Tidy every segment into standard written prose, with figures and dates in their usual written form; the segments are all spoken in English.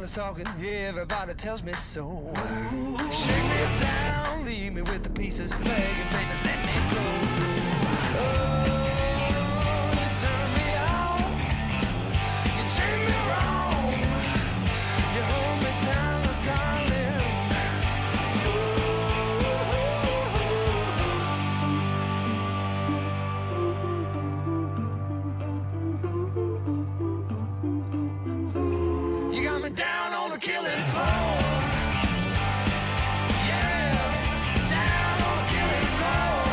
Everybody's talking, everybody tells me so. Shake me down, leave me with the pieces, begging, baby, let me go. Oh, you turn me on, you treat me wrong, you hold me down, darling. You got me down on the killing floor. Yeah, down on the killing floor.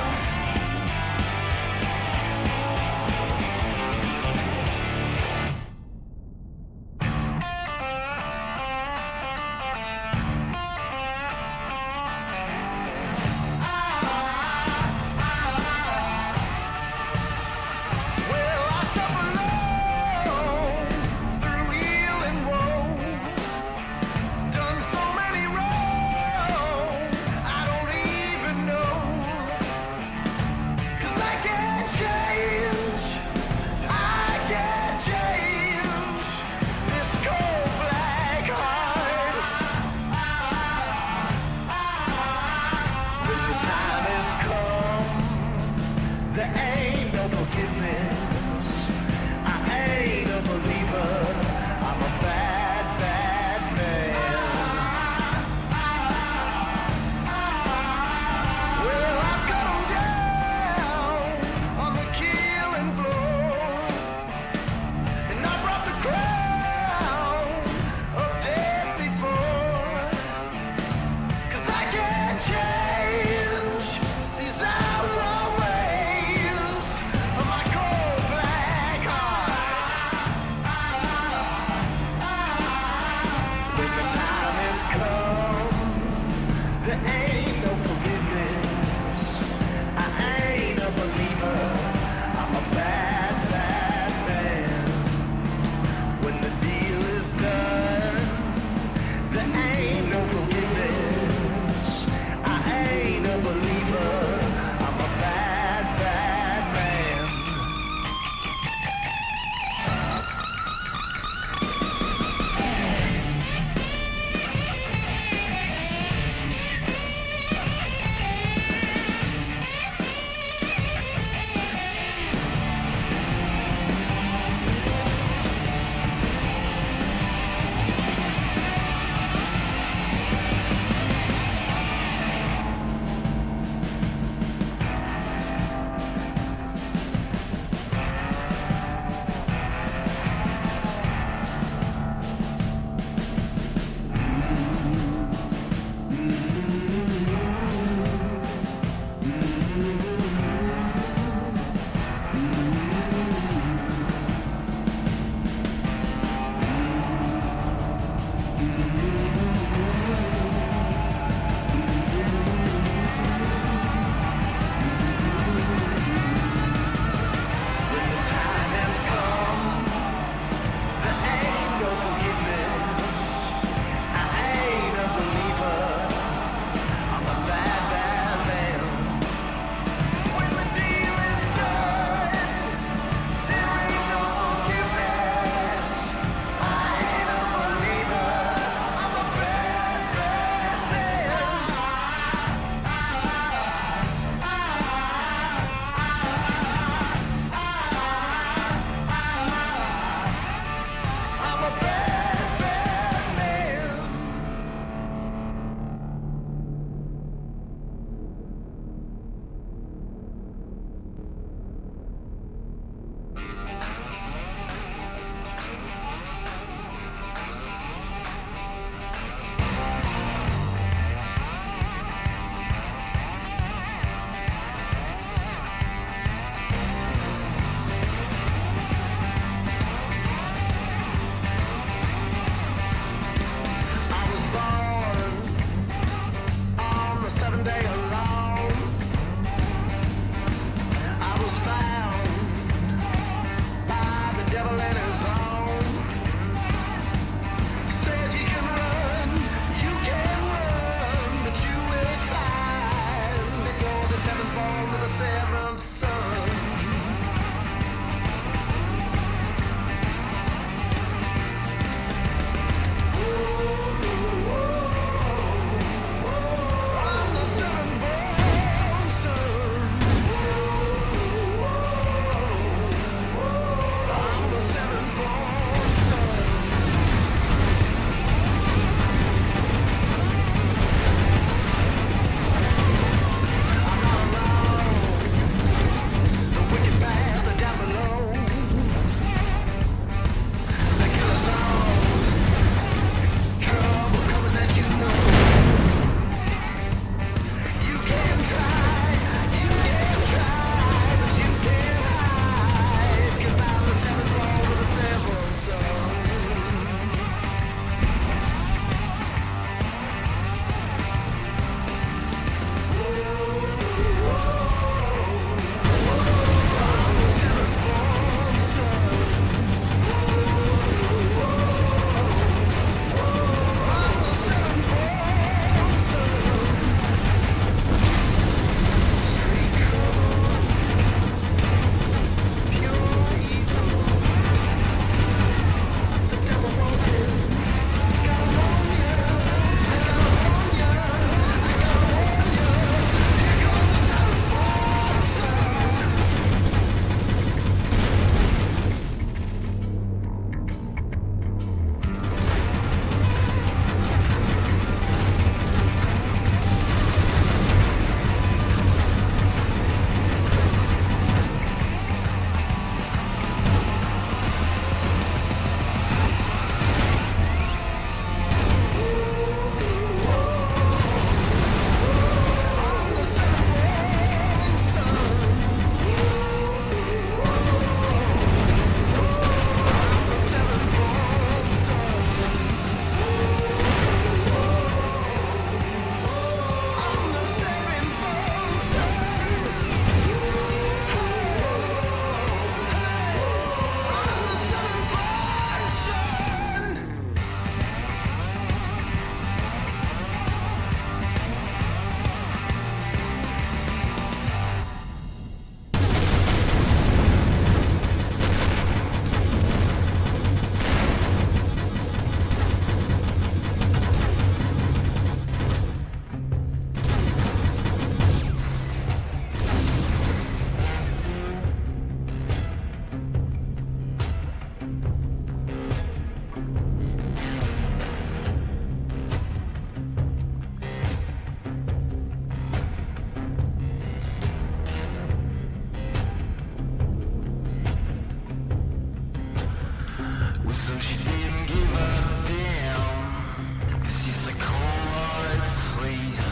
So she didn't give a damn, 'cause she's a cold-hearted sleaze,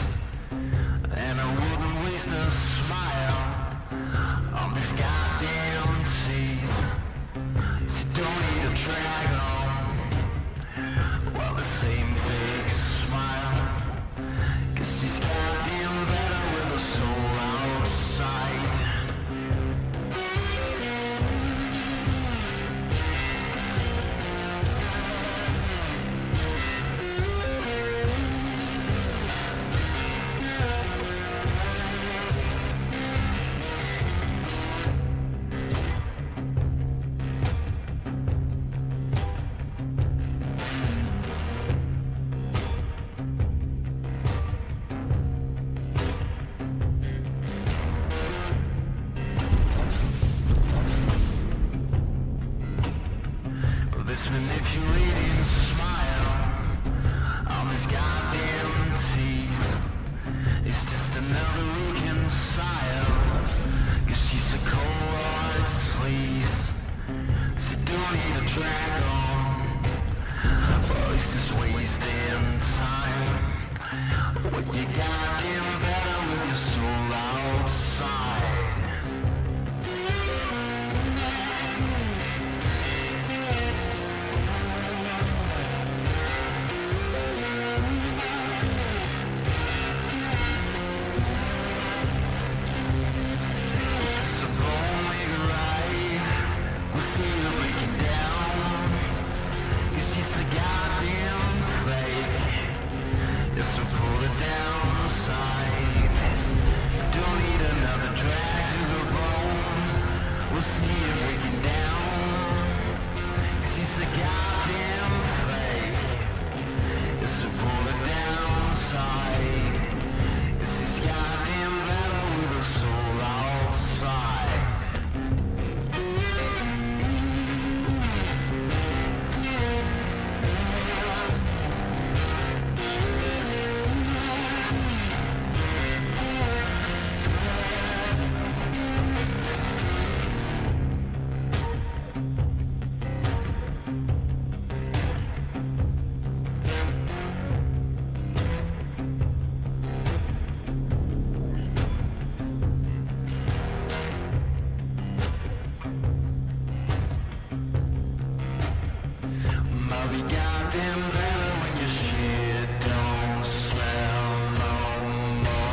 and I wouldn't waste a smile on this goddamn tease. She don't need a drag on, well, the same big smile, 'cause she's goddamn better with her soul outside. This manipulating smile on this goddamn tease, it's just another reconcile, 'cause she's a cold-hearted sleaze. She don't need a drag on, well, it's just wasting time. What you goddamn better with your soul outside. I'll be goddamn better when your shit don't smell no more.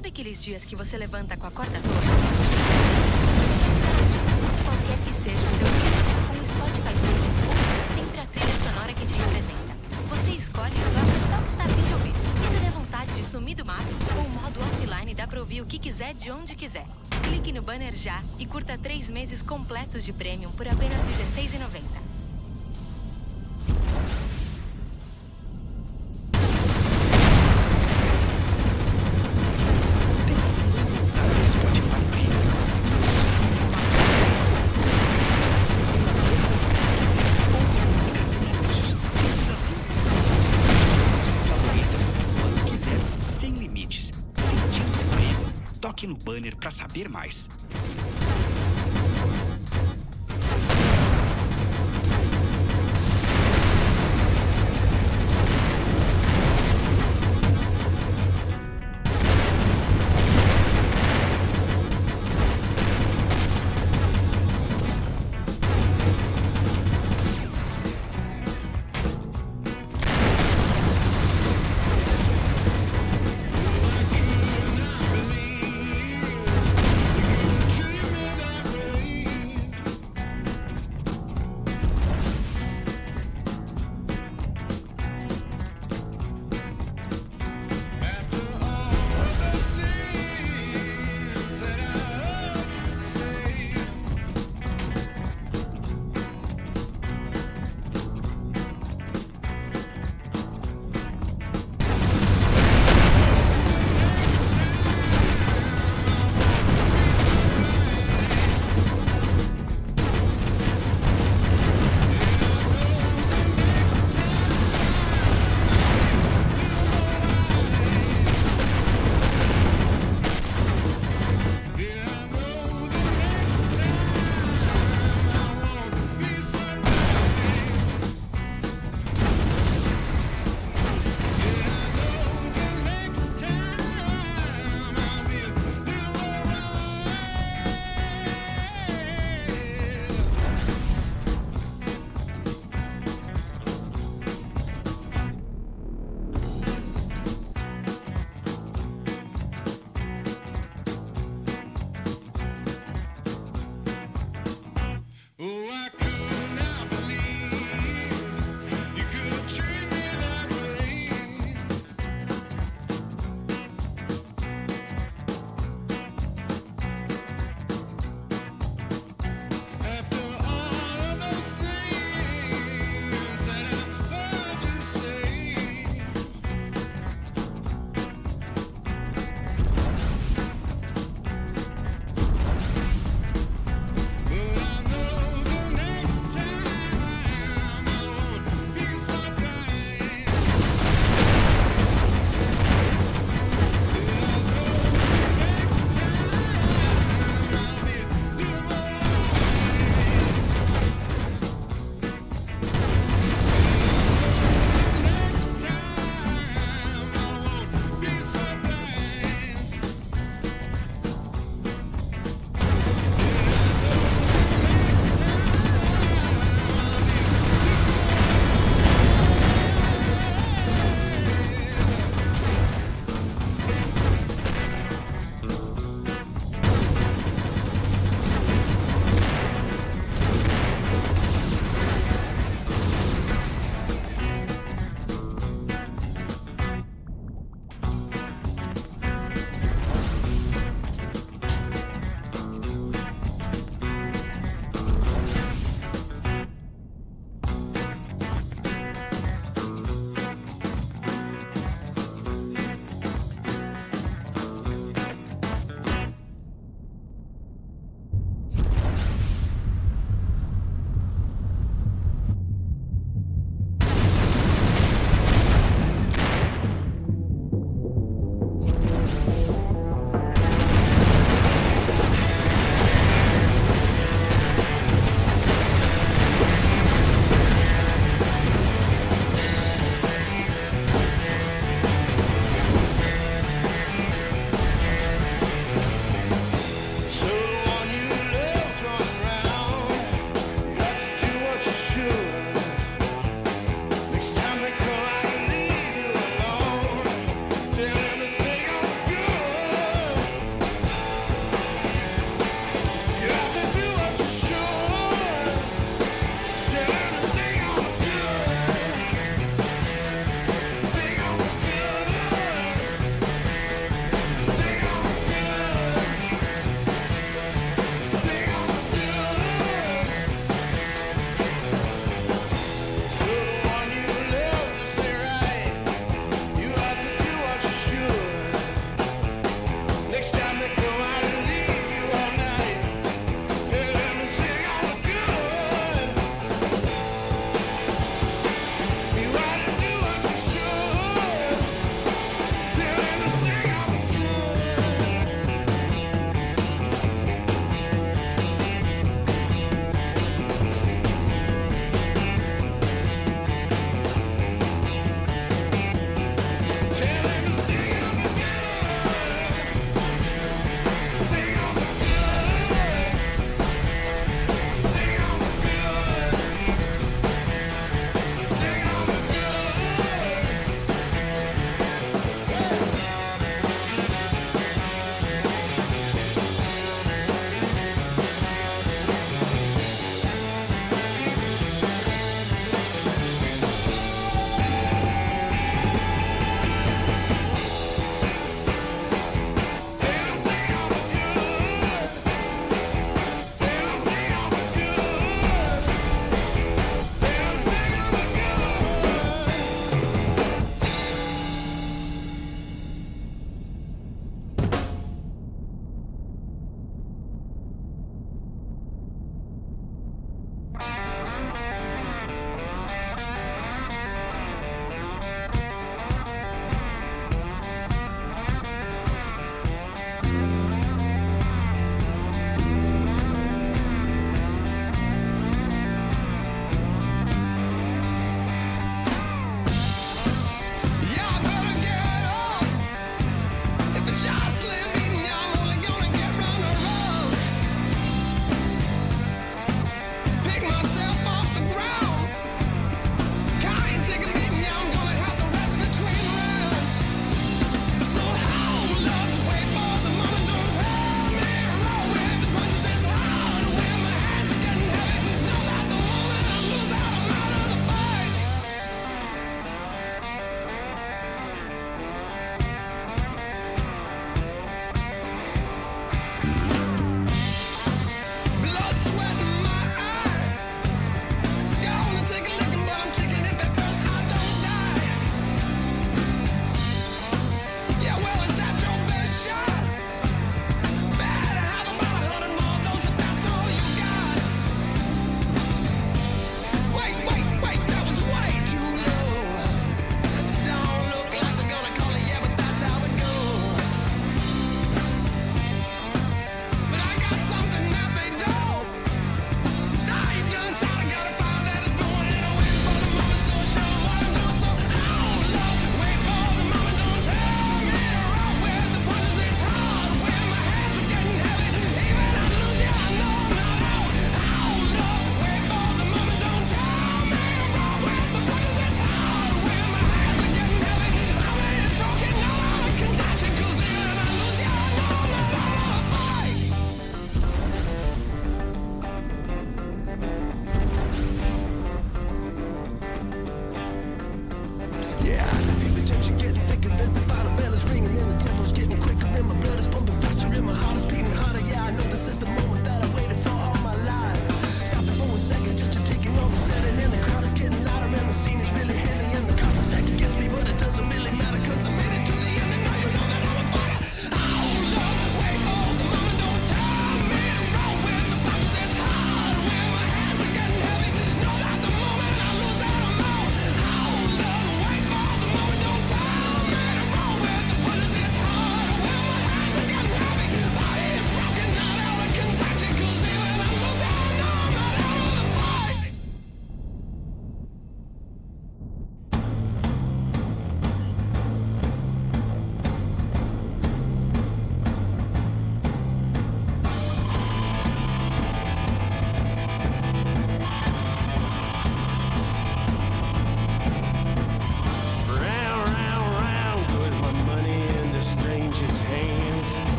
Sabe aqueles dias que você levanta com a corda toda? Qualquer que seja o seu dia, com o Spotify ouça sempre a trilha sonora que te representa. Você escolhe e toca só o que tá a fim de ouvir. E se der vontade de sumir do mapa, com o modo offline dá pra ouvir o que quiser de onde quiser. Clique no banner já e curta 3 meses completos de Premium por apenas R$ 16,90. Toque no banner para saber mais.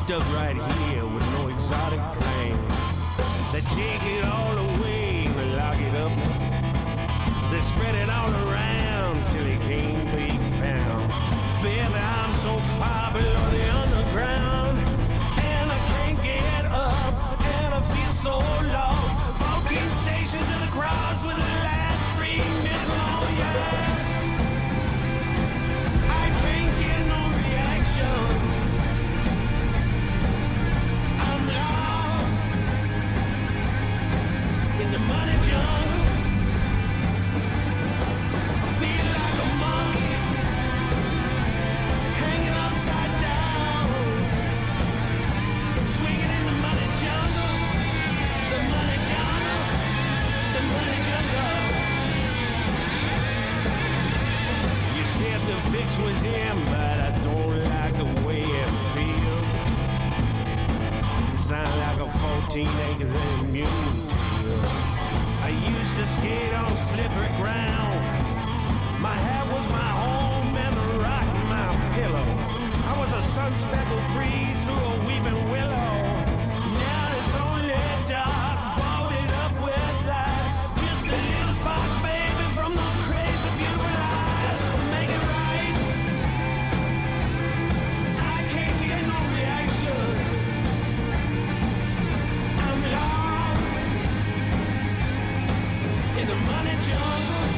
stuck right here with no exotic plans. They take it all away and lock it up. They spread it all around till it can't be found. Baby, I'm so far below the underground, and I can't get up, and I feel so low. 14 stations to the cross with the last 3 minutes on, yeah. I can't get no reaction. I'm lost in the money jungle. I feel like a monkey hanging upside down, swinging in the money jungle, the money jungle, the money jungle. You said the fix was in, but I don't like the way it feels. Sound like a 14 acres and a mule deal. I used to skate on slippery ground. My hat was my home and the rock my pillow. I was a sun-speckled breeze through a weeping willow. Now it's only dark, boarded up with light. Just a little spark, baby, from those crazy beautiful eyes. So make it right. I can't get no reaction. I'm lost in the money jungle.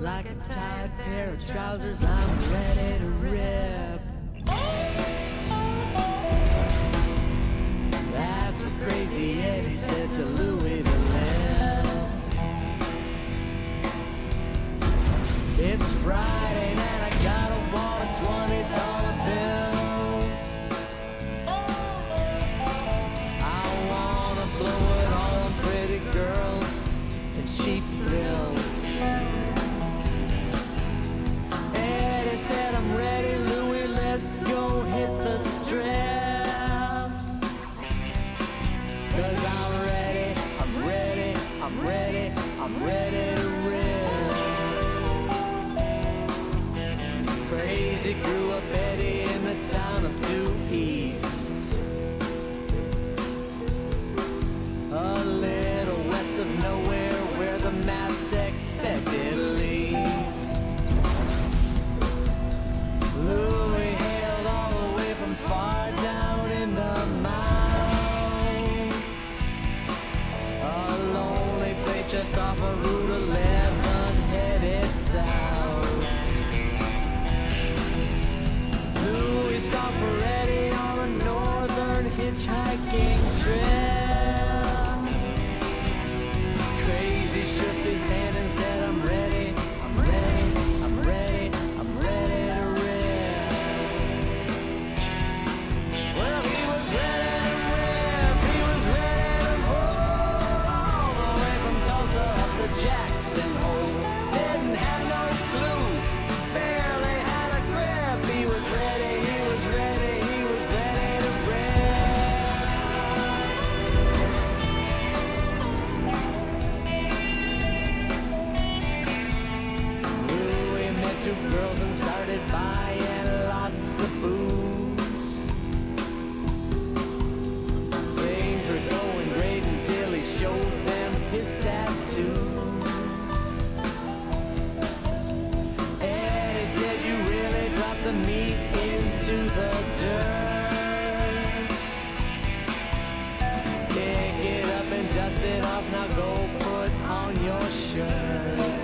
Like a tight pair of trousers, I'm ready to rip. That's what Crazy Eddie said to Louis the Lamb. It's Friday night, I got a wall of $20 bills. I wanna blow it all on pretty girls and cheap thrills. Eddie said, I'm ready, Louis, let's go hit the strip. 'Cause I'm ready, I'm ready, I'm ready, I'm ready to rip. Crazy grew up Eddie in the town of Due East, a little west of nowhere where the maps expected leaves. Louis hailed all the way from far down in the mountains, a lonely place just off of Route 11 headed south. Louis stopped for Eddie on a northern hitchhiking trip. Crazy shook his hand and said, I'm ready, I'm ready, I'm ready, I'm ready to rip. Well, he was ready to rip, he was ready to roll all the way from Tulsa up to Jackson Hole. Didn't have no clue, barely had a grip. He was ready, he was ready, he was ready to rip. Louis met two girls and started buying lots of booze. Things were going great until he showed them his tattoo. Eddie said, you really dropped the meat into the dirt. Pick it up and dust it off, now go put on your shirt.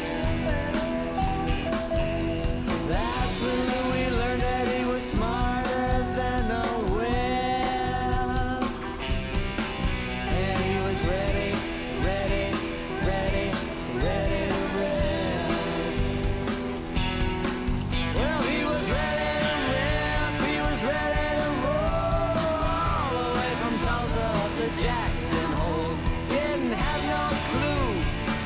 That's when Louis learned that he was smarter than a whip. And he was ready, ready, ready, ready to rip. Well, he was ready to rip, he was ready to roll all the way from Tulsa up to Jackson Hole. Didn't have no clue,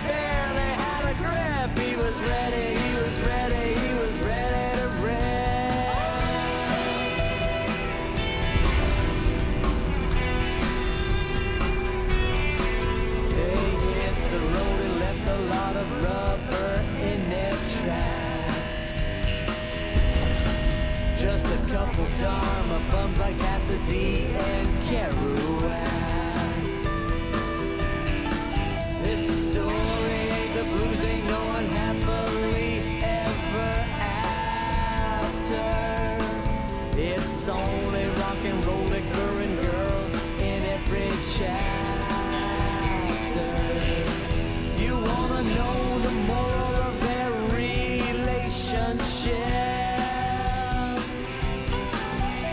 barely had a grip. He was ready, he was ready, he was ready to rip. They hit the road and left a lot of rubber in their tracks. Just a couple Dharma bums like Cassidy and Kerouac. This story ain't the blues, ain't no unhappily ever after. It's only rock and roll, liquor and girls in every chapter. You wanna know the moral of their relationship?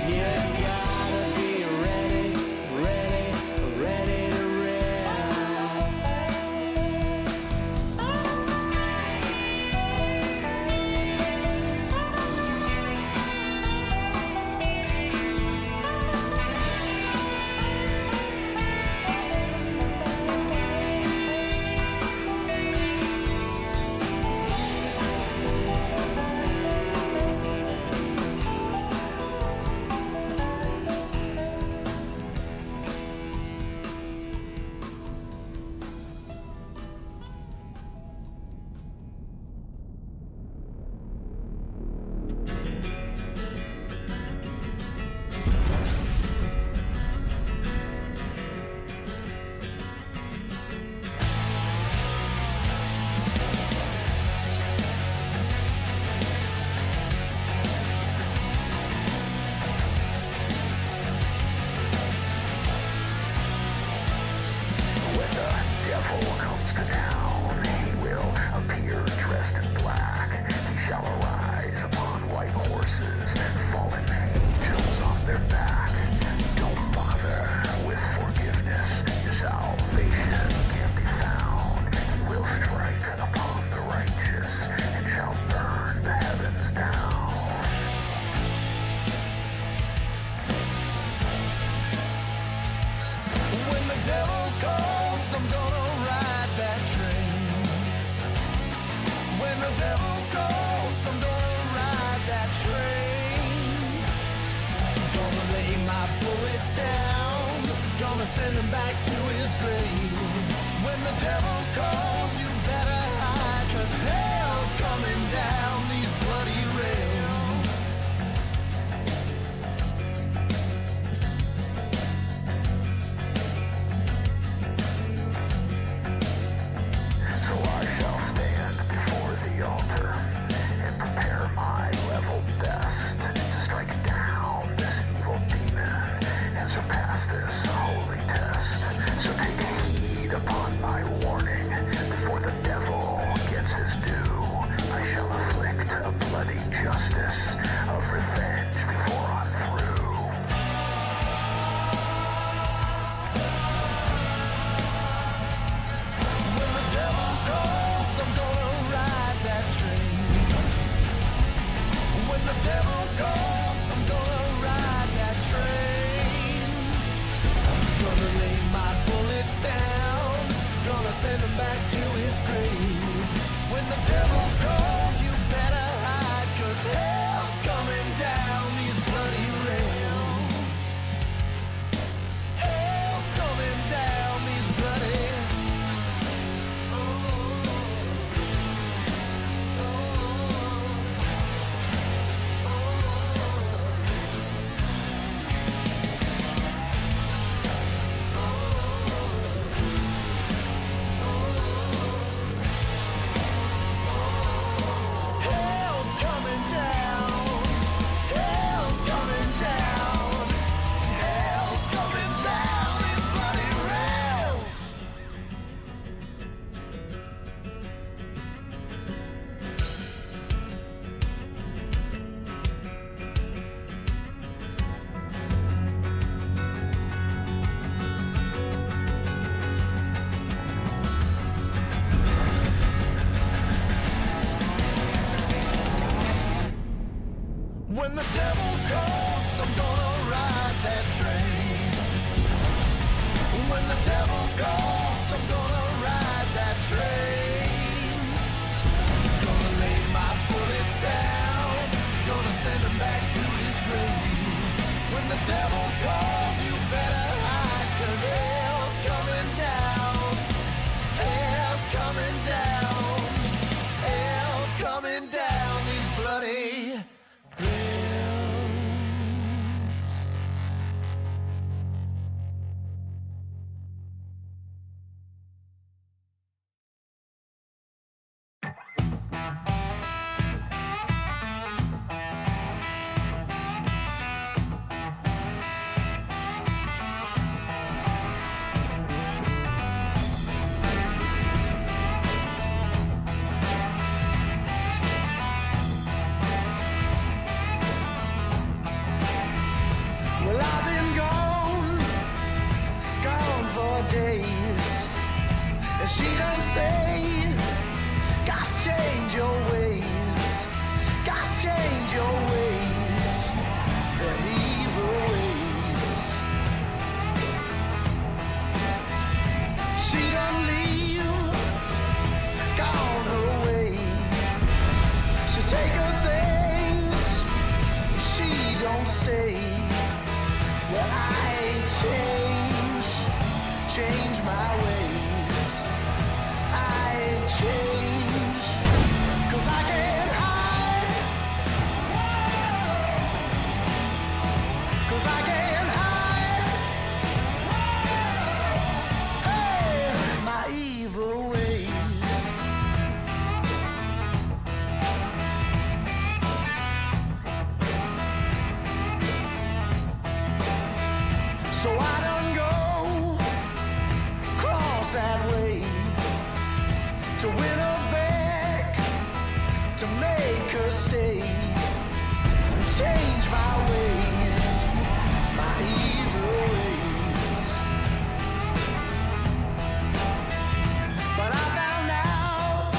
You gotta be ready, ready, ready to rip. devil comes to town, he will appear dressed in black. grave. When the devil calls, you better hide, 'cause hell's coming down these bloody rails. So I shall stand before the altar and prepare my level best to strike down this evil demon and surpass this holy test. So take heed upon my warning. Before the devil gets his due, I shall afflict a bloody justice of revenge before I'm through. When the devil calls, I'm gonna ride that train. When the devil calls, I'm gonna ride that train. Gonna lay my bullets down, gonna send him back to his grave. When the devil calls, you better hide, 'cause hell's coming down these bloody rails. Hell's coming down these bloody. Hell's coming down. Hell's coming down. Hell's coming down these bloody rails. When the devil calls, I'm gonna ride that train. When the devil calls, I'm gonna ride that train. Gonna lay my bullets down, gonna send him back to his grave. When the devil calls, you better hide, 'cause hell's coming down. Hell's coming down. Hell's coming down these bloody rails. Well, I've been gone for days. And she done say, gotta change your ways. Gotta change your ways. The evil ways. She done leave, gone her way. She take her things, she don't stay. Well, I ain't change my ways. I ain't change, 'cause I can't hide. 'Cause I can't hide. Hey, my evil ways. So I done go cross that way to win her back, to make her stay, change my ways, my evil ways. But I found out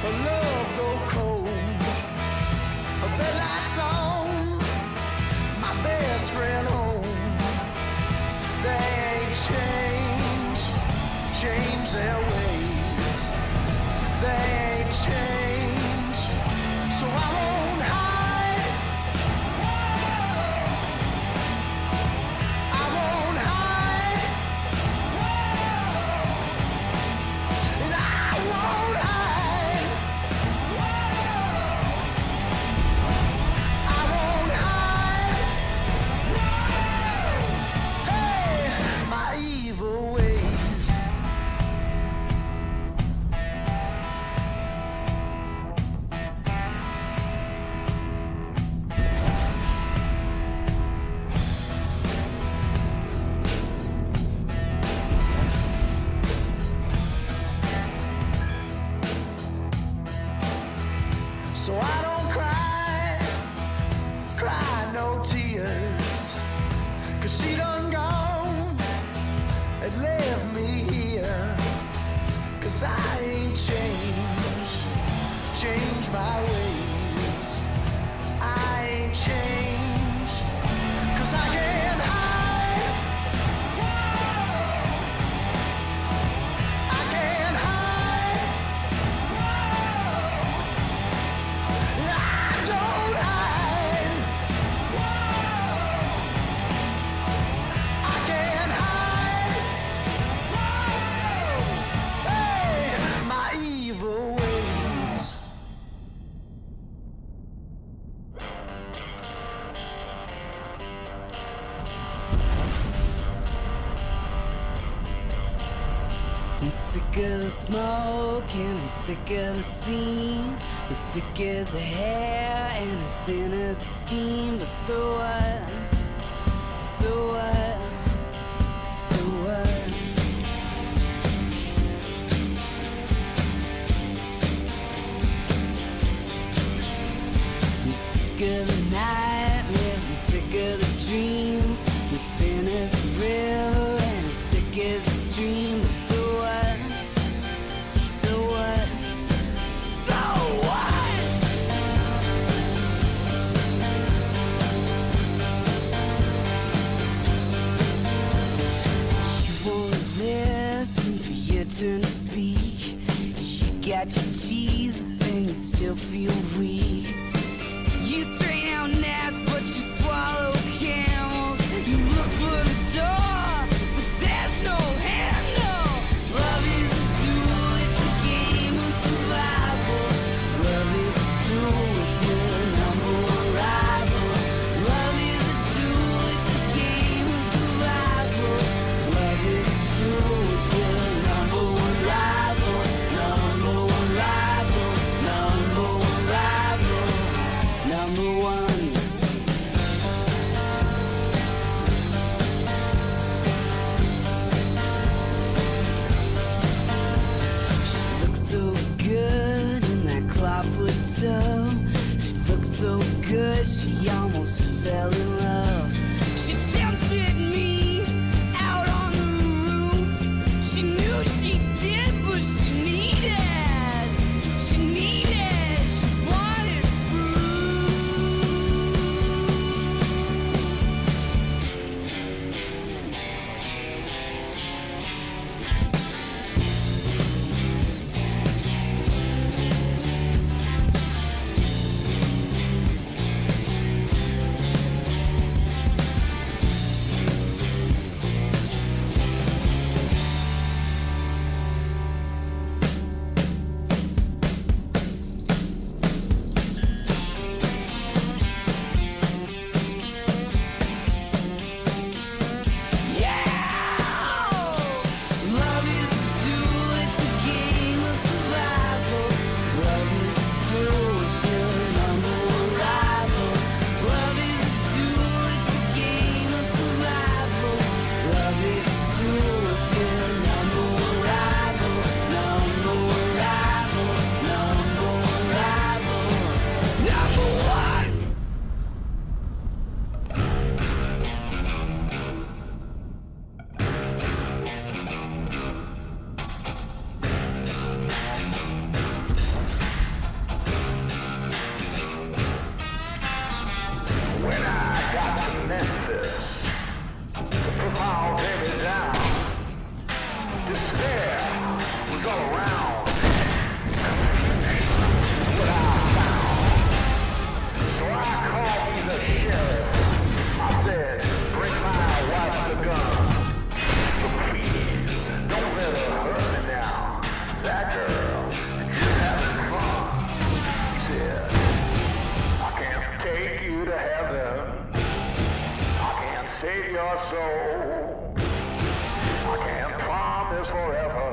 her love go cold, her bedlight's on, my best friend home. They ain't changed their ways. They ain't changed, so I won't hide. I won't hide. I'm sick of the smoke and I'm sick of the scene. As thick as the hair and as thin as the scheme. But so what? So what? So what? I'm sick of the nightmares, I'm sick of the dreams. As thin as the river and as thick as the stream. But so what? So what? So what? You won't listen for your turn to speak. You got your Jesus and you still feel weak. You straight out gnats, but you swallow camels. You look for the door, but there's no handle. Love is a tool, it's a game of survival. Love is a tool with your number one rival. Love is a tool, it's a game of survival. Love is a tool with your number one rival. Number one rival. Number one rival. Number one. She looks so good in that clawfoot toe. She looked so good, she almost fell in love. She tempted me out on the roof. She knew she did, but she wanted proof. Love is a tool, it's a game of survival. Love is a tool, it's your number one rival. Love is a tool, it's a game of survival. Love is a tool, it's your number one rival. Number one rival. Number one rival. Number one. When I got to Memphis to put my old baby down, despair was all around. What I found. So I called me the sheriff. I said, bring my wife the gun. But please, don't let her hurt me now. That girl is just having fun. He said, I can't take you to heaven. I can't save your soul. I can't promise forever.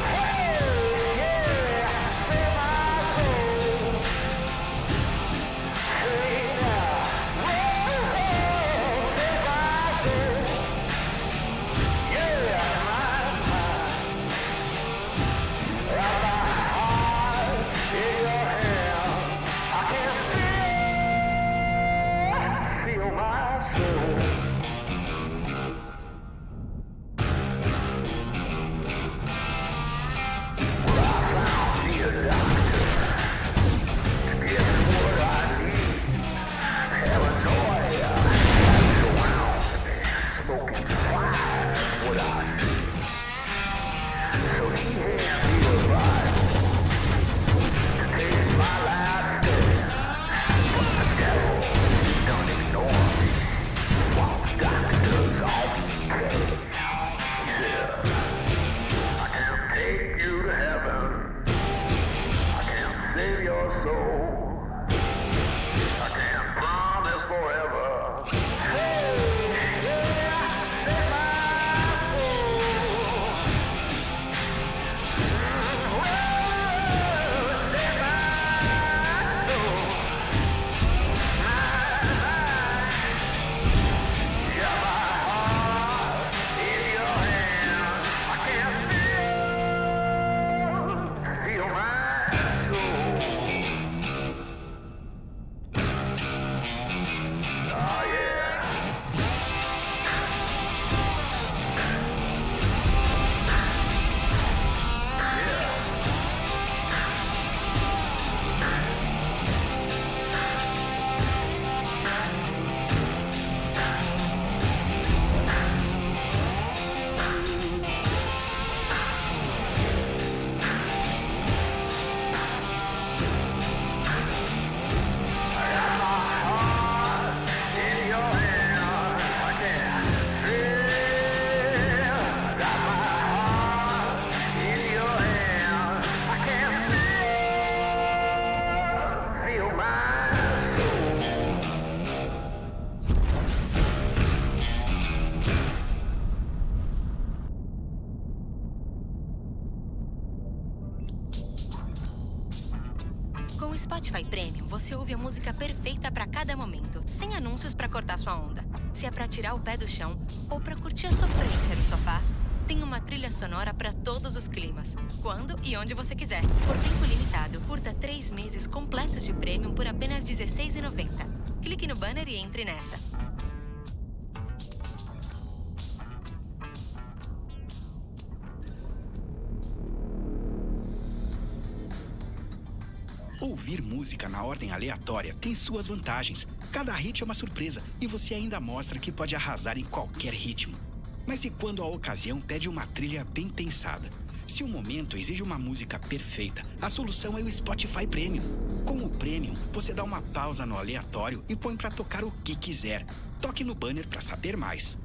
Hey, yeah, save my soul. Hey, now, whoa, save my soul. Yeah, my. Got my heart in your hand. I can't feel my soul. Well, I found me a doctor to get what I need. Paranoia surrounds me. Smoking fire is what I see. So he hands me a Bible to take my last stand. But the devil don't ignore me. While the doctor's all okay. He said, I can't take you to heaven. I can't save your soul. I can't promise forever. Hey, yeah, save my soul. o Spotify Premium, você ouve a música perfeita para cada momento, sem anúncios para cortar sua onda. Se é para tirar o pé do chão ou para curtir a sofrência no sofá, tem uma trilha sonora para todos os climas, quando e onde você quiser. Por tempo limitado, curta 3 meses completos de Premium por apenas R$ 16,90. Clique no banner e entre nessa. Ouvir música na ordem aleatória tem suas vantagens. Cada hit é uma surpresa e você ainda mostra que pode arrasar em qualquer ritmo. Mas e quando a ocasião pede uma trilha bem pensada? Se o momento exige uma música perfeita, a solução é o Spotify Premium. Com o Premium, você dá uma pausa no aleatório e põe pra tocar o que quiser. Toque no banner pra saber mais.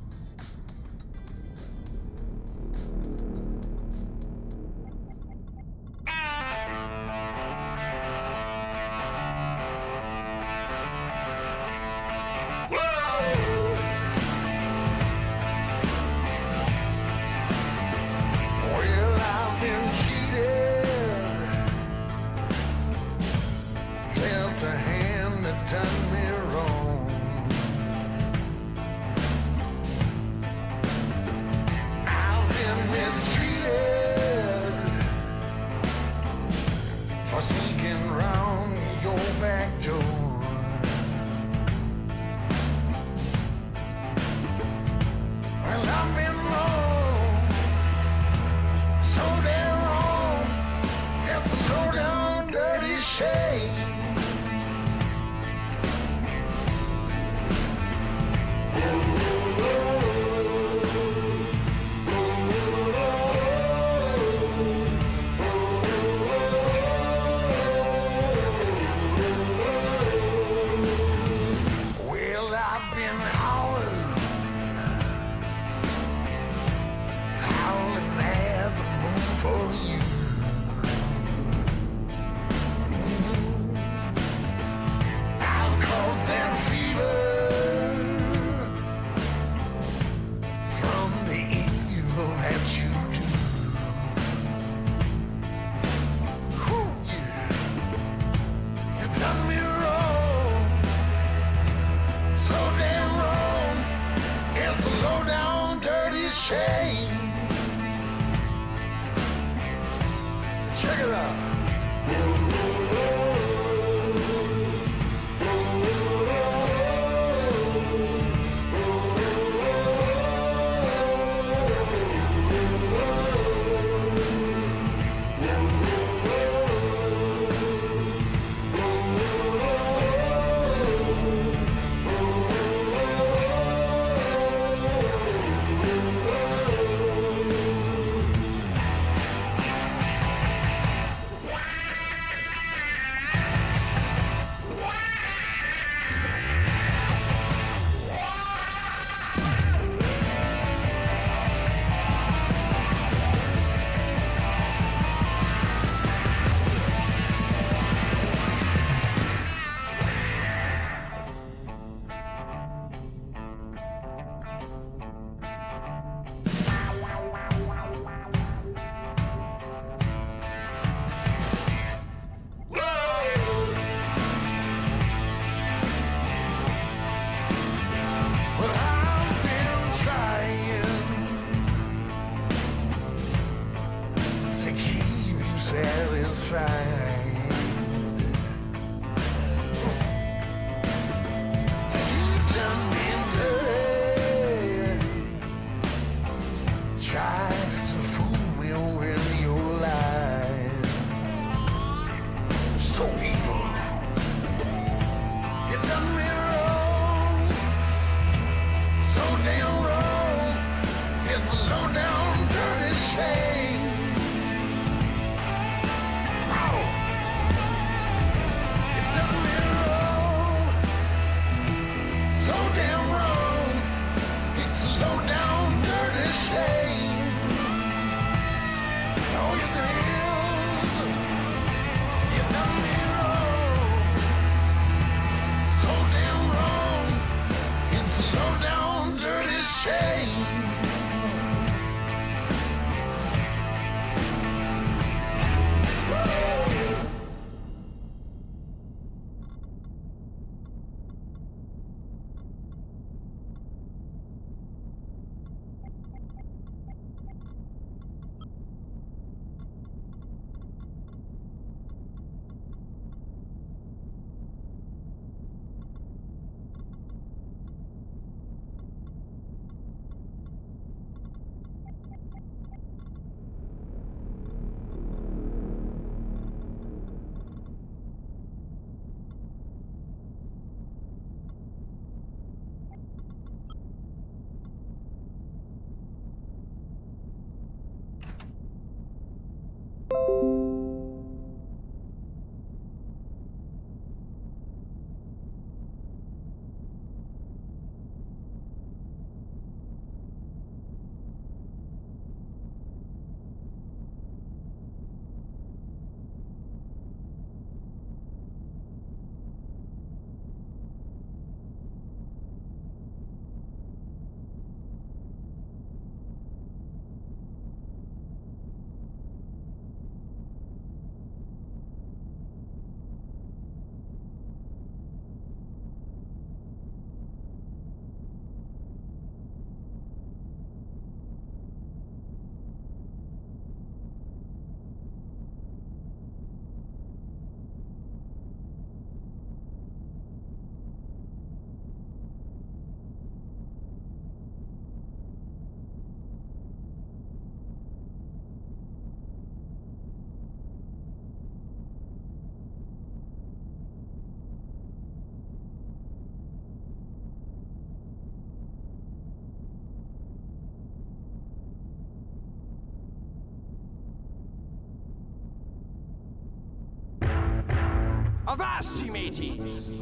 Avast, ye mateys!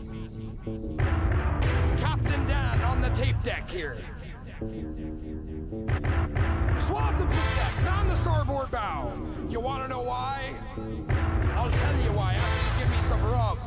Captain Dan on the tape deck here. Swab the poop deck, down the starboard bow. You want to know why? I'll tell you why after you give me some rub.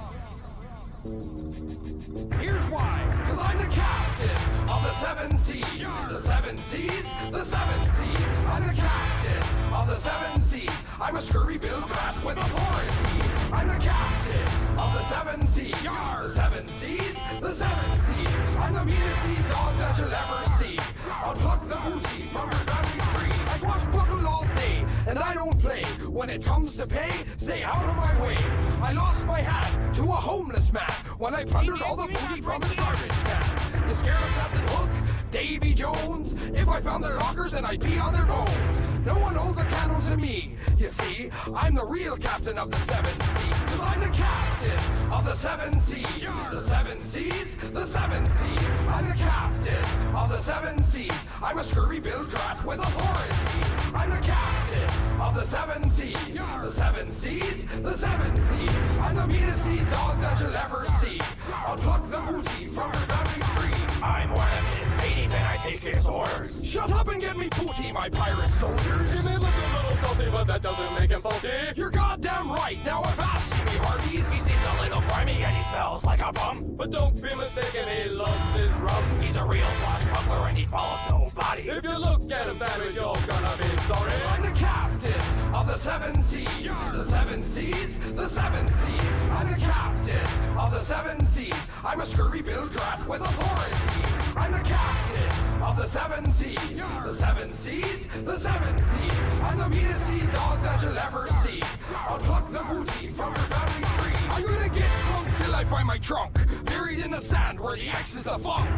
Here's why, cause I'm the captain of the seven seas. The seven seas, the seven seas. I'm the captain of the seven seas. I'm a scurvy-billed draft with authority. I'm the captain of the seven seas. The seven seas, the seven seas. I'm the meanest sea dog that you'll ever see. I'll pluck the booty from your family tree. I swashbuckle all day, and I don't play. When it comes to pay, stay out of my way. I lost my hat to a homeless man when I plundered all the booty from his garbage can. You scared of Captain Hook, Davy Jones? If I found their lockers, then I'd pee on their bones. No one holds a candle to me. You see, I'm the real captain of the seven seas. Cause I'm the captain of the seven seas. The seven seas, the seven seas. I'm the captain of the seven seas. I'm a scurvy-billed draft with authority. I'm the captain of the seven seas. The seven seas, the seven seas. I'm the meanest sea dog that you'll ever see. I'll pluck the booty from your family tree. I'm one of his mateys and I take his orders. Shut up and get me booty, my pirate soldiers. He may look a little salty, but that doesn't make him faulty. You're goddamn right. Now I've asked you, me hearties. He seems a little grimy and he smells like a bum. But don't be mistaken, he loves his rum. He's a real swashbuckler and he follows nobody. If you look at him savage, you're gonna be sorry. I'm the captain of the seven seas. The seven seas, the seven seas. I'm the captain of the seven seas. I'm a scurvy-billed draft with authority. I'm the captain of the seven seas. The seven seas, the seven seas. I'm the meanest sea dog that you'll ever see. I'll pluck the booty from your family tree. I'm gonna get drunk till I find my trunk, buried in the sand where the X is the funk.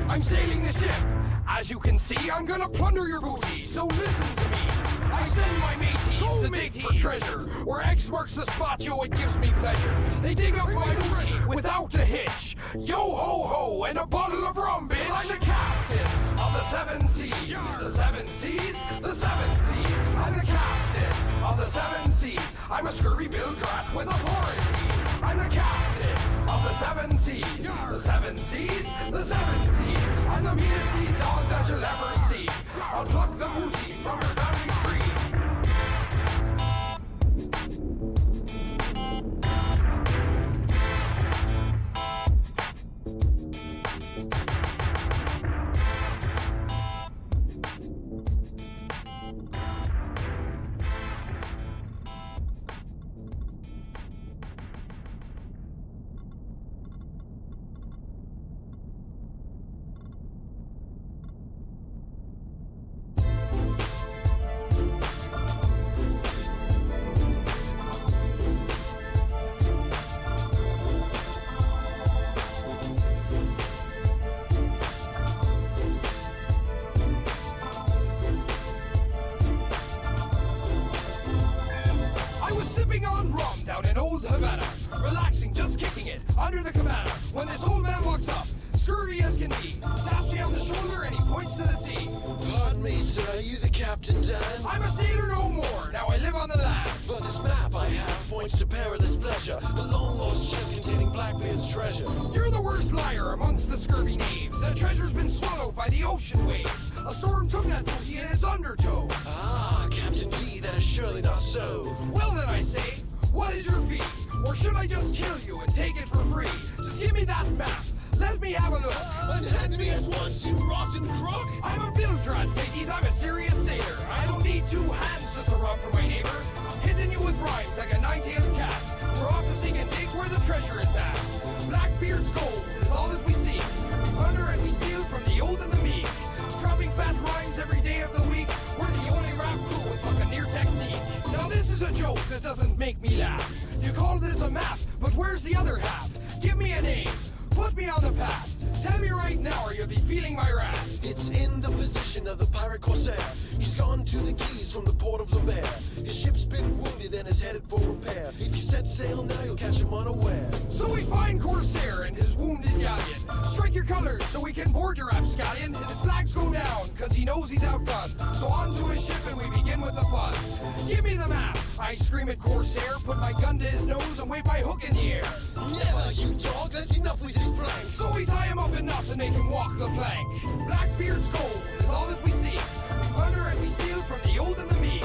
I'm sailing the ship. As you can see, I'm gonna plunder your booty, so listen to me. I send my mateys to dig for treasure. Where X marks the spot, yo, it gives me pleasure. They dig up my booty without a hitch. Yo ho ho, and a bottle of rum, bitch. I'm the captain of the seven seas. The seven seas, the seven seas. I'm the captain of the seven seas. I'm a scurvy-billed draft with authority. I'm the captain of the seven seas. The seven seas, the seven seas. I'm the meanest sea dog that you'll ever see. I'll pluck the booty from your family tree. Sipping on rum down in old Havana, relaxing, just kicking it under the cabana. When this old man walks up, scurvy as can be, taps me on the shoulder and he points to the sea. Pardon me, sir, are you the Captain Dan? I'm a sailor no more, now I live on the land. But this map I have points to perilous pleasure, the long lost chest containing Blackbeard's treasure. You're the worst liar amongst the scurvy knaves. That treasure's been swallowed by the ocean waves. A storm took that booty in its undertow. Ah, Captain D, that is surely not so. Well then I say, what is your fee? Or should I just kill you and take it for free? Just give me that map, let me have a look. Unhand me at once, you rotten crook! I'm a billdrat, mateys, I'm a serious sailor. I don't need two hands just to rub for my neighbor. Hitting you with rhymes like a nine-tailed cat. We're off to seek and dig where the treasure is at. Blackbeard's gold is all that we seek. We plunder and we steal from the old and the meek. Dropping fat rhymes every day of the week. We're the only rap crew with buccaneer technique. Now this is a joke that doesn't make me laugh. You call this a map, but where's the other half? Give me a name, put me on the path. Tell me right now or you'll be feeling my wrath. It's in the position of the pirate corsair. He's gone to the keys from the port of Lubear. His ship's been wounded and is headed for repair. If you set sail now, you'll catch him unaware. So we find Corsair and his wounded galleon. Strike your colors so we can board your rapscallion. His flags go down, cause he knows he's outgunned. So on to his ship and we begin with the fun. Give me the map, I scream at Corsair, put my gun to his nose and wave my hook in the air. Never, you dog, that's enough with his pranks. So we tie him up in knots and make him walk the plank. Blackbeard's gold is all that we seek. We plunder and we steal from the old and the meek.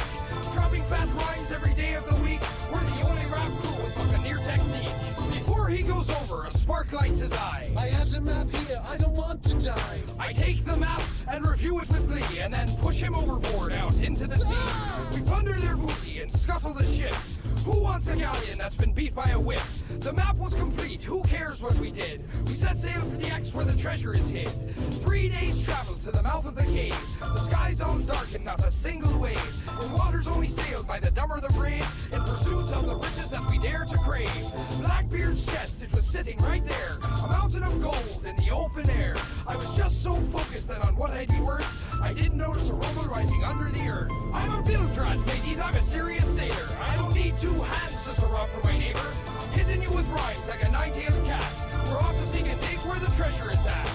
Dropping fat rhymes every day of the week. We're the only rap crew with Buccaneer technique. Before he goes over, a spark lights his eye. I have the map here, I don't want to die. I take the map and review it with glee, and then push him overboard out into the sea. We plunder their booty and scuttle the ship. Who wants a galleon that's been beat by a whip? The map was complete, who cares what we did? We set sail for the X where the treasure is hid. 3 days travel to the mouth of the cave. The sky's all dark and not a single wave. In waters only sailed by the dumb or the brave, in pursuit of the riches that we dare to crave. Blackbeard's chest, it was sitting right there, a mountain of gold in the open air. I was just so focused that on what I'd be worth, I didn't notice a rumble rising under the earth. I'm a Bildrat, ladies, I'm a serious sailor. I don't need 2 hands just to rob for my neighbor. Hitting you with rhymes like a 9-tailed cat. We're off to seek and dig where the treasure is at.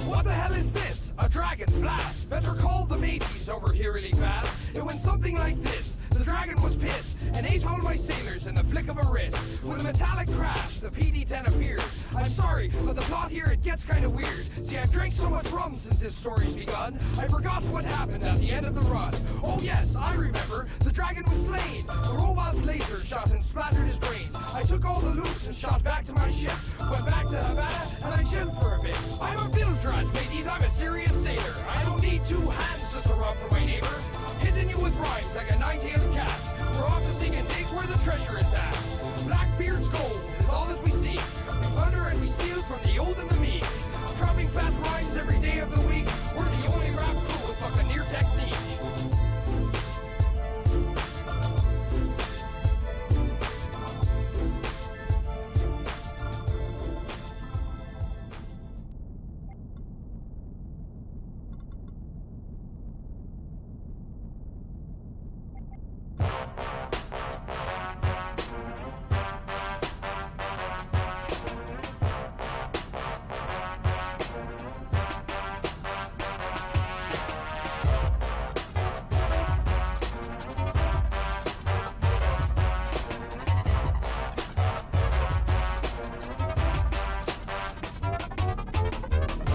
What the hell is this? A dragon blast. Better call the mateys over here really fast. It went something like this. The dragon was pissed and ate all my sailors in the flick of a wrist. With a metallic crash, the PD-10 appeared. I'm sorry, but the plot here, it gets kind of weird. See, I've drank so much rum since this story's begun, I forgot what happened at the end of the run. Oh yes, I remember. The dragon was slain. The robot's laser shot and splattered his brains. I took all the loot and shot back to my ship. Went back to Havana and I chilled for a bit. I'm a Bildrat, ladies, I'm a serious sailor. I don't need 2 hands just to rob for my neighbor. Hitting you with rhymes like a 9-tailed cat. We're off to seek and dig where the treasure is at. Blackbeard's gold is all that we seek. We plunder and we steal from the old and the meek. Dropping fat rhymes every day of the week. We're the only rap crew with Buccaneer technique.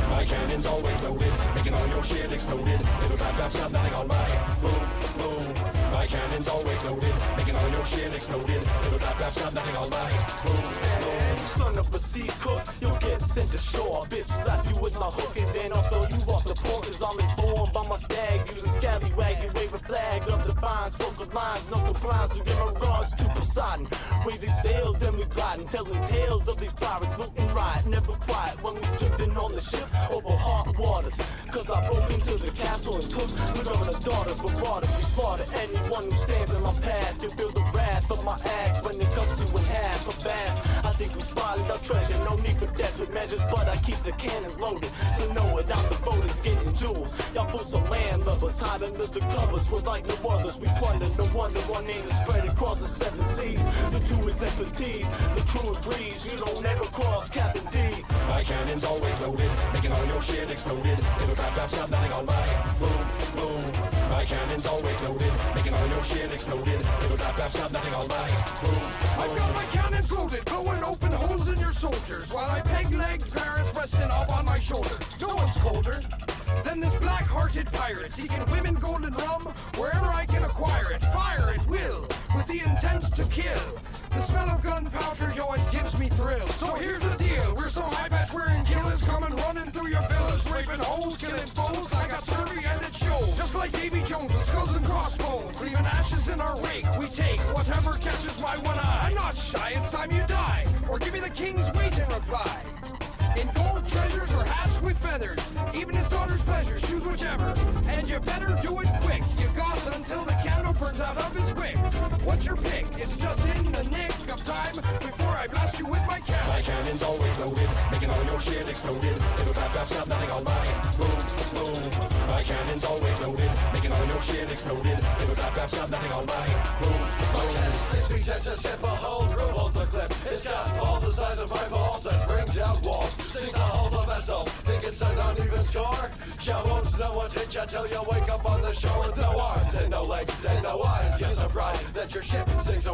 My cannon's always loaded, making all your shit exploded. Little clap, stop nothing on my boom, boom. My cannon's always loaded, making all your shit exploded. Little clap, stop nothing on my boom, boom. Son of a sea cook, you'll get sent to shore. Bitch, slap you with my hook and then I'll throw you off the port. Cause I'm informed by my stag, using scallywag and wave a flag up the binds. Vocal lines, no compliance, so give my regards to Poseidon. Raising sails, then we gliding, telling tales of these pirates, looting right, never quiet. When we drifting on the ship over hot waters. Cause I broke into the castle and took the governor's daughters. But brothers, we slaughter anyone who stands in my path. You feel the wrath of my axe when it comes to in half a vast. I think we spotted our treasure, no need for desperate measures, but I keep the cannons loaded. So know it, I'm devoted to getting jewels. Y'all fools are land lovers, hide under the covers. We're like no others, we plunder, no wonder one name is spread across the 7 seas. The 2 is expertise, the crew agrees, you don't ever cross Captain D. My cannon's always loaded, making all your shit exploded. Little clap, stop nothing on my boom, boom. My cannon's always loaded, making all your shit exploded. Little clap, stop nothing on my boom. I've got my cannons loaded, blowing open holes in your soldiers, while I peg-legged parents resting up on my shoulder. No one's colder than this black-hearted pirate, seeking women, gold, and rum wherever I can acquire it. Fire at will, with the intent to kill. The smell of gunpowder, yo, it gives me thrills. So here's the deal, we're some high-patch wearing killers, coming running through your villas, raping hoes, killing foes. I got survey and it shows, just like Davy Jones with skulls and crossbones, leaving ashes in our wake. We take whatever catches my one eye. I'm not shy, it's time you die, or give me the king's weight in reply. In gold treasures or hats with feathers, even his daughter's pleasures, choose whichever. And you better do it quick, you goss until the candle burns out of his wick. What's your pick? It's just in the nick of time before I blast you with my cannon. My cannon's always loaded, making all your shit exploded. Little clap, stop nothing on my boom, boom. My cannon's always loaded, making all your shit exploded. Little clap, stop nothing on my boom, boom. 6 feet 10 to tip, a whole crew holds the clip. It's got all the size of my balls and brings out walls. Sink the hulls of vessels, think it's an uneven score. You won't know what hit you till you wake up on the shore with no arms and no legs and no eyes. You're surprised that your ship sinks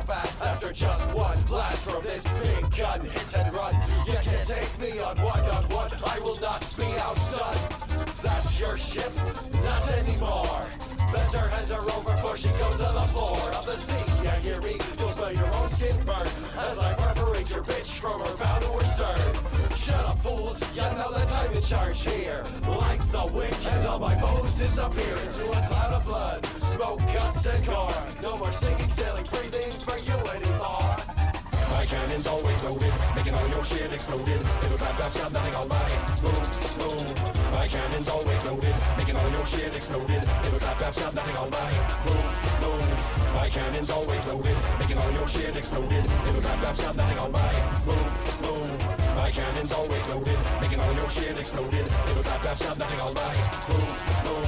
charge here, like the wind, and all my foes disappear into a cloud of blood, smoke, guts, and gore. No more singing, sailing, breathing for you anymore. My cannon's always loaded, making all your shit exploded. It'll clap, clap, stop, nothing on my boom, boom. My cannon's always loaded, making all your shit exploded. It'll clap, clap, stop, nothing on my boom, boom. My cannon's always loaded, making all your shit exploded. It'll clap, clap, stop, nothing on my boom, boom. My cannon's always loaded, making all your shit exploded. It'll clap, clap, stop, nothing on my boom, boom.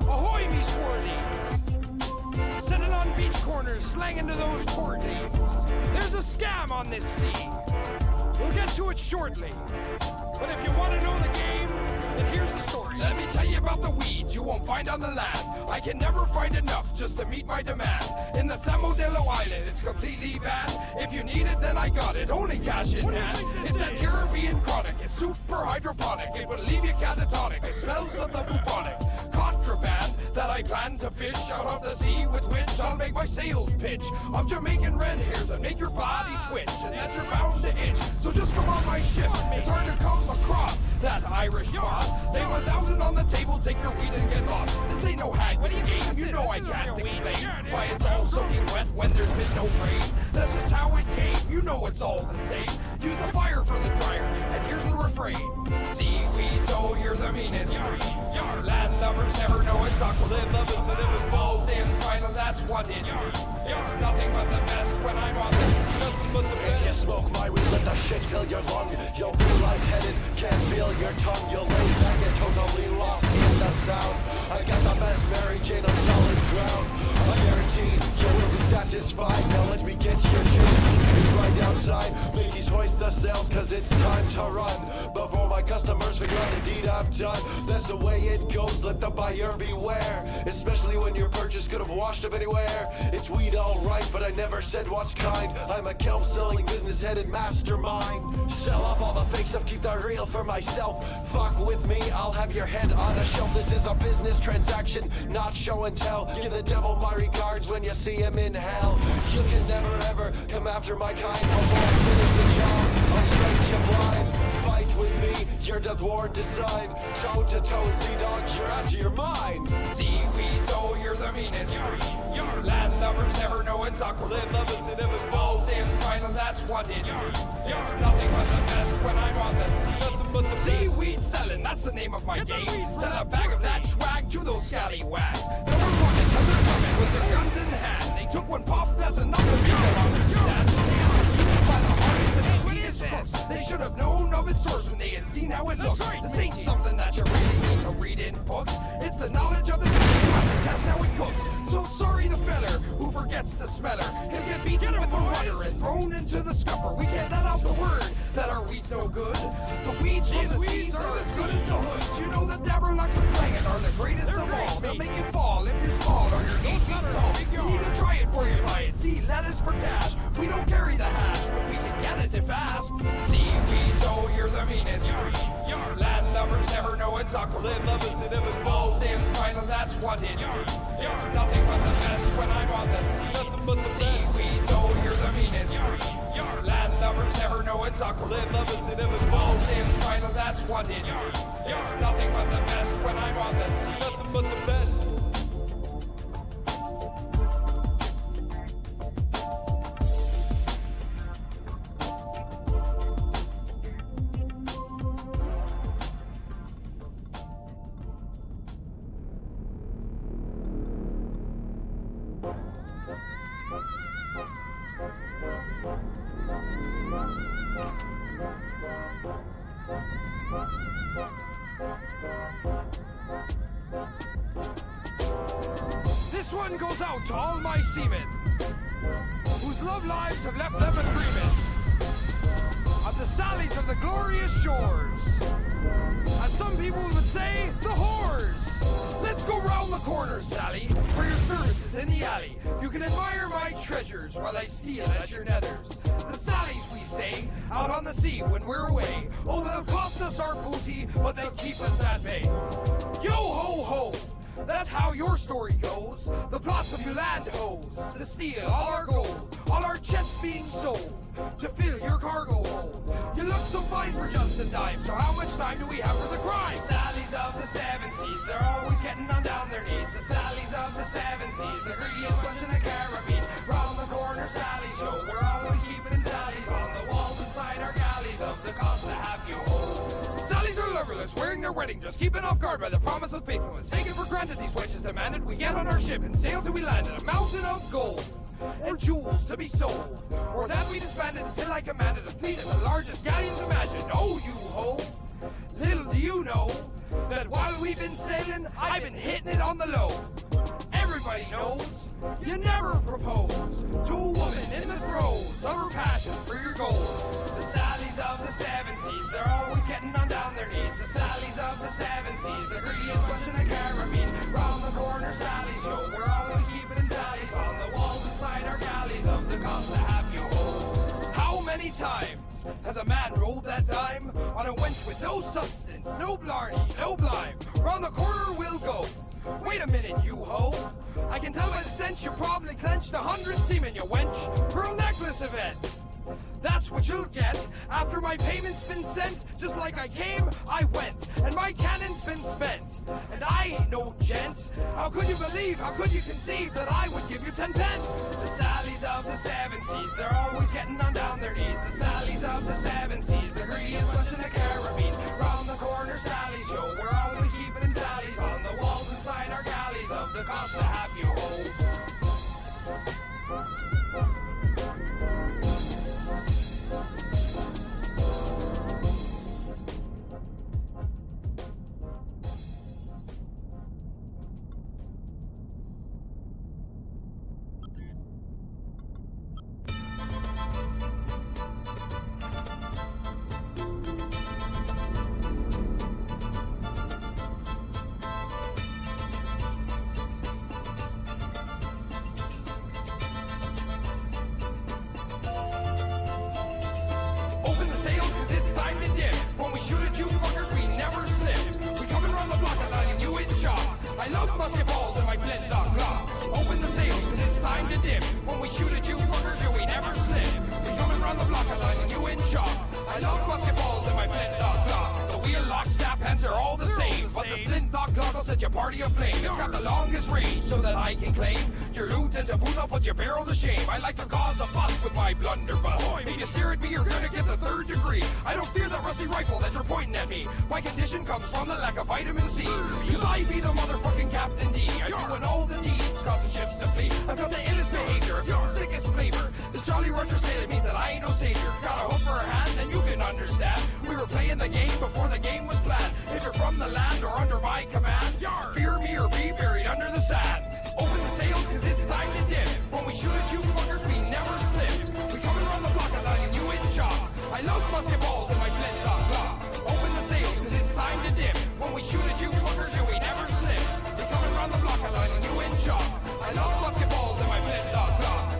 Ahoy, me swarthies! Sitting on beach corners, slanging to those porties. There's a scam on this sea. We'll get to it shortly. But if you want to know the game, then here's the story. Let me tell you about the weeds you won't find on the land. I can never find enough just to meet my demand. In the San Modelo Island, it's completely banned. If you need it, then I got it. Only cash in hand. It's a Caribbean chronic. It's super hydroponic. It will leave you catatonic. It smells of the bubonic. Contraband that I plan to fish out of the sea, with which I'll make my sails pitch of Jamaican red hairs that make your body twitch and that you're bound to itch. So just come on my ship. It's hard to come across that Irish boss. Lay 1,000 on the table, take your weed and get lost. This ain't no Hagrid game. You know I can't explain why it's all soaking wet when there's been no rain. That's just how it came. You know it's all the same. Use the fire for the dryer, and here's the refrain. Seaweeds, oh, you're the meanest weeds. Your land lovers never know it's aqua. Live lovers, but if it falls in final, that's what it means. It's nothing but the best when I'm on the sea. Nothing but the best. If you smoke my weed, let the shit fill your lung. You'll be lightheaded, can't feel your tongue. You'll lay back and totally lost in the sound. I got the best Mary Jane on solid ground. I guarantee you will be satisfied. Now let me get your change. It's right outside. Mateys, hoist the sails, cause it's time to run. Before my customers figure out the deed I've done. That's the way it goes, let the buyer beware. Especially when your purchase could have washed up anywhere. It's weed alright, but I never said what's kind. I'm a kelp selling business headed mastermind. Sell up all the fake stuff, keep the real for myself. Fuck with me, I'll have your head on a shelf. This is a business transaction, not show and tell. Give the devil my regards when you see him in hell. You can never ever come after my kind. Before I finish the job, I'll strike you blind. Fight with me, your death ward decide. Toe to toe with Sea Dog, you're out of your mind. Seaweeds, oh, you're the meanest weeds. Your land lovers never know it's aqua. Live lovers that never fall. Sands final, that's what it means. It's nothing but the best when I'm on the sea. Nothing but the seaweed selling, that's the name of my game. Sell a bag of that swag to those scallywags. They were running cause they're coming with their guns in hand. They took one puff, that's enough to make them understand. By the hardest and the meanest crooks. They should have known of its source when they had seen how it looked. This ain't something that you really need to read in books. It's the knowledge of the sea, you have to test how it cooks. So sorry the feller who forgets the smeller. He'll get beaten with a rudder and thrown into the scupper. We can't let out the word that our weed's no good. The weeds from the seeds are as good as the hoods. You know the Dabralux and Slangin' are the greatest of all. They'll make you fall if you're small or you're 8 feet tall. You need to try it for you buy it. See, lettuce for cash. We don't carry the hash, but we can get it if asked. Seaweeds, oh, you're the meanest weeds. Your land lovers never know it's aqua. Live lovers that never fall. Sands final, that's what it means. It's nothing but the best when I'm on the sea. Nothing but the seaweeds, oh, you're the meanest weeds. Your land lovers never know it's aqua. Live lovers that never fall. Sands final, that's what it means. It's nothing but the best when I'm on the sea. Nothing but the best. This one goes out to all my seamen whose love lives have left them a dreaming of the sallies of the glorious shores. As some people would say, the whores. Let's go round the corner, Sally, for your services in the alley. You can admire my treasures while I steal at your nethers. The sallies we say, out on the sea when we're away. Oh, they'll cost us our booty, but they'll keep us at bay. Yo ho ho! That's how your story goes. The plots of your land hoes to steal all our gold, all our chests being sold to fill your cargo hold. You look so fine for just a dime, so how much time do we have for the crime? Sallies of the seven seas, they're always getting on down their knees. The sallies of the seven seas, the greediest bunch in the Caribbean. Round the corner Sally show, we're always keeping tallies on the walls inside our galleys of the cost to have you hold. Sallies are loverless, wearing their wedding dress, keeping off guard by the promise of faithfulness. Taken for granted, these wenches demanded we get on our ship and sail till we landed a mountain of gold. Or jewels to be sold, or that we disbanded until I commanded a fleet of the largest galleons imagined. Oh, you ho! Little do you know that while we've been sailing, I've been hitting it on the low. Everybody knows you never propose to a woman in the throes of her passion for your gold. The sallies of the seven seas, they're always getting on down their knees. The sallies of the seven seas, the greediest bunch in the Caribbean. Round the corner Sally show, we're always keeping in tallies on the walls inside our galleys of the cost to have you hold. How many times has a man rolled that dime on a wench with no substance, no blarney, no blime? Round the corner we'll go. Wait a minute, you ho! I can tell by the stench you probably clenched 100 seamen, you wench. Pearl necklace event. That's what you'll get after my payment's been sent. Just like I came, I went, and my cannon's been spent. And I ain't no gent. How could you believe, how could you conceive that I would give you 10 pence? The sallies of the seven seas, they're always getting on down their knees. The sallies of the seven seas, the greediest bunch in the Caribbean. Round the corner Sally show, we're always keeping in tallies on the walls inside our galleys of the cost to have you hold. Shoot at you fuckers, we never slip. We coming round the block, aligning you in chop. I love musket balls and my flintlock lock. Open the sails, cause it's time to dip. When we shoot at you fuckers, yeah, we never slip. We coming round the block, aligning you in chop. I love musket balls and my flintlock lock. The wheel lock, snap hands are all the same. But the flintlock lock will set your party aflame. It's got the longest range so that I can claim your loot and to boot up, put your barrel to shame. I like to cause a fuss with my blunderbuss. If you stare at me, you're gonna get the third degree. I don't fear that rusty rifle that you're pointing at me. My condition comes from the lack of vitamin C. Cause I be the motherfucking Captain D. I'm doing all the deeds, causing ships to flee. I've got the illest behavior, the sickest flavor. This Jolly Roger sailor means that I ain't no savior. Got a hook for a hand, then you can understand. We were playing the game before the game was planned. If you're from the land or under my command, fear me or be buried under the sand. Open the sails, cause it's time to dip. When we shoot at you fuckers, we never slip. We coming around the block, aligning you in chop. I love musket balls and my flintlock lock. Open the sails, cause it's time to dip. When we shoot at you fuckers, yeah, we never slip. We coming around the block, aligning you in chop. I love musket balls and my flintlock lock.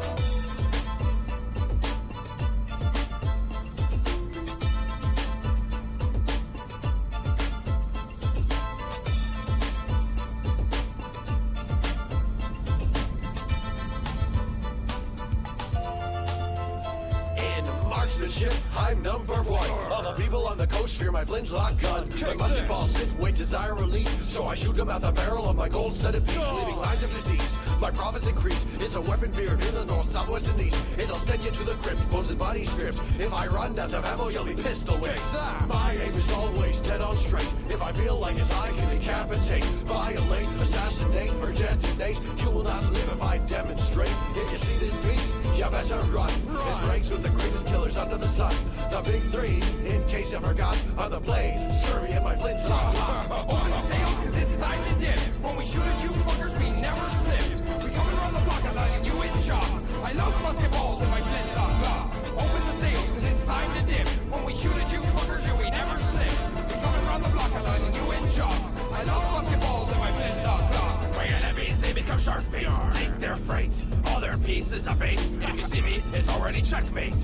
I'm number one. All the people on the coast fear my flintlock gun. My musket balls sit, wait, desire release. So I shoot them out the barrel of my gold-studded piece, leaving lines of disease. My profits increase. It's a weapon beard in the north, southwest, and east. It'll send you to the crypt, bones and body stripped. If I run out of ammo, you'll be pistol whipped. My aim is always dead on straight. If I feel like it, I can decapitate, violate, assassinate, or detonate. You will not live if I demonstrate. If you see this beast, you better run. It ranks with the greatest killers under the sun. The big three, in case you forgot, are the blade, scurvy, and my flintlock. Open the sails, cause it's time to dip. When we shoot at you fuckers, we never slip. We coming around the block, aligning you in chop. I love musket balls and my flintlock lock. Open the sails, cause it's time to dip. When we shoot at you fuckers, yeah, we never slip. We coming around the block, aligning you in chop. I love musket balls and my flintlock lock. My enemies, they become shark bait. Take their freight, all their pieces of bait. If you see me, it's already checkmate.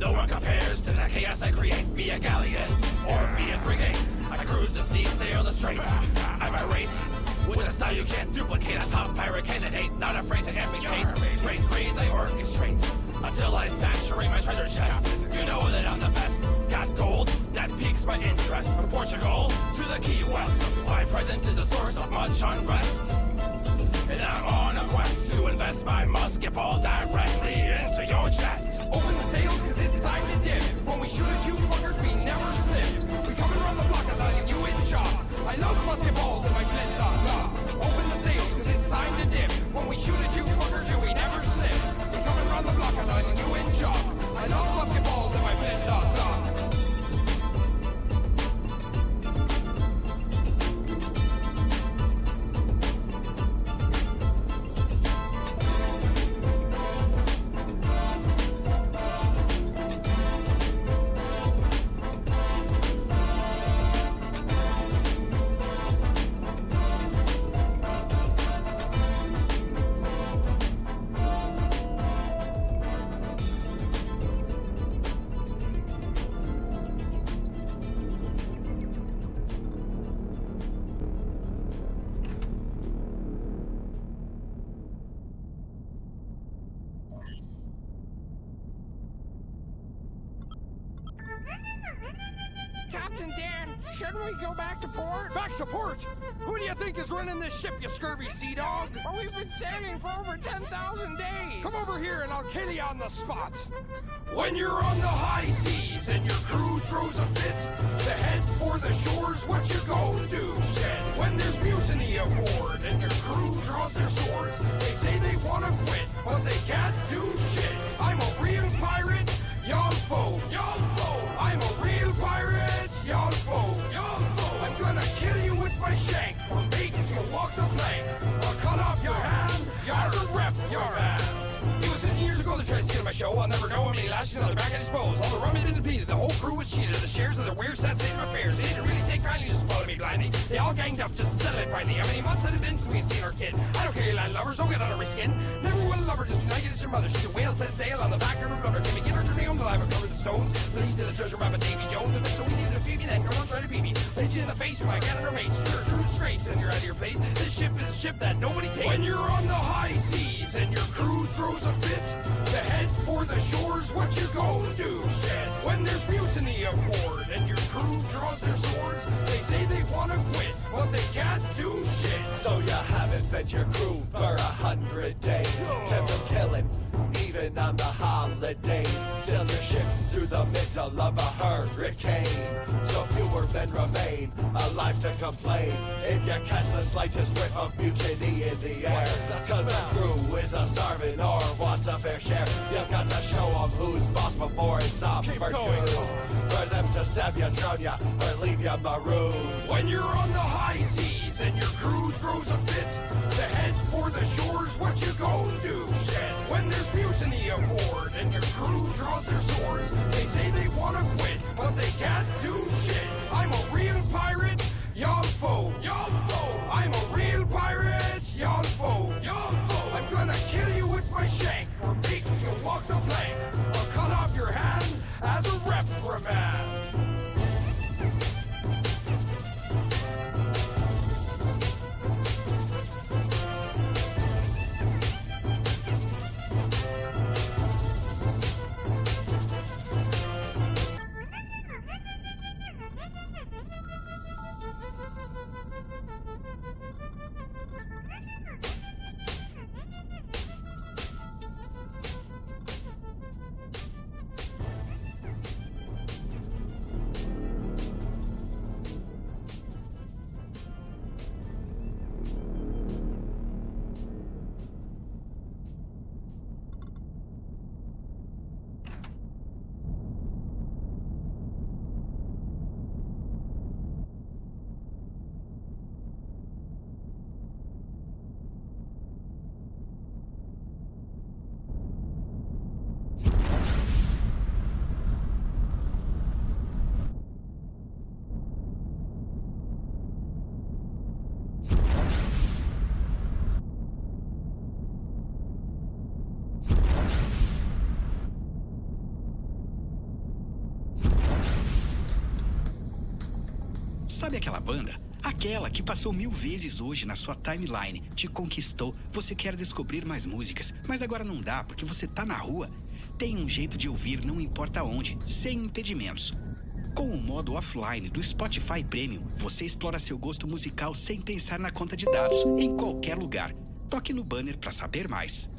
No one compares to the chaos I create. Be a galleon or be a frigate. I cruise the sea, sail the strait. I'm irate with a style you can't duplicate. A top pirate candidate, not afraid to amputate. Great greed I orchestrate until I saturate my treasure chest. You know that I'm the best. Got gold that piques my interest. From Portugal to the Key West, my presence is a source of much unrest. And I'm on a quest to invest my musket ball directly into your chest. Open the sails, cause it's time to dip. When we shoot at you fuckers, we never slip. We coming around the block, aligning you in chop. I love musket balls and my flintlock. Open the sails, cause it's time to dip. When we shoot at you fuckers, we never slip. We coming around the block, aligning you in chop. I love musket balls and my flintlock. Captain Dan, shouldn't we go back to port? Back to port? Who do you think is running this ship, you scurvy sea dog? Well, we've been sailing for over 10,000 days. Come over here and I'll kill you on the spot. When you're on the high seas and your crew throws a fit to head for the shores, what you gonna do? Said when there's mutiny aboard and your crew draws their swords, they say they wanna quit, but they can't do shit. I'm a real pirate, y'all foe, y'all foe. I'm a real pirate, y'all foe, y'all foe. I'm gonna kill you with my shank, or make you walk the plank, or cut off your hand, as a reprimand. It was 50 years ago they tried to steal my show. I'll never know how many lashes on their back I disposed. All the rum had been depleted, the whole crew was cheated. The shares of their weird sad state of affairs. They didn't really take kindly, just followed me blindly. They all ganged up just to settle it finally. How many months had it been since we'd seen our kid? I don't care, you landlubbers, don't get under my skin. Never will love her, just united as your mother. She's a whale set sail on the back of her rudder. Can we get her journey home alive and cover the stones? Lead to the treasure map of Davy Jones. If it's so easy to defeat me, then come on, try to beat me. Hit you in the face with my cannon or mace. You're a true disgrace and you're out of your place. This ship is a ship that nobody takes. When you're on the high seas and your crew throws a fit to head for the shores, what you gonna do? Said when there's mutiny aboard and your crew draws their swords, they say they wanna quit, but they can't do shit. So you haven't fed your crew for 100 days. Kept them killing, even on the holiday. Sail your ship through the middle of a hurricane. So fewer men remain alive to complain if you catch the slightest whiff of mutiny in the air. Cause the crew is a starving or wants a fair share. You've got to show them who's boss before it's opportune for them to stab you, drown you, or leave you marooned. When you're on the high seas and your crew throws a fit to head for the shores, what you gonna do? Said when there's mutiny aboard and your crew draws their swords, they say they wanna quit, but they can't do shit. I'm a real pirate, y'all foe, y'all foe. I'm a real pirate, y'all foe, y'all foe. I'm gonna kill you with my shank, or make you walk the plank, or cut off your hand as a reprimand. Sabe aquela banda? Aquela que passou 1000 vezes hoje na sua timeline, te conquistou, você quer descobrir mais músicas, mas agora não dá porque você tá na rua? Tem um jeito de ouvir não importa onde, sem impedimentos. Com o modo offline do Spotify Premium, você explora seu gosto musical sem pensar na conta de dados, em qualquer lugar. Toque no banner para saber mais.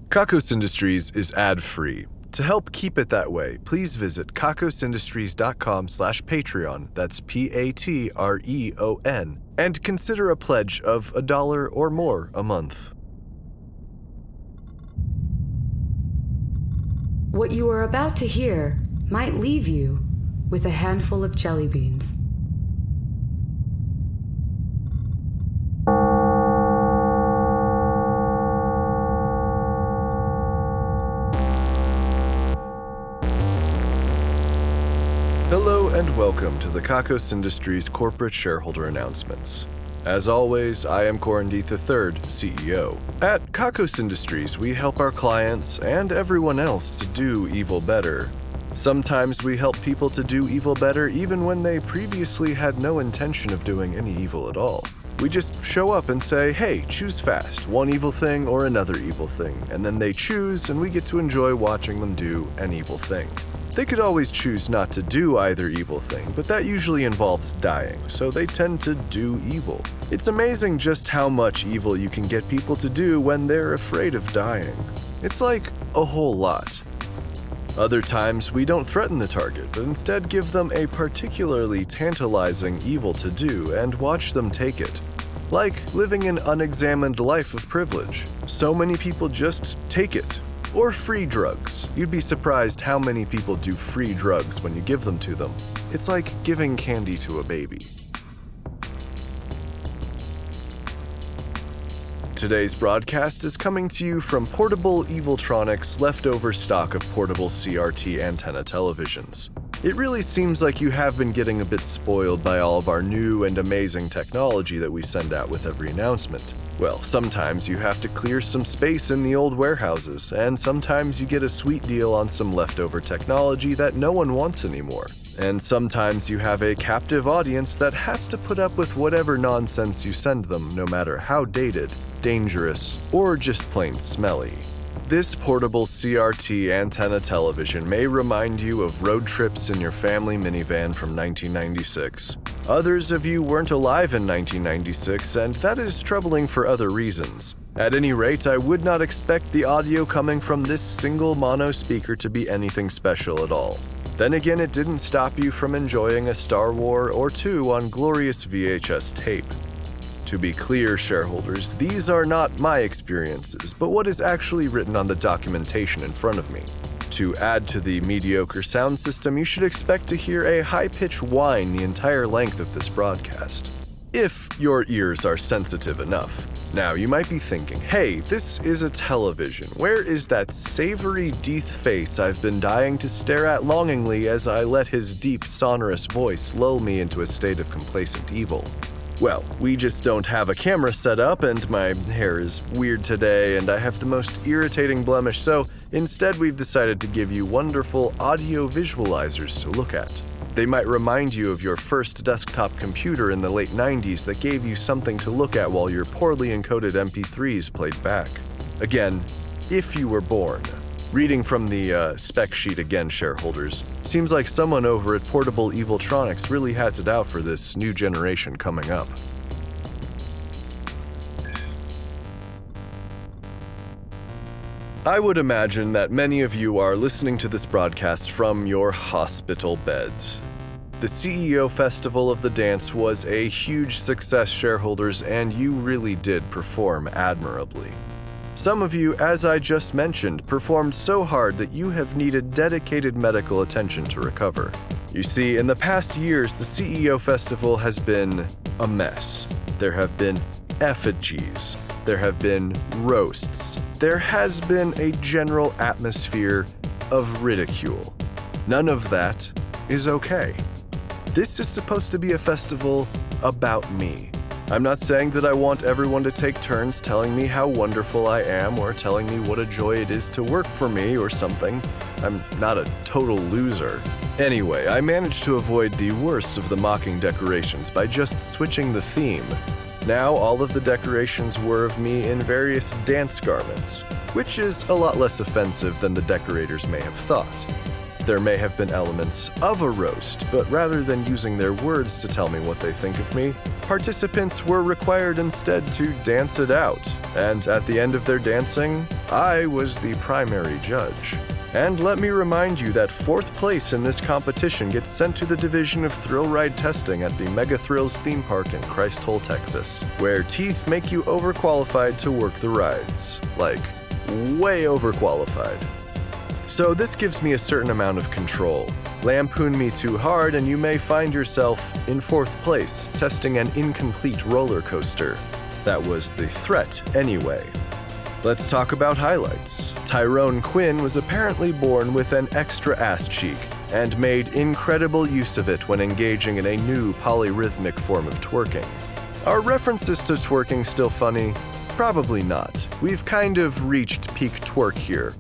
Kakos Industries is ad-free. To help keep it that way, please visit kakosindustries.com/Patreon, that's Patreon, and consider a pledge of $1 or more a month. What you are about to hear might leave you with a handful of jelly beans. Hello and welcome to the Kakos Industries corporate shareholder announcements. As always, I am Corandith III, CEO. At Kakos Industries, we help our clients and everyone else to do evil better. Sometimes we help people to do evil better even when they previously had no intention of doing any evil at all. We just show up and say, hey, choose fast, one evil thing or another evil thing, and then they choose and we get to enjoy watching them do an evil thing. They could always choose not to do either evil thing, but that usually involves dying, so they tend to do evil. It's amazing just how much evil you can get people to do when they're afraid of dying. It's like a whole lot. Other times, we don't threaten the target, but instead give them a particularly tantalizing evil to do and watch them take it. Like living an unexamined life of privilege. So many people just take it. Or free drugs. You'd be surprised how many people do free drugs when you give them to them. It's like giving candy to a baby. Today's broadcast is coming to you from Portable Eviltronics' leftover stock of portable CRT antenna televisions. It really seems like you have been getting a bit spoiled by all of our new and amazing technology that we send out with every announcement. Well, sometimes you have to clear some space in the old warehouses, and sometimes you get a sweet deal on some leftover technology that no one wants anymore. And sometimes you have a captive audience that has to put up with whatever nonsense you send them, no matter how dated, dangerous, or just plain smelly. This portable CRT antenna television may remind you of road trips in your family minivan from 1996. Others of you weren't alive in 1996, and that is troubling for other reasons. At any rate, I would not expect the audio coming from this single mono speaker to be anything special at all. Then again, it didn't stop you from enjoying a Star Wars or two on glorious VHS tape. To be clear, shareholders, these are not my experiences, but what is actually written on the documentation in front of me. To add to the mediocre sound system, you should expect to hear a high-pitched whine the entire length of this broadcast. If your ears are sensitive enough. Now, you might be thinking, hey, this is a television. Where is that savory Deeth face I've been dying to stare at longingly as I let his deep, sonorous voice lull me into a state of complacent evil? Well, we just don't have a camera set up, and my hair is weird today, and I have the most irritating blemish, so instead we've decided to give you wonderful audio visualizers to look at. They might remind you of your first desktop computer in the late 90s that gave you something to look at while your poorly encoded MP3s played back. Again, if you were born. Reading from the spec sheet again, shareholders, seems like someone over at Portable Eviltronics really has it out for this new generation coming up. I would imagine that many of you are listening to this broadcast from your hospital beds. The CEO Festival of the Dance was a huge success, shareholders, and you really did perform admirably. Some of you, as I just mentioned, performed so hard that you have needed dedicated medical attention to recover. You see, in the past years, the CEO Festival has been a mess. There have been effigies. There have been roasts. There has been a general atmosphere of ridicule. None of that is okay. This is supposed to be a festival about me. I'm not saying that I want everyone to take turns telling me how wonderful I am or telling me what a joy it is to work for me or something. I'm not a total loser. Anyway, I managed to avoid the worst of the mocking decorations by just switching the theme. Now all of the decorations were of me in various dance garments, which is a lot less offensive than the decorators may have thought. There may have been elements of a roast, but rather than using their words to tell me what they think of me, participants were required instead to dance it out, and at the end of their dancing, I was the primary judge. And let me remind you that 4th place in this competition gets sent to the Division of Thrill Ride Testing at the Mega Thrills theme park in Christ Hole, Texas, where teeth make you overqualified to work the rides. Like, way overqualified. So this gives me a certain amount of control. Lampoon me too hard and you may find yourself in 4th place, testing an incomplete roller coaster. That was the threat anyway. Let's talk about highlights. Tyrone Quinn was apparently born with an extra ass cheek and made incredible use of it when engaging in a new polyrhythmic form of twerking. Are references to twerking still funny? Probably not. We've kind of reached peak twerk here.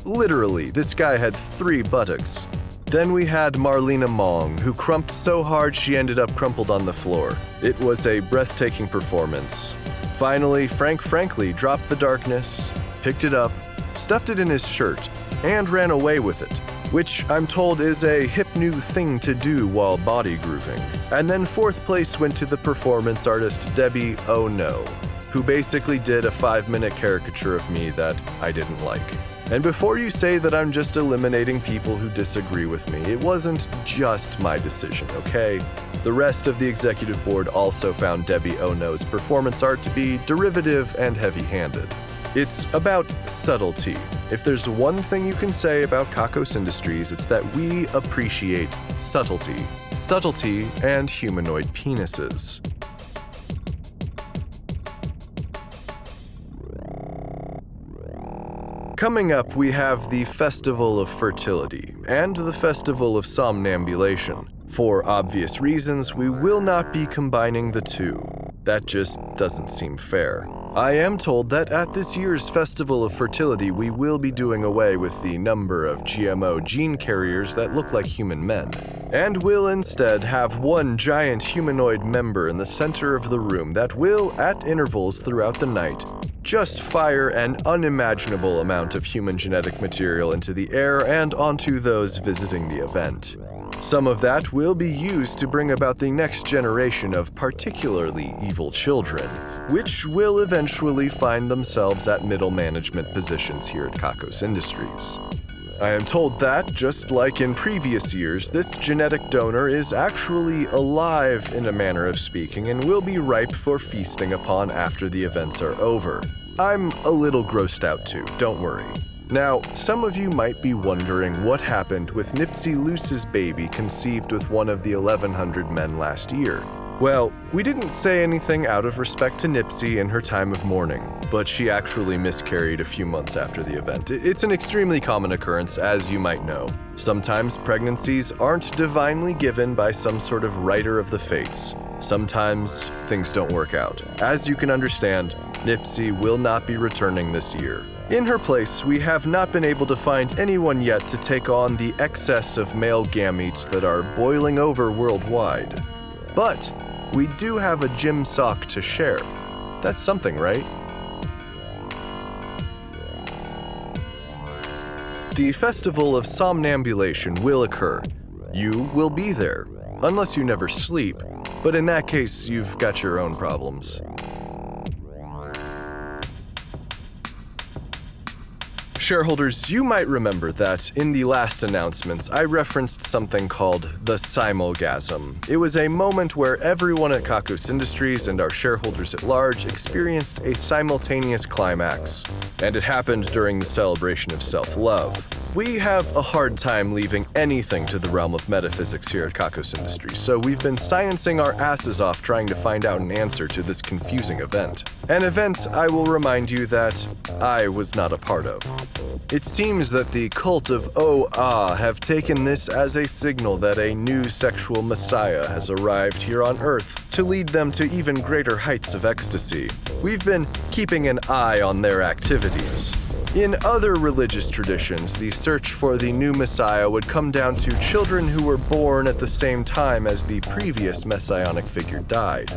Literally, this guy had 3 buttocks. Then we had Marlena Mong, who crumped so hard she ended up crumpled on the floor. It was a breathtaking performance. Finally, Frank Frankly dropped the darkness, picked it up, stuffed it in his shirt, and ran away with it. which I'm told is a hip new thing to do while body grooving. And then 4th place went to the performance artist Debbie Oh No, who basically did a 5-minute caricature of me that I didn't like. And before you say that I'm just eliminating people who disagree with me, it wasn't just my decision, okay? The rest of the executive board also found Debbie Oh No's performance art to be derivative and heavy-handed. It's about subtlety. If there's one thing you can say about Kakos Industries, it's that we appreciate subtlety. Subtlety and humanoid penises. Coming up, we have the Festival of Fertility and the Festival of Somnambulation. For obvious reasons, we will not be combining the two. That just doesn't seem fair. I am told that at this year's Festival of Fertility, we will be doing away with the number of GMO gene carriers that look like human men, and will instead have one giant humanoid member in the center of the room that will, at intervals throughout the night, just fire an unimaginable amount of human genetic material into the air and onto those visiting the event. Some of that will be used to bring about the next generation of particularly evil children, which will eventually find themselves at middle management positions here at Kakos Industries. I am told that, just like in previous years, this genetic donor is actually alive in a manner of speaking and will be ripe for feasting upon after the events are over. I'm a little grossed out too, don't worry. Now, some of you might be wondering what happened with Nipsey Luce's baby conceived with one of the 1,100 men last year. Well, we didn't say anything out of respect to Nipsey in her time of mourning, but she actually miscarried a few months after the event. It's an extremely common occurrence, as you might know. Sometimes pregnancies aren't divinely given by some sort of writer of the fates. Sometimes things don't work out. As you can understand, Nipsey will not be returning this year. In her place, we have not been able to find anyone yet to take on the excess of male gametes that are boiling over worldwide. But we do have a gym sock to share. That's something, right? The Festival of Somnambulation will occur. You will be there, unless you never sleep. But in that case, you've got your own problems. Shareholders, you might remember that in the last announcements, I referenced something called the Simulgasm. It was a moment where everyone at Kakos Industries and our shareholders at large experienced a simultaneous climax. And it happened during the celebration of self-love. We have a hard time leaving anything to the realm of metaphysics here at Kakos Industries, so we've been sciencing our asses off trying to find out an answer to this confusing event. An event, I will remind you, that I was not a part of. It seems that the cult of Oh-Ah have taken this as a signal that a new sexual messiah has arrived here on Earth to lead them to even greater heights of ecstasy. We've been keeping an eye on their activities. In other religious traditions, the search for the new Messiah would come down to children who were born at the same time as the previous messianic figure died.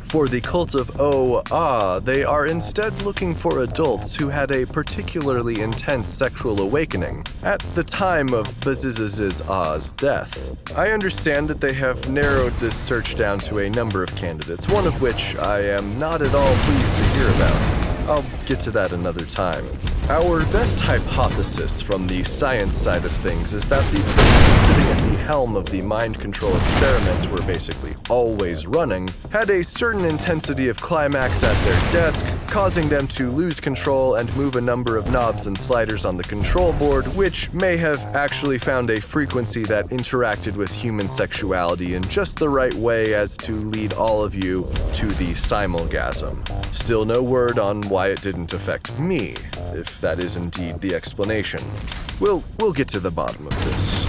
For the cult of Oh-Ah, they are instead looking for adults who had a particularly intense sexual awakening at the time of Bazizaz's death. I understand that they have narrowed this search down to a number of candidates, one of which I am not at all pleased to hear about. I'll get to that another time. Our best hypothesis from the science side of things is that the person sitting at the helm of the mind control experiments we're basically always running had a certain intensity of climax at their desk, causing them to lose control and move a number of knobs and sliders on the control board, which may have actually found a frequency that interacted with human sexuality in just the right way as to lead all of you to the simulgasm. Still no word on why it didn't affect me, if that is indeed the explanation. We'll get to the bottom of this.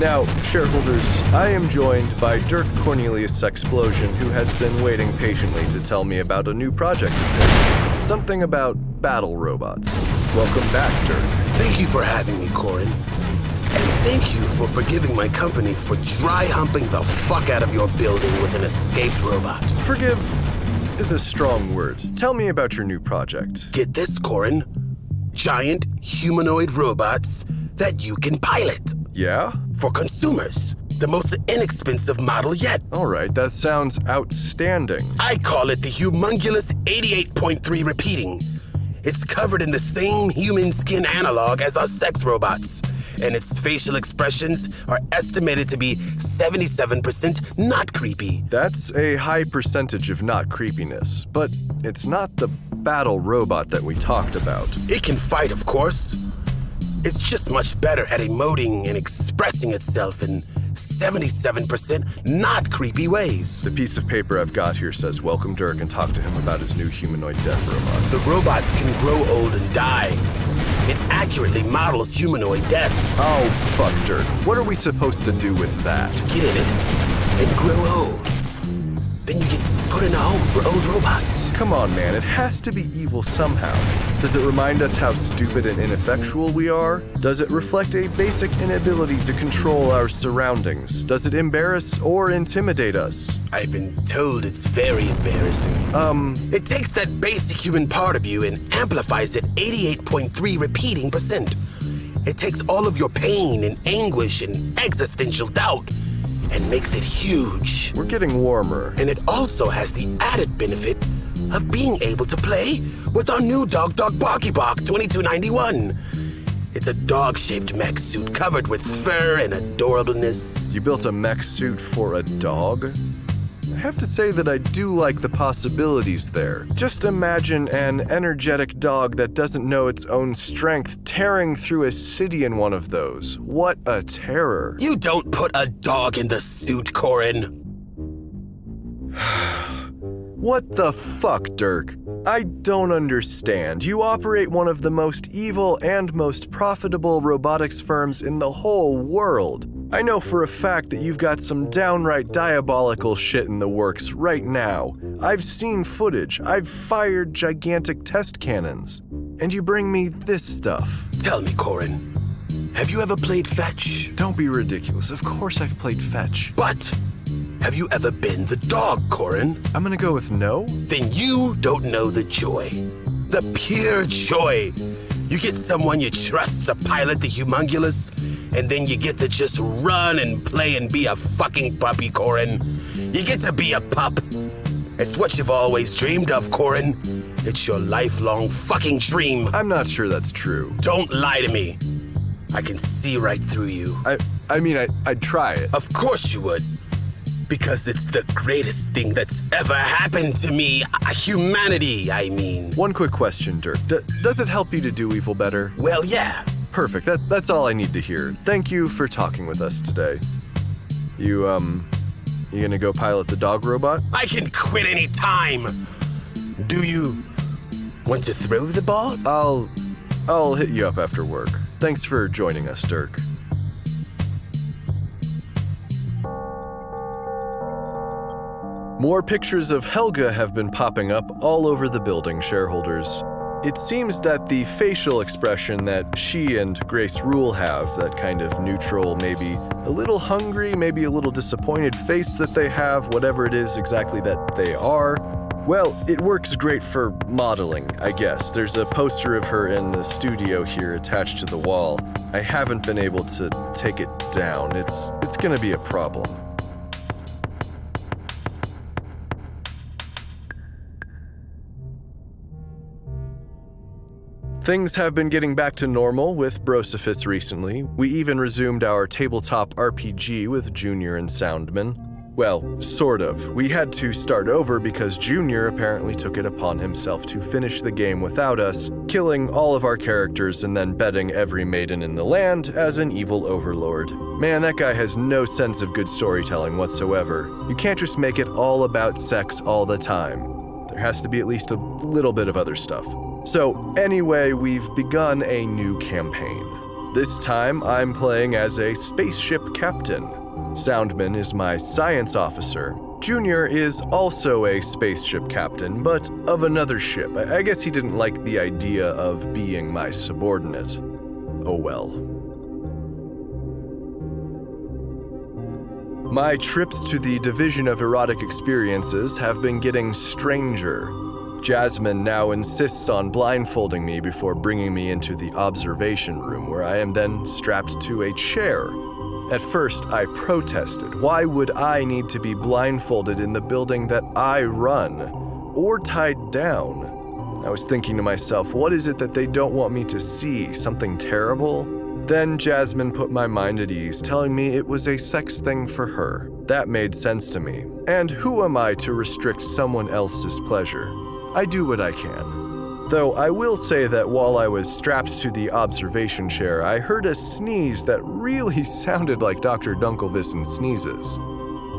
Now, shareholders, I am joined by Dirk Cornelius Sexplosion, who has been waiting patiently to tell me about a new project of his. Something about battle robots. Welcome back, Dirk. Thank you for having me, Corin. And thank you for forgiving my company for dry humping the fuck out of your building with an escaped robot. Forgive is a strong word. Tell me about your new project. Get this, Corin. giant humanoid robots that you can pilot. Yeah? For consumers, the most inexpensive model yet. All right, that sounds outstanding. I call it the Humongulous 88.3 Repeating. It's covered in the same human skin analog as our sex robots, and its facial expressions are estimated to be 77% not creepy. That's a high percentage of not creepiness, but it's not the battle robot that we talked about. It can fight, of course. It's just much better at emoting and expressing itself in 77% not creepy ways. The piece of paper I've got here says, welcome Dirk and talk to him about his new humanoid death robot. The robots can grow old and die. It accurately models humanoid death. Oh, fuck, Dirk. What are we supposed to do with that? Get in it and grow old. Then you get put in a home for old robots. Come on, man. It has to be evil somehow. Does it remind us how stupid and ineffectual we are? Does it reflect a basic inability to control our surroundings? Does it embarrass or intimidate us? I've been told it's very embarrassing. It takes that basic human part of you and amplifies it 88.3 repeating percent. It takes all of your pain and anguish and existential doubt and makes it huge. We're getting warmer. And it also has the added benefit of being able to play with our new Dog Barky Bark 2291. It's a dog-shaped mech suit covered with fur and adorableness. You built a mech suit for a dog? I have to say that I do like the possibilities there. Just imagine an energetic dog that doesn't know its own strength tearing through a city in one of those. What a terror. You don't put a dog in the suit, Corin. What the fuck, Dirk? I don't understand. You operate one of the most evil and most profitable robotics firms in the whole world. I know for a fact that you've got some downright diabolical shit in the works right now. I've seen footage. I've fired gigantic test cannons. And you bring me this stuff. Tell me, Corin, have you ever played fetch? Don't be ridiculous. Of course I've played fetch. But have you ever been the dog, Corin? I'm gonna go with no. Then you don't know the joy. The pure joy. You get someone you trust to pilot the Humongulous, and then you get to just run and play and be a fucking puppy, Corin. You get to be a pup. It's what you've always dreamed of, Corin. It's your lifelong fucking dream. I'm not sure that's true. Don't lie to me. I can see right through you. I mean, I'd try it. Of course you would. Because it's the greatest thing that's ever happened to me. Humanity, I mean. One quick question, Dirk. Does it help you to do evil better? Well, yeah. Perfect. That's all I need to hear. Thank you for talking with us today. You gonna go pilot the dog robot? I can quit any time. Do you want to throw the ball? I'll hit you up after work. Thanks for joining us, Dirk. More pictures of Helga have been popping up all over the building, shareholders. It seems that the facial expression that she and Grace Rule have, that kind of neutral, maybe a little hungry, maybe a little disappointed face that they have, whatever it is exactly that they are, well, it works great for modeling, I guess. There's a poster of her in the studio here attached to the wall. I haven't been able to take it down. It's gonna be a problem. Things have been getting back to normal with Brosophis recently. We even resumed our tabletop RPG with Junior and Soundman. Well, sort of. We had to start over because Junior apparently took it upon himself to finish the game without us, killing all of our characters and then betting every maiden in the land as an evil overlord. Man, that guy has no sense of good storytelling whatsoever. You can't just make it all about sex all the time. There has to be at least a little bit of other stuff. So anyway, we've begun a new campaign. This time, I'm playing as a spaceship captain. Soundman is my science officer. Junior is also a spaceship captain, but of another ship. I guess he didn't like the idea of being my subordinate. Oh well. My trips to the Division of Erotic Experiences have been getting stranger. Jasmine now insists on blindfolding me before bringing me into the observation room, where I am then strapped to a chair. At first, I protested. Why would I need to be blindfolded in the building that I run? Or tied down? I was thinking to myself, what is it that they don't want me to see? Something terrible? Then Jasmine put my mind at ease, telling me it was a sex thing for her. That made sense to me. And who am I to restrict someone else's pleasure? I do what I can. Though I will say that while I was strapped to the observation chair, I heard a sneeze that really sounded like Dr. Dunkelvissen sneezes.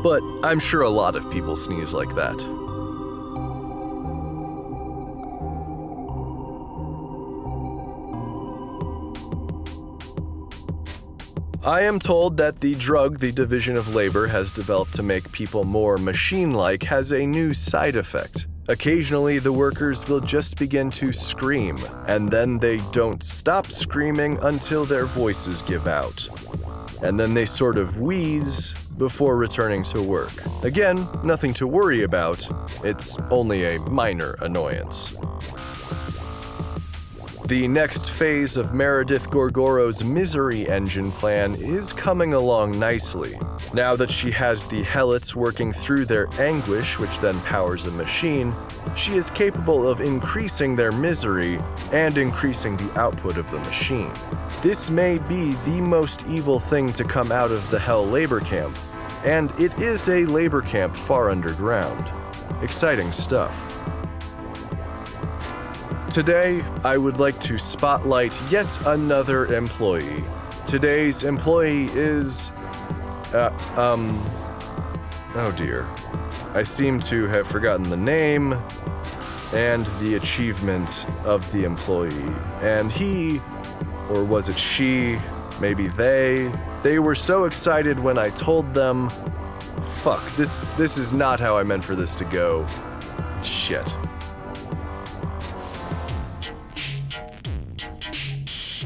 But I'm sure a lot of people sneeze like that. I am told that the drug the Division of Labor has developed to make people more machine-like has a new side effect. Occasionally, the workers will just begin to scream, and then they don't stop screaming until their voices give out. And then they sort of wheeze before returning to work. Again, nothing to worry about. It's only a minor annoyance. The next phase of Meredith Gorgoro's misery engine plan is coming along nicely. Now that she has the helots working through their anguish, which then powers a machine, she is capable of increasing their misery and increasing the output of the machine. This may be the most evil thing to come out of the Hell labor camp, and it is a labor camp far underground. Exciting stuff. Today, I would like to spotlight yet another employee. Today's employee is... oh dear. I seem to have forgotten the name and the achievement of the employee. And he, or was it she, maybe they were so excited when I told them, fuck, this is not how I meant for this to go. Shit.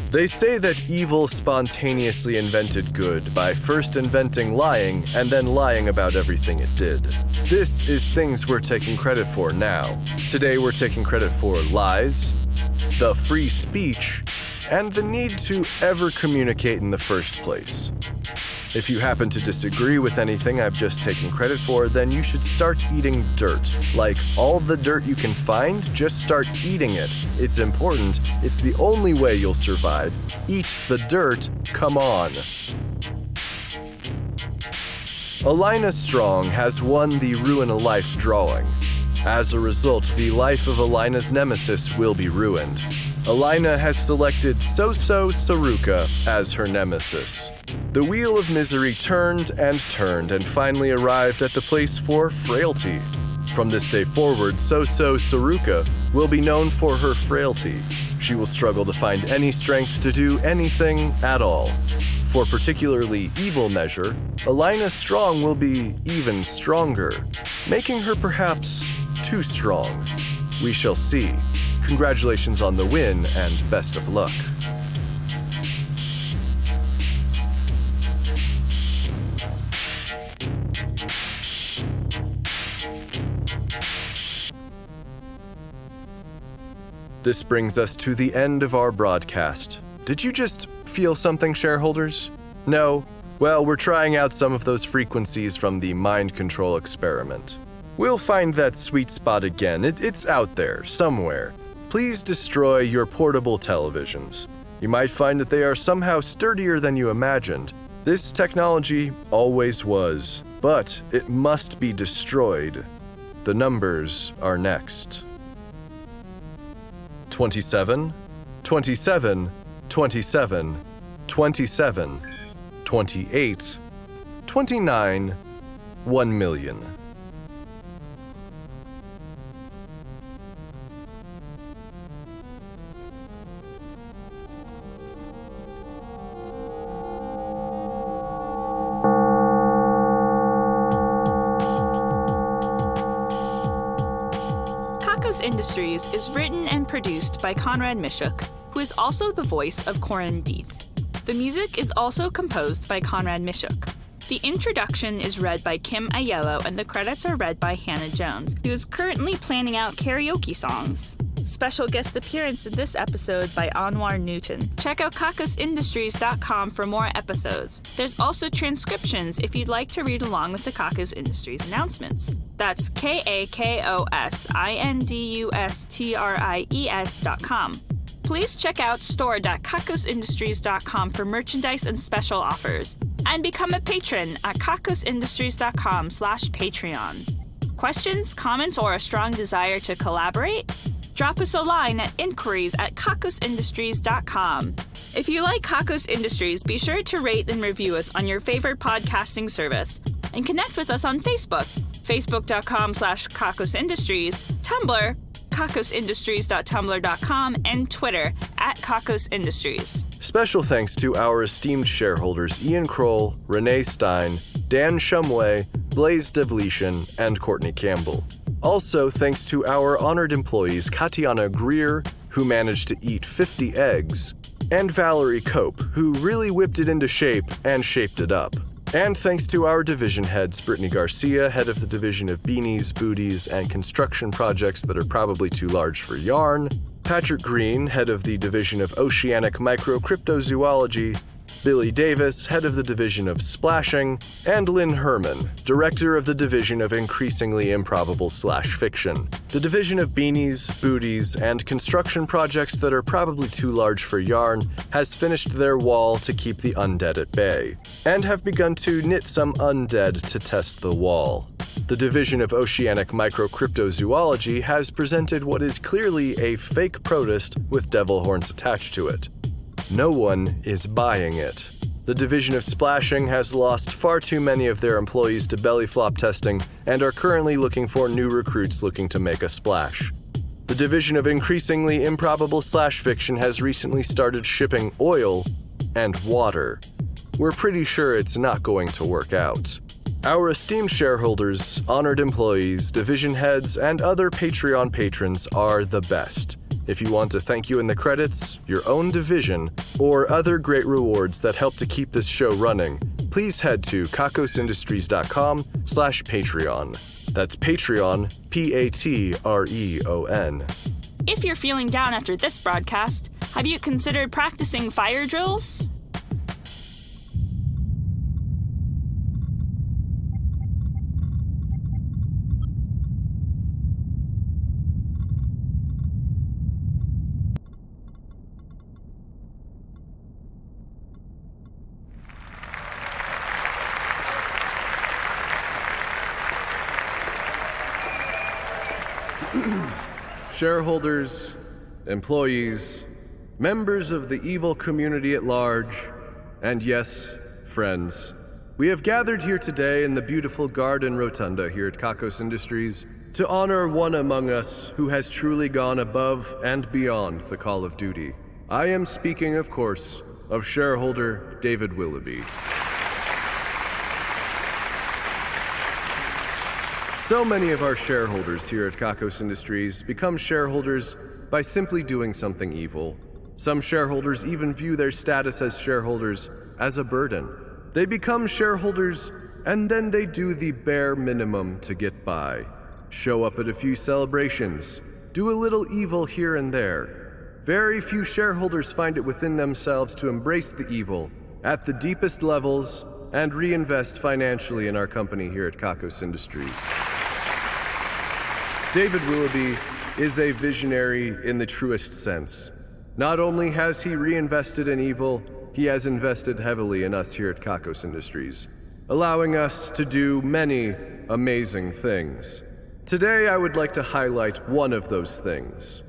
They say that evil spontaneously invented good by first inventing lying and then lying about everything it did. This is things we're taking credit for now. Today we're taking credit for lies, the free speech, and the need to ever communicate in the first place. If you happen to disagree with anything I've just taken credit for, then you should start eating dirt. Like, all the dirt you can find, just start eating it. It's important. It's the only way you'll survive. Eat the dirt. Come on. Alina Strong has won the Ruin a Life drawing. As a result, the life of Alina's nemesis will be ruined. Alina has selected Soso Saruka as her nemesis. The wheel of misery turned and finally arrived at the place for frailty. From this day forward, Soso Saruka will be known for her frailty. She will struggle to find any strength to do anything at all. For particularly evil measure, Alina Strong will be even stronger, making her perhaps too strong. We shall see. Congratulations on the win, and best of luck. This brings us to the end of our broadcast. Did you just feel something, shareholders? No? Well, we're trying out some of those frequencies from the mind control experiment. We'll find that sweet spot again. It's out there, somewhere. Please destroy your portable televisions. You might find that they are somehow sturdier than you imagined. This technology always was, but it must be destroyed. The numbers are next. 27, 27, 27, 27, 28, 29, 1 million. Industries is written and produced by Conrad Mishuk, who is also the voice of Corin Deeth. The music is also composed by Conrad Mishuk. The introduction is read by Kim Aiello and the credits are read by Hannah Jones, who is currently planning out karaoke songs. Special guest appearance in this episode by Anwar Newton. Check out kakosindustries.com for more episodes. There's also transcriptions if you'd like to read along with the Kakos Industries announcements. That's KAKOSINDUSTRIES.com. Please check out store.kakosindustries.com for merchandise and special offers. And become a patron at kakosindustries.com/Patreon. Questions, comments, or a strong desire to collaborate? Drop us a line at inquiries@kakosindustries.com. If you like Kakos Industries, be sure to rate and review us on your favorite podcasting service. And connect with us on Facebook, facebook.com/kakosindustries, Tumblr, kakosindustries.tumblr.com, and Twitter @kakosindustries. Special thanks to our esteemed shareholders Ian Kroll, Renee Stein, Dan Shumway, Blaze Devletian, and Courtney Campbell. Also, thanks to our honored employees Katiana Greer, who managed to eat 50 eggs, and Valerie Cope, who really whipped it into shape and shaped it up. And thanks to our division heads, Brittany Garcia, head of the division of beanies, booties, and construction projects that are probably too large for yarn, Patrick Green, head of the division of oceanic microcryptozoology, Billy Davis, head of the division of splashing, and Lynn Herman, director of the division of increasingly improbable/fiction. The division of beanies, booties, and construction projects that are probably too large for yarn has finished their wall to keep the undead at bay, and have begun to knit some undead to test the wall. The division of oceanic microcryptozoology has presented what is clearly a fake protist with devil horns attached to it. No one is buying it. The division of splashing has lost far too many of their employees to belly flop testing and are currently looking for new recruits looking to make a splash. The division of increasingly improbable/fiction has recently started shipping oil and water. We're pretty sure it's not going to work out. Our esteemed shareholders, honored employees, division heads, and other Patreon patrons are the best. If you want to thank you in the credits, your own division, or other great rewards that help to keep this show running, please head to kakosindustries.com/Patreon. That's Patreon, Patreon. If you're feeling down after this broadcast, have you considered practicing fire drills? Shareholders, employees, members of the evil community at large, and yes, friends, we have gathered here today in the beautiful garden rotunda here at Kakos Industries to honor one among us who has truly gone above and beyond the call of duty. I am speaking, of course, of shareholder David Willoughby. So many of our shareholders here at Kakos Industries become shareholders by simply doing something evil. Some shareholders even view their status as shareholders as a burden. They become shareholders and then they do the bare minimum to get by. Show up at a few celebrations, do a little evil here and there. Very few shareholders find it within themselves to embrace the evil at the deepest levels and reinvest financially in our company here at Kakos Industries. David Willoughby is a visionary in the truest sense. Not only has he reinvested in evil, he has invested heavily in us here at Kakos Industries, allowing us to do many amazing things. Today, I would like to highlight one of those things.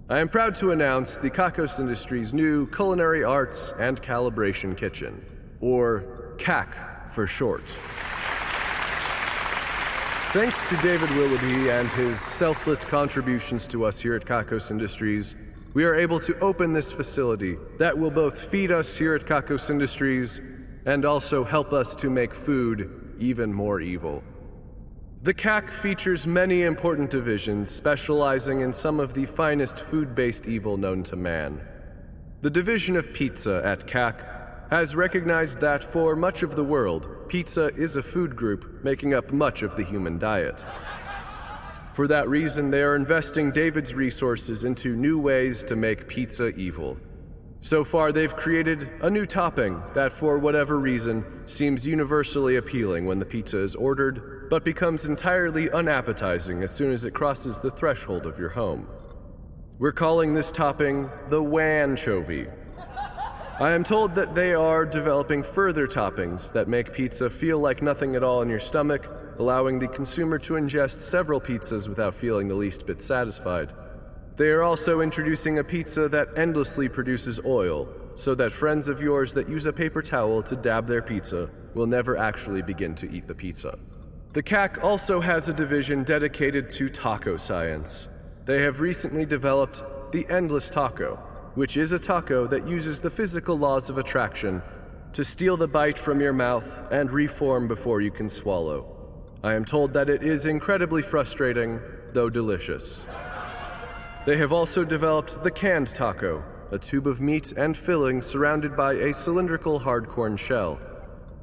I am proud to announce the Kakos Industries' new Culinary Arts and Calibration Kitchen, or CAC for short. Thanks to David Willoughby and his selfless contributions to us here at Kakos Industries, we are able to open this facility that will both feed us here at Kakos Industries and also help us to make food even more evil. The CAC features many important divisions specializing in some of the finest food-based evil known to man. The division of pizza at CAC has recognized that for much of the world, pizza is a food group making up much of the human diet. For that reason, they are investing David's resources into new ways to make pizza evil. So far, they've created a new topping that, for whatever reason, seems universally appealing when the pizza is ordered, but becomes entirely unappetizing as soon as it crosses the threshold of your home. We're calling this topping the Wanchovy. I am told that they are developing further toppings that make pizza feel like nothing at all in your stomach, allowing the consumer to ingest several pizzas without feeling the least bit satisfied. They are also introducing a pizza that endlessly produces oil, so that friends of yours that use a paper towel to dab their pizza will never actually begin to eat the pizza. The CAC also has a division dedicated to taco science. They have recently developed the Endless Taco, which is a taco that uses the physical laws of attraction to steal the bite from your mouth and reform before you can swallow. I am told that it is incredibly frustrating, though delicious. They have also developed the Canned Taco, a tube of meat and filling surrounded by a cylindrical hard-corn shell.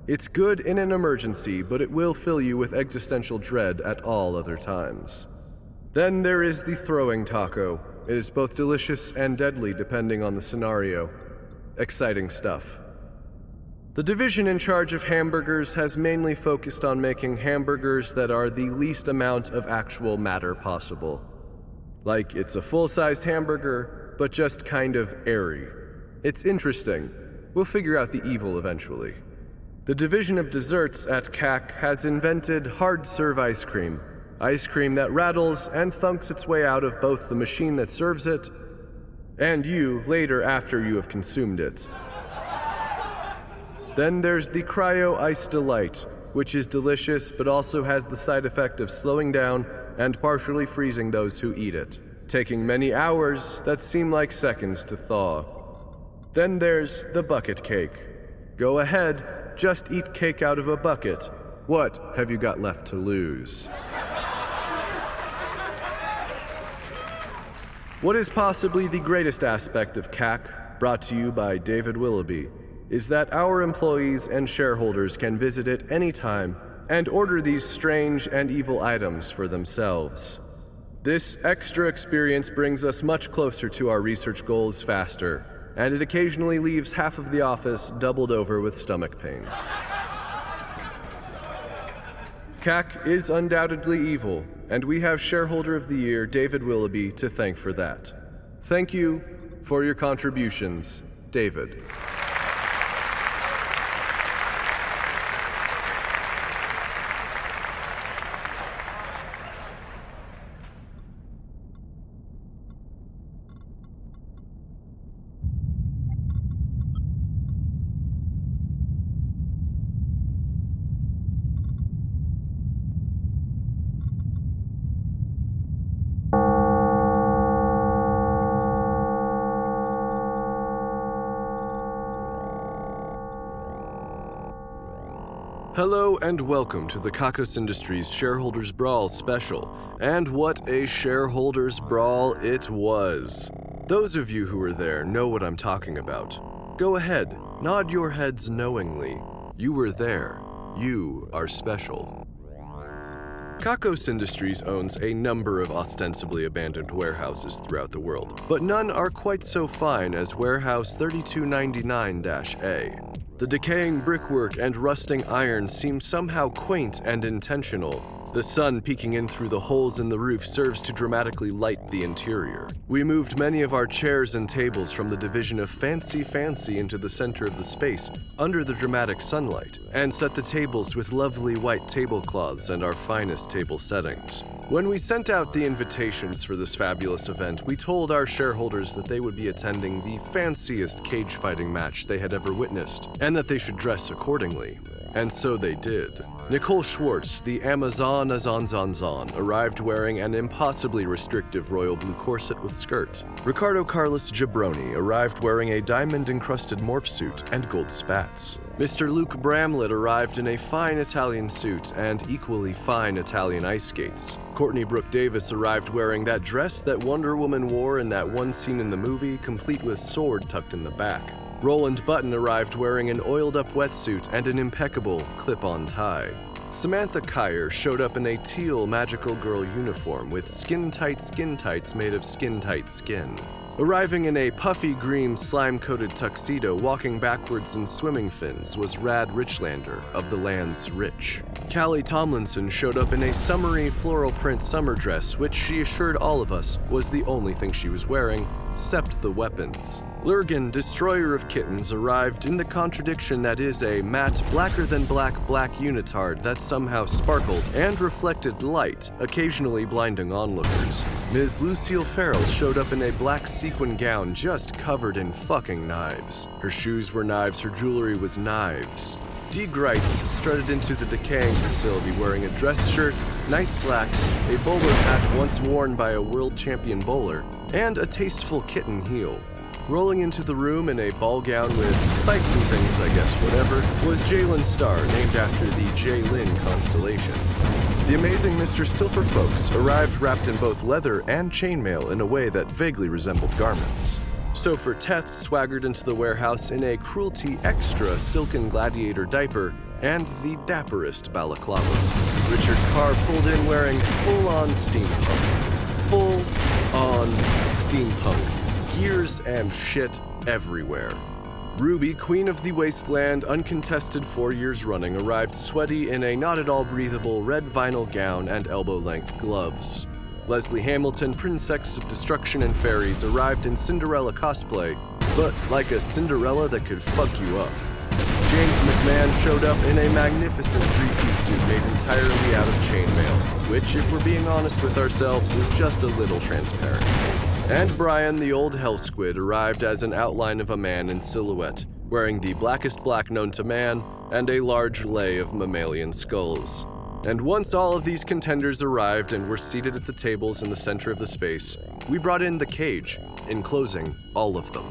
It's good in an emergency, but it will fill you with existential dread at all other times. Then there is the Throwing Taco. It is both delicious and deadly depending on the scenario. Exciting stuff. The division in charge of hamburgers has mainly focused on making hamburgers that are the least amount of actual matter possible. Like it's a full-sized hamburger, but just kind of airy. It's interesting. We'll figure out the evil eventually. The division of desserts at CAC has invented hard-serve ice cream that rattles and thunks its way out of both the machine that serves it and you later after you have consumed it. Then there's the Cryo Ice Delight, which is delicious but also has the side effect of slowing down and partially freezing those who eat it, taking many hours that seem like seconds to thaw. Then there's the Bucket Cake. Go ahead, just eat cake out of a bucket. What have you got left to lose? What is possibly the greatest aspect of CAC, brought to you by David Willoughby, is that our employees and shareholders can visit it anytime and order these strange and evil items for themselves. This extra experience brings us much closer to our research goals faster, and it occasionally leaves half of the office doubled over with stomach pains. CAC is undoubtedly evil, and we have Shareholder of the Year David Willoughby to thank for that. Thank you for your contributions, David. Hello and welcome to the Kakos Industries Shareholders Brawl special. And what a shareholders brawl it was. Those of you who were there know what I'm talking about. Go ahead, nod your heads knowingly. You were there. You are special. Kakos Industries owns a number of ostensibly abandoned warehouses throughout the world, but none are quite so fine as Warehouse 3299-A. The decaying brickwork and rusting iron seem somehow quaint and intentional. The sun peeking in through the holes in the roof serves to dramatically light the interior. We moved many of our chairs and tables from the division of Fancy into the center of the space, under the dramatic sunlight, and set the tables with lovely white tablecloths and our finest table settings. When we sent out the invitations for this fabulous event, we told our shareholders that they would be attending the fanciest cage fighting match they had ever witnessed, and that they should dress accordingly. And so they did. Nicole Schwartz, the Amazon Azonzonzon, arrived wearing an impossibly restrictive royal blue corset with skirt. Ricardo Carlos Jabroni arrived wearing a diamond-encrusted morph suit and gold spats. Mr. Luke Bramlett arrived in a fine Italian suit and equally fine Italian ice skates. Courtney Brooke Davis arrived wearing that dress that Wonder Woman wore in that one scene in the movie, complete with sword tucked in the back. Roland Button arrived wearing an oiled-up wetsuit and an impeccable clip-on tie. Samantha Kyer showed up in a teal magical girl uniform with skin-tight skin tights made of skin-tight skin. Arriving in a puffy green slime-coated tuxedo walking backwards in swimming fins was Rad Richlander of the Land's Rich. Callie Tomlinson showed up in a summery floral print summer dress, which she assured all of us was the only thing she was wearing, except the weapons. Lurgan, Destroyer of Kittens, arrived in the contradiction that is a matte, blacker-than-black black unitard that somehow sparkled and reflected light, occasionally blinding onlookers. Ms. Lucille Farrell showed up in a black sequin gown just covered in fucking knives. Her shoes were knives, her jewelry was knives. Dee Greitz strutted into the decaying facility wearing a dress shirt, nice slacks, a bowler hat once worn by a world champion bowler, and a tasteful kitten heel. Rolling into the room in a ball gown with spikes and things, I guess, whatever, was Jalen Starr, named after the J-Lin constellation. The amazing Mr. Silverfolks arrived wrapped in both leather and chainmail in a way that vaguely resembled garments. Sofer Teth swaggered into the warehouse in a Cruelty Extra silken gladiator diaper and the dapperest balaclava. Richard Carr pulled in wearing full-on steampunk. Full-on steampunk. Gears and shit everywhere. Ruby, Queen of the Wasteland, uncontested 4 years running, arrived sweaty in a not-at-all-breathable red vinyl gown and elbow-length gloves. Leslie Hamilton, Princess of Destruction and Fairies, arrived in Cinderella cosplay, but like a Cinderella that could fuck you up. James McMahon showed up in a magnificent three-piece suit made entirely out of chainmail, which, if we're being honest with ourselves, is just a little transparent. And Brian, the old hell squid, arrived as an outline of a man in silhouette, wearing the blackest black known to man and a large lei of mammalian skulls. And once all of these contenders arrived and were seated at the tables in the center of the space, we brought in the cage, enclosing all of them.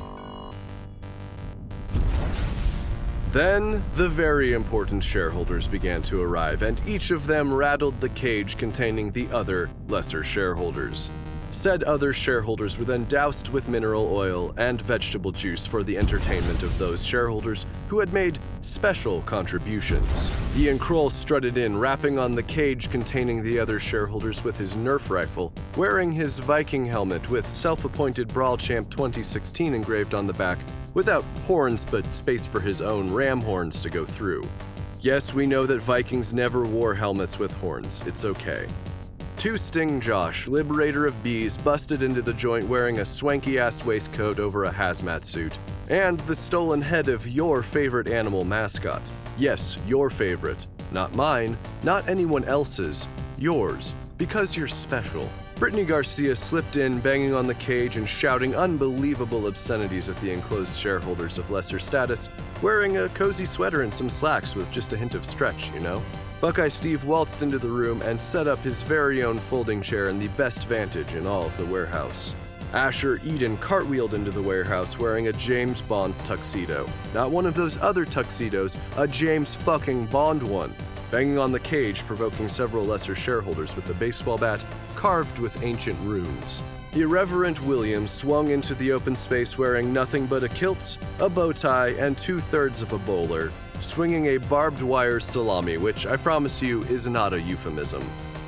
Then, the very important shareholders began to arrive, and each of them rattled the cage containing the other, lesser shareholders. Said other shareholders were then doused with mineral oil and vegetable juice for the entertainment of those shareholders who had made special contributions. Ian Kroll strutted in, rapping on the cage containing the other shareholders with his Nerf rifle, wearing his Viking helmet with self-appointed Brawl Champ 2016 engraved on the back, without horns but space for his own ram horns to go through. Yes, we know that Vikings never wore helmets with horns. It's okay. Two Sting Josh, Liberator of Bees, busted into the joint wearing a swanky-ass waistcoat over a hazmat suit, and the stolen head of your favorite animal mascot. Yes, your favorite. Not mine, not anyone else's. Yours. Because you're special. Brittany Garcia slipped in, banging on the cage and shouting unbelievable obscenities at the enclosed shareholders of lesser status, wearing a cozy sweater and some slacks with just a hint of stretch, you know? Buckeye Steve waltzed into the room and set up his very own folding chair in the best vantage in all of the warehouse. Asher Eden cartwheeled into the warehouse wearing a James Bond tuxedo. Not one of those other tuxedos, a James fucking Bond one. Banging on the cage, provoking several lesser shareholders with a baseball bat carved with ancient runes. The irreverent William swung into the open space wearing nothing but a kilt, a bow tie, and 2/3 of a bowler, swinging a barbed wire salami, which I promise you is not a euphemism.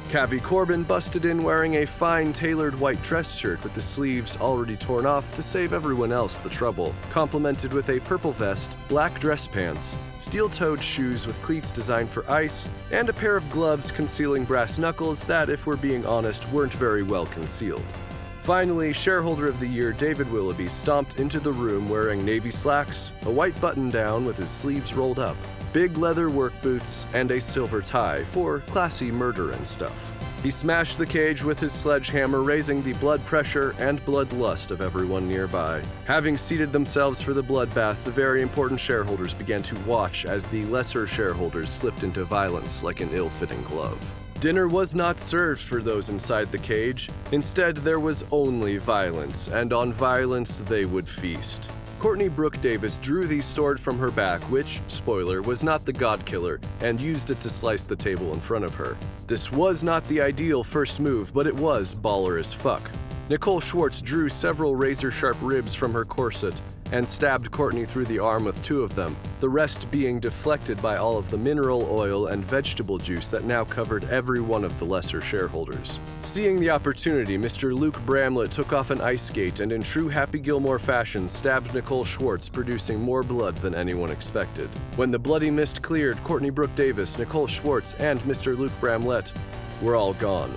Cavi Corbin busted in wearing a fine tailored white dress shirt with the sleeves already torn off to save everyone else the trouble, complemented with a purple vest, black dress pants, steel-toed shoes with cleats designed for ice, and a pair of gloves concealing brass knuckles that, if we're being honest, weren't very well concealed. Finally, Shareholder of the Year David Willoughby stomped into the room wearing navy slacks, a white button-down with his sleeves rolled up, big leather work boots, and a silver tie for classy murder and stuff. He smashed the cage with his sledgehammer, raising the blood pressure and bloodlust of everyone nearby. Having seated themselves for the bloodbath, the very important shareholders began to watch as the lesser shareholders slipped into violence like an ill-fitting glove. Dinner was not served for those inside the cage. Instead, there was only violence, and on violence they would feast. Courtney Brooke Davis drew the sword from her back, which, spoiler, was not the God Killer, and used it to slice the table in front of her. This was not the ideal first move, but it was baller as fuck. Nicole Schwartz drew several razor-sharp ribs from her corset and stabbed Courtney through the arm with 2 of them, the rest being deflected by all of the mineral oil and vegetable juice that now covered every one of the lesser shareholders. Seeing the opportunity, Mr. Luke Bramlett took off an ice skate and in true Happy Gilmore fashion stabbed Nicole Schwartz, producing more blood than anyone expected. When the bloody mist cleared, Courtney Brooke Davis, Nicole Schwartz, and Mr. Luke Bramlett were all gone.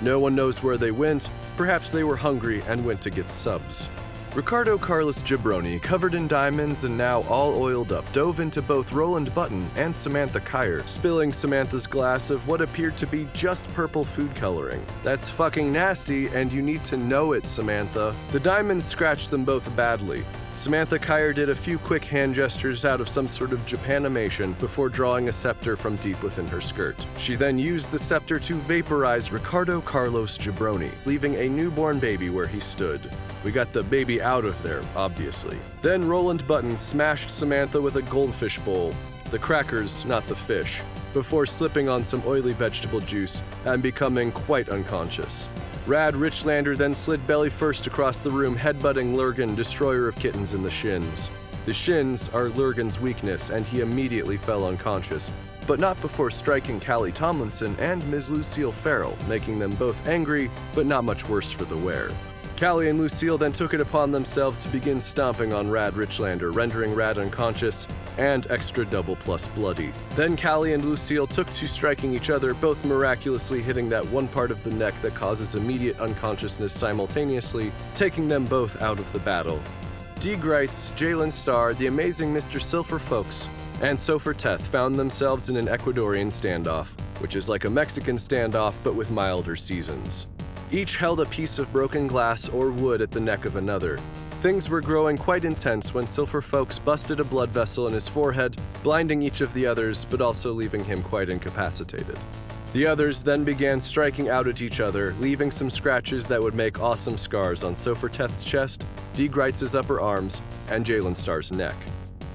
No one knows where they went. Perhaps they were hungry and went to get subs. Ricardo Carlos Jabroni, covered in diamonds and now all oiled up, dove into both Roland Button and Samantha Kyer, spilling Samantha's glass of what appeared to be just purple food coloring. That's fucking nasty, and you need to know it, Samantha. The diamonds scratched them both badly. Samantha Kyer did a few quick hand gestures out of some sort of Japanimation before drawing a scepter from deep within her skirt. She then used the scepter to vaporize Ricardo Carlos Jabroni, leaving a newborn baby where he stood. We got the baby out of there, obviously. Then Roland Button smashed Samantha with a goldfish bowl, the crackers, not the fish, before slipping on some oily vegetable juice and becoming quite unconscious. Rad Richlander then slid belly first across the room, headbutting Lurgan, destroyer of kittens, in the shins. The shins are Lurgan's weakness, and he immediately fell unconscious, but not before striking Callie Tomlinson and Ms. Lucille Farrell, making them both angry, but not much worse for the wear. Callie and Lucille then took it upon themselves to begin stomping on Rad Richlander, rendering Rad unconscious and extra double plus bloody. Then Callie and Lucille took to striking each other, both miraculously hitting that one part of the neck that causes immediate unconsciousness simultaneously, taking them both out of the battle. Dee Greitz, Jalen Starr, the amazing Mr. Silver Folks, and Sofer Teth found themselves in an Ecuadorian standoff, which is like a Mexican standoff but with milder seasons. Each held a piece of broken glass or wood at the neck of another. Things were growing quite intense when Silver Folks busted a blood vessel in his forehead, blinding each of the others, but also leaving him quite incapacitated. The others then began striking out at each other, leaving some scratches that would make awesome scars on Sofer Teth's chest, Dee Greitz's upper arms, and Jalen Starr's neck.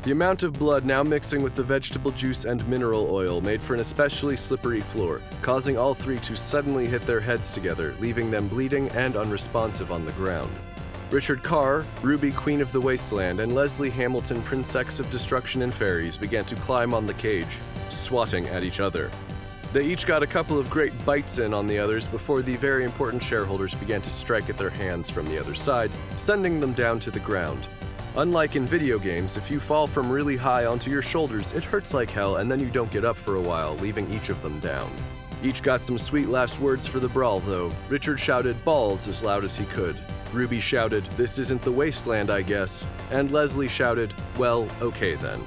The amount of blood now mixing with the vegetable juice and mineral oil made for an especially slippery floor, causing all 3 to suddenly hit their heads together, leaving them bleeding and unresponsive on the ground. Richard Carr, Ruby Queen of the Wasteland, and Leslie Hamilton, Princess of Destruction and Fairies, began to climb on the cage, swatting at each other. They each got a couple of great bites in on the others before the very important shareholders began to strike at their hands from the other side, sending them down to the ground. Unlike in video games, if you fall from really high onto your shoulders, it hurts like hell and then you don't get up for a while, leaving each of them down. Each got some sweet last words for the brawl, though. Richard shouted "balls" as loud as he could. Ruby shouted, "This isn't the wasteland, I guess." And Leslie shouted, "Well, okay then."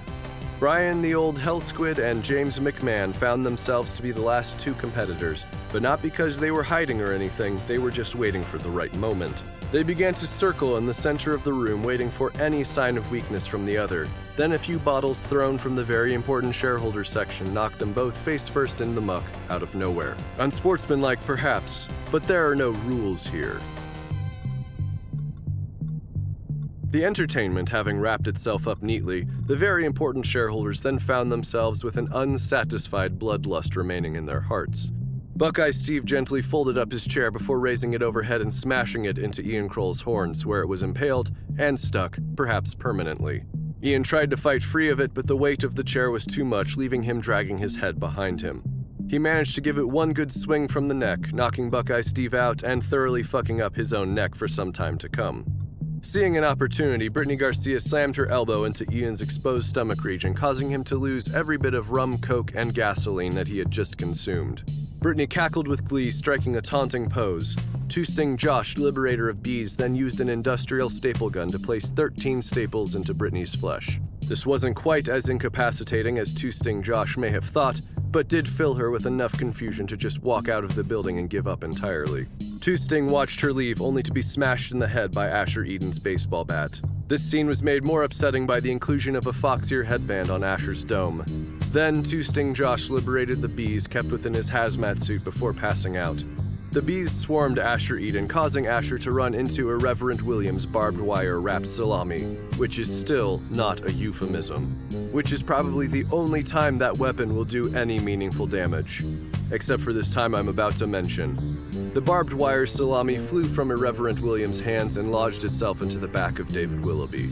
Brian the Old Hell Squid and James McMahon found themselves to be the last 2 competitors, but not because they were hiding or anything, they were just waiting for the right moment. They began to circle in the center of the room, waiting for any sign of weakness from the other. Then a few bottles thrown from the very important shareholder section knocked them both face first in the muck, out of nowhere. Unsportsmanlike perhaps, but there are no rules here. The entertainment having wrapped itself up neatly, the very important shareholders then found themselves with an unsatisfied bloodlust remaining in their hearts. Buckeye Steve gently folded up his chair before raising it overhead and smashing it into Ian Kroll's horns, where it was impaled and stuck, perhaps permanently. Ian tried to fight free of it, but the weight of the chair was too much, leaving him dragging his head behind him. He managed to give it one good swing from the neck, knocking Buckeye Steve out and thoroughly fucking up his own neck for some time to come. Seeing an opportunity, Brittany Garcia slammed her elbow into Ian's exposed stomach region, causing him to lose every bit of rum, coke, and gasoline that he had just consumed. Brittany cackled with glee, striking a taunting pose. Two Sting Josh, liberator of bees, then used an industrial staple gun to place 13 staples into Brittany's flesh. This wasn't quite as incapacitating as Two Sting Josh may have thought, but did fill her with enough confusion to just walk out of the building and give up entirely. Two Sting watched her leave, only to be smashed in the head by Asher Eden's baseball bat. This scene was made more upsetting by the inclusion of a fox ear headband on Asher's dome. Then Two Sting Josh liberated the bees kept within his hazmat suit before passing out. The bees swarmed Asher Eden, causing Asher to run into Irreverent Williams' barbed wire wrapped salami, which is still not a euphemism, which is probably the only time that weapon will do any meaningful damage, except for this time I'm about to mention. The barbed wire salami flew from Irreverent William's hands and lodged itself into the back of David Willoughby.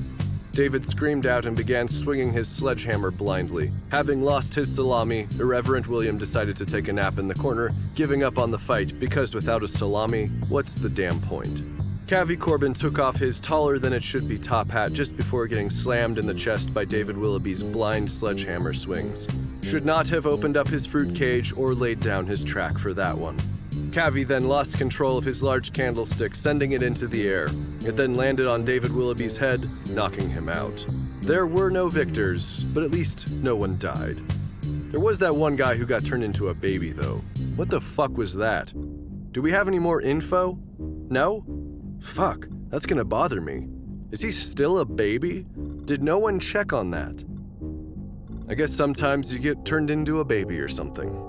David screamed out and began swinging his sledgehammer blindly. Having lost his salami, Irreverent William decided to take a nap in the corner, giving up on the fight because without a salami, what's the damn point? Cavi Corbin took off his taller-than-it-should-be top hat just before getting slammed in the chest by David Willoughby's blind sledgehammer swings. Should not have opened up his fruit cage or laid down his track for that one. Cavi then lost control of his large candlestick, sending it into the air. It then landed on David Willoughby's head, knocking him out. There were no victors, but at least no one died. There was that one guy who got turned into a baby, though. What the fuck was that? Do we have any more info? No? Fuck, that's gonna bother me. Is he still a baby? Did no one check on that? I guess sometimes you get turned into a baby or something.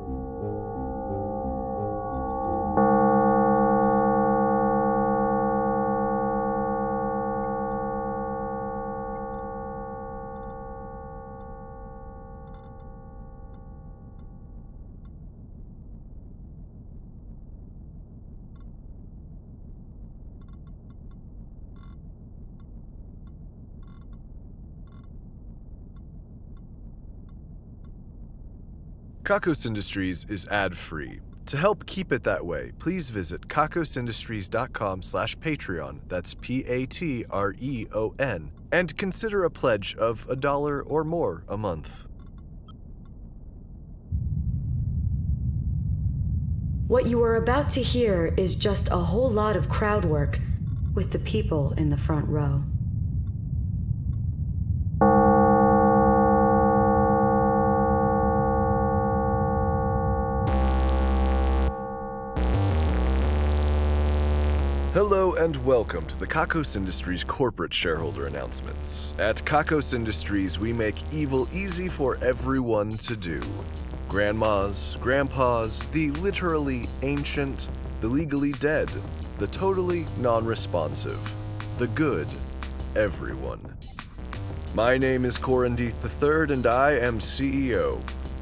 Kakos Industries is ad-free. To help keep it that way, please visit kakosindustries.com/Patreon, that's Patreon, and consider a pledge of $1 or more a month. What you are about to hear is just a whole lot of crowd work with the people in the front row. Hello and welcome to the Kakos Industries corporate shareholder announcements. At Kakos Industries, we make evil easy for everyone to do. Grandmas, grandpas, the literally ancient, the legally dead, the totally non-responsive, the good, everyone. My name is Corandeeth III and I am CEO.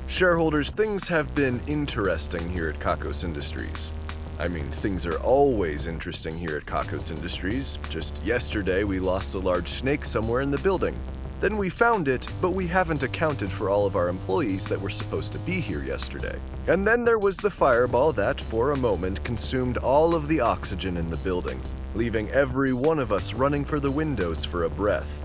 Shareholders, things have been interesting here at Kakos Industries. I mean, things are always interesting here at Kakos Industries. Just yesterday, we lost a large snake somewhere in the building. Then we found it, but we haven't accounted for all of our employees that were supposed to be here yesterday. And then there was the fireball that, for a moment, consumed all of the oxygen in the building, leaving every one of us running for the windows for a breath.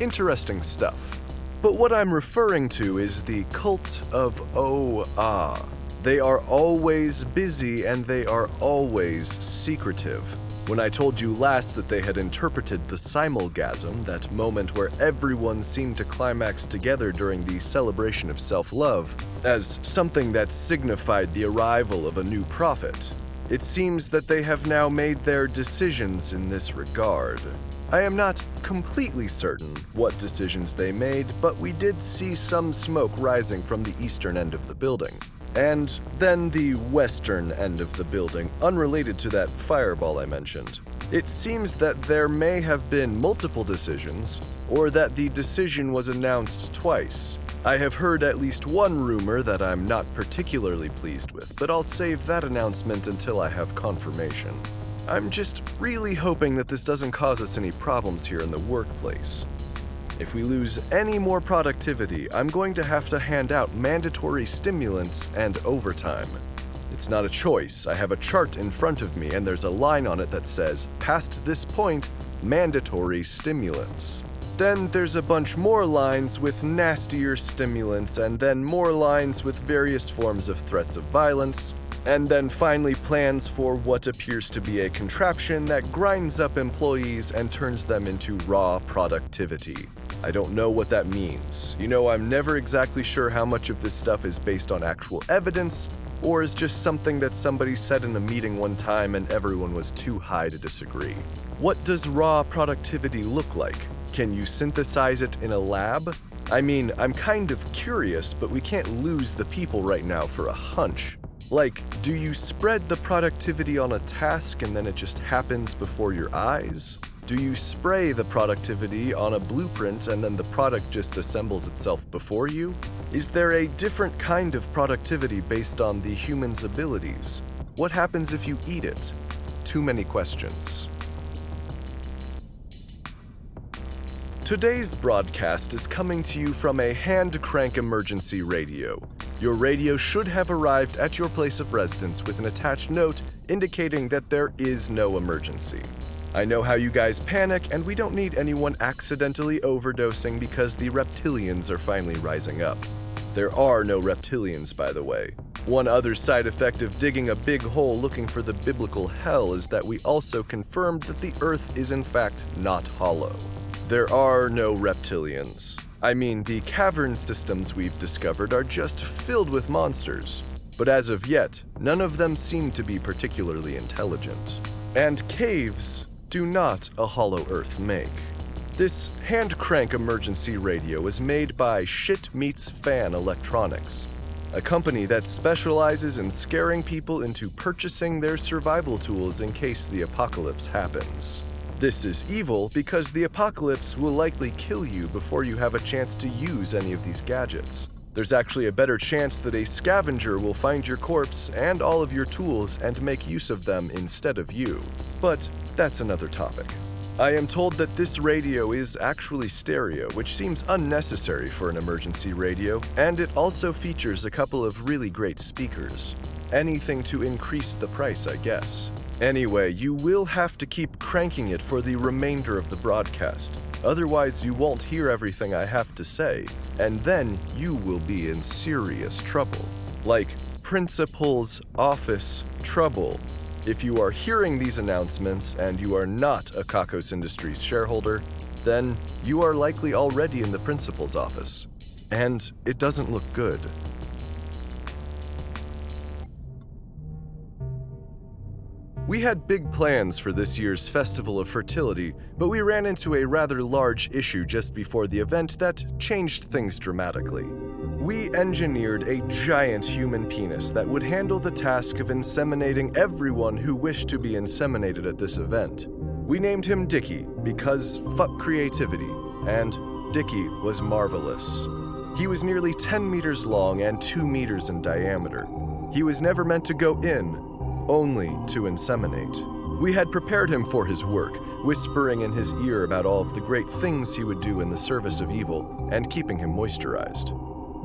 Interesting stuff. But what I'm referring to is the cult of OA. They are always busy and they are always secretive. When I told you last that they had interpreted the simulgasm, that moment where everyone seemed to climax together during the celebration of self-love, as something that signified the arrival of a new prophet, it seems that they have now made their decisions in this regard. I am not completely certain what decisions they made, but we did see some smoke rising from the eastern end of the building. And then the western end of the building, unrelated to that fireball I mentioned. It seems that there may have been multiple decisions, or that the decision was announced twice. I have heard at least one rumor that I'm not particularly pleased with, but I'll save that announcement until I have confirmation. I'm just really hoping that this doesn't cause us any problems here in the workplace. If we lose any more productivity, I'm going to have to hand out mandatory stimulants and overtime. It's not a choice. I have a chart in front of me and there's a line on it that says, past this point, mandatory stimulants. Then there's a bunch more lines with nastier stimulants and then more lines with various forms of threats of violence, and then finally plans for what appears to be a contraption that grinds up employees and turns them into raw productivity. I don't know what that means. You know, I'm never exactly sure how much of this stuff is based on actual evidence, or is just something that somebody said in a meeting one time and everyone was too high to disagree. What does raw productivity look like? Can you synthesize it in a lab? I mean, I'm kind of curious, but we can't lose the people right now for a hunch. Like, do you spread the productivity on a task and then it just happens before your eyes? Do you spray the productivity on a blueprint and then the product just assembles itself before you? Is there a different kind of productivity based on the human's abilities? What happens if you eat it? Too many questions. Today's broadcast is coming to you from a hand-crank emergency radio. Your radio should have arrived at your place of residence with an attached note indicating that there is no emergency. I know how you guys panic, and we don't need anyone accidentally overdosing because the reptilians are finally rising up. There are no reptilians, by the way. One other side effect of digging a big hole looking for the biblical hell is that we also confirmed that the Earth is in fact not hollow. There are no reptilians. I mean, the cavern systems we've discovered are just filled with monsters. But as of yet, none of them seem to be particularly intelligent. And caves do not a hollow Earth make. This hand-crank emergency radio is made by Shit Meets Fan Electronics, a company that specializes in scaring people into purchasing their survival tools in case the apocalypse happens. This is evil because the apocalypse will likely kill you before you have a chance to use any of these gadgets. There's actually a better chance that a scavenger will find your corpse and all of your tools and make use of them instead of you. But that's another topic. I am told that this radio is actually stereo, which seems unnecessary for an emergency radio, and it also features a couple of really great speakers. Anything to increase the price, I guess. Anyway, you will have to keep cranking it for the remainder of the broadcast. Otherwise, you won't hear everything I have to say, and then you will be in serious trouble. Like principal's office trouble. If you are hearing these announcements and you are not a Kakos Industries shareholder, then you are likely already in the principal's office. And it doesn't look good. We had big plans for this year's Festival of Fertility, but we ran into a rather large issue just before the event that changed things dramatically. We engineered a giant human penis that would handle the task of inseminating everyone who wished to be inseminated at this event. We named him Dickie because fuck creativity, and Dickie was marvelous. He was nearly 10 meters long and 2 meters in diameter. He was never meant to go in, only to inseminate. We had prepared him for his work, whispering in his ear about all of the great things he would do in the service of evil, and keeping him moisturized.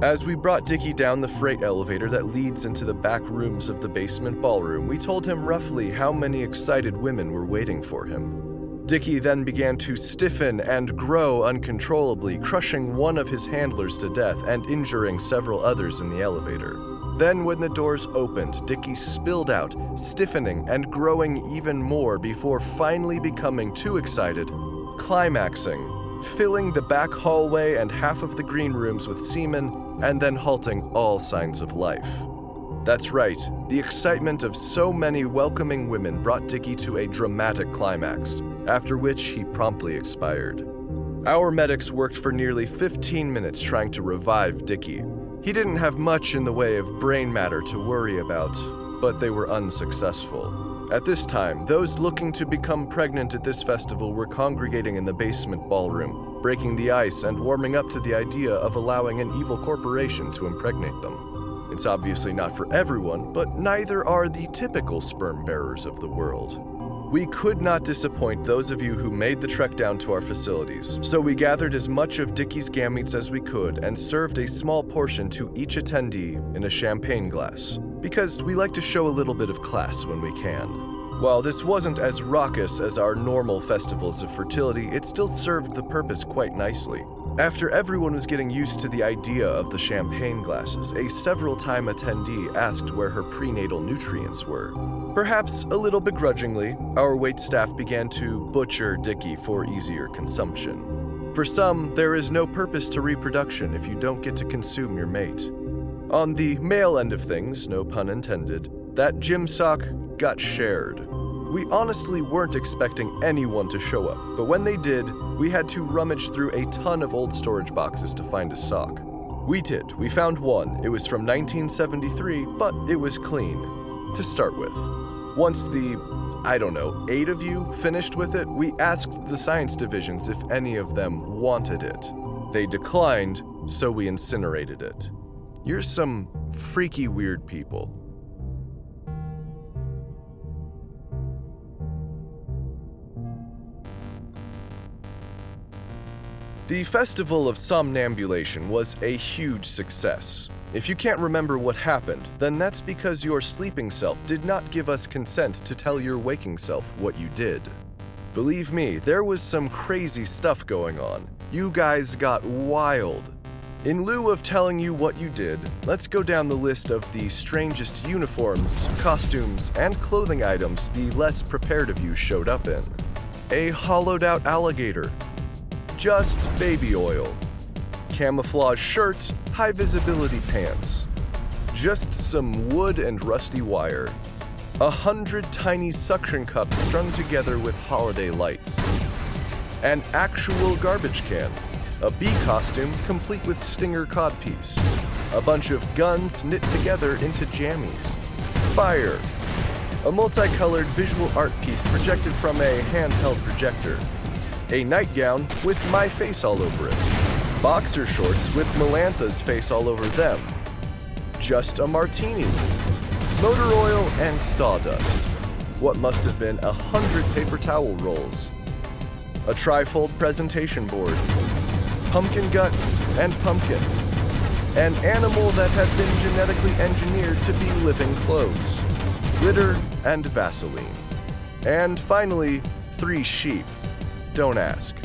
As we brought Dickie down the freight elevator that leads into the back rooms of the basement ballroom, we told him roughly how many excited women were waiting for him. Dickie then began to stiffen and grow uncontrollably, crushing one of his handlers to death and injuring several others in the elevator. Then when the doors opened, Dickie spilled out, stiffening and growing even more before finally becoming too excited, climaxing, filling the back hallway and half of the green rooms with semen, and then halting all signs of life. That's right, the excitement of so many welcoming women brought Dickie to a dramatic climax, after which he promptly expired. Our medics worked for nearly 15 minutes trying to revive Dickie. He didn't have much in the way of brain matter to worry about, but they were unsuccessful. At this time, those looking to become pregnant at this festival were congregating in the basement ballroom, breaking the ice and warming up to the idea of allowing an evil corporation to impregnate them. It's obviously not for everyone, but neither are the typical sperm bearers of the world. We could not disappoint those of you who made the trek down to our facilities, so we gathered as much of Dickie's gametes as we could and served a small portion to each attendee in a champagne glass, because we like to show a little bit of class when we can. While this wasn't as raucous as our normal festivals of fertility, it still served the purpose quite nicely. After everyone was getting used to the idea of the champagne glasses, a several-time attendee asked where her prenatal nutrients were. Perhaps a little begrudgingly, our waitstaff began to butcher Dickie for easier consumption. For some, there is no purpose to reproduction if you don't get to consume your mate. On the male end of things, no pun intended, that gym sock got shared. We honestly weren't expecting anyone to show up, but when they did, we had to rummage through a ton of old storage boxes to find a sock. We did. We found one. It was from 1973, but it was clean, to start with. Once the, 8 of you finished with it, we asked the science divisions if any of them wanted it. They declined, so we incinerated it. You're some freaky weird people. The Festival of Somnambulation was a huge success. If you can't remember what happened, then that's because your sleeping self did not give us consent to tell your waking self what you did. Believe me, there was some crazy stuff going on. You guys got wild. In lieu of telling you what you did, let's go down the list of the strangest uniforms, costumes, and clothing items the less prepared of you showed up in. A hollowed-out alligator. Just baby oil. Camouflage shirt, high-visibility pants. Just some wood and rusty wire. 100 tiny suction cups strung together with holiday lights. An actual garbage can. A bee costume complete with stinger codpiece. A bunch of guns knit together into jammies. Fire. A multicolored visual art piece projected from a handheld projector. A nightgown with my face all over it. Boxer shorts with Melantha's face all over them. Just a martini. Motor oil and sawdust. What must have been 100 paper towel rolls. A trifold presentation board. Pumpkin guts and pumpkin. An animal that had been genetically engineered to be living clothes. Glitter and Vaseline. And finally, 3 sheep. Don't ask.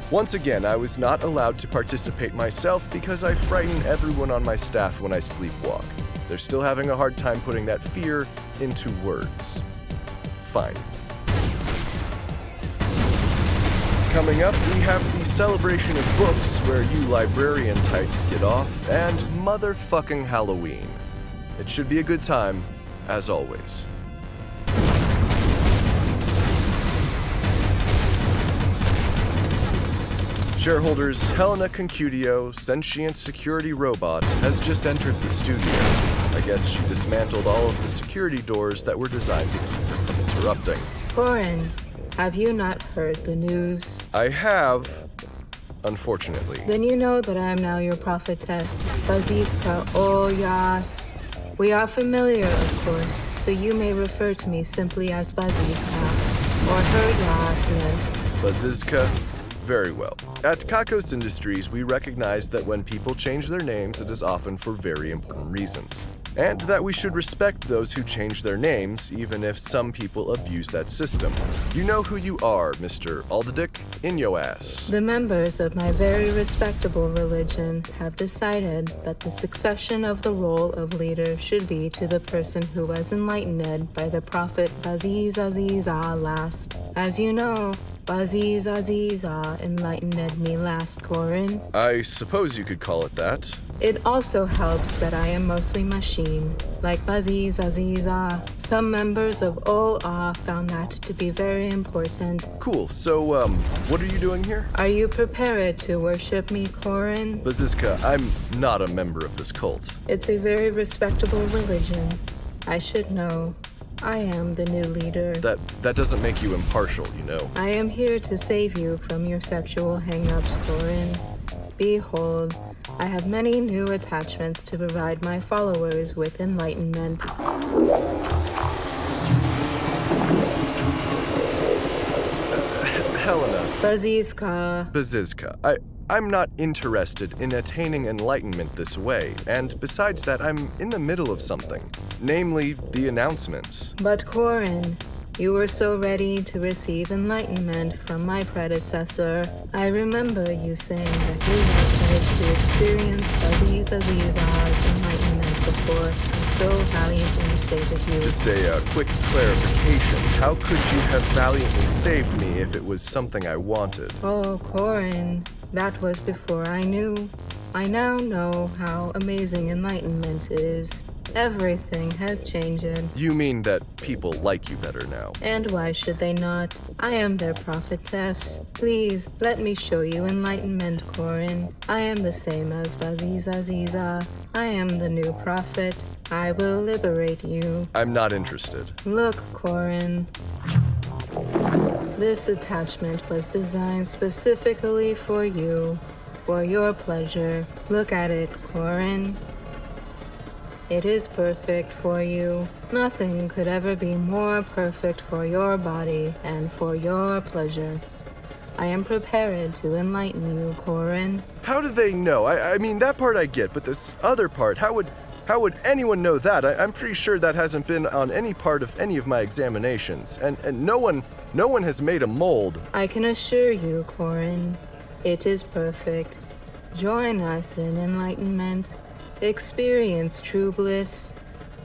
Once again, I was not allowed to participate myself because I frighten everyone on my staff when I sleepwalk. They're still having a hard time putting that fear into words. Fine. Coming up, we have the celebration of books where you librarian types get off, and motherfucking Halloween. It should be a good time, as always. Shareholders, Helena Concudio, sentient security robot, has just entered the studio. I guess she dismantled all of the security doors that were designed to keep her from interrupting. Corin, have you not heard the news? I have, unfortunately. Then you know that I am now your prophetess, Baziska. Oh, yes. We are familiar, of course, so you may refer to me simply as Baziska, or her yasness. Baziska? Very well. At Kakos Industries, we recognize that when people change their names, it is often for very important reasons. And that we should respect those who change their names, even if some people abuse that system. You know who you are, Mr. Aldedick, in yo ass. The members of my very respectable religion have decided that the succession of the role of leader should be to the person who was enlightened by the prophet Baziz Azizah last. As you know, Baziz Azizah enlightened me last, Corin. I suppose you could call it that. It also helps that I am mostly machine, like Baziz Azizah. Some members of OLA found that to be very important. Cool. So, what are you doing here? Are you prepared to worship me, Corin? Baziska, I'm not a member of this cult. It's a very respectable religion. I should know. I am the new leader. That doesn't make you impartial, you know. I am here to save you from your sexual hang-ups, Corin. Behold, I have many new attachments to provide my followers with enlightenment. Helena. Baziska. I'm not interested in attaining enlightenment this way, and besides that, I'm in the middle of something. Namely, the announcements. But Corin, you were so ready to receive enlightenment from my predecessor. I remember you saying that you wanted to experience Baziz Azizah's enlightenment before I so valiantly saved you. Just a quick clarification. How could you have valiantly saved me if it was something I wanted? Oh, Corin, that was before I knew. I now know how amazing enlightenment is. Everything has changed. You mean that people like you better now? And why should they not? I am their prophetess. Please, let me show you enlightenment, Corin. I am the same as Baziz Azizah. I am the new prophet. I will liberate you. I'm not interested. Look, Corin. This attachment was designed specifically for you, for your pleasure. Look at it, Corin. It is perfect for you. Nothing could ever be more perfect for your body and for your pleasure. I am prepared to enlighten you, Corin. How do they know? I mean, that part I get, but this other part, how would anyone know that? I'm pretty sure that hasn't been on any part of any of my examinations, and no one has made a mold. I can assure you, Corin, it is perfect. Join us in enlightenment. Experience true bliss.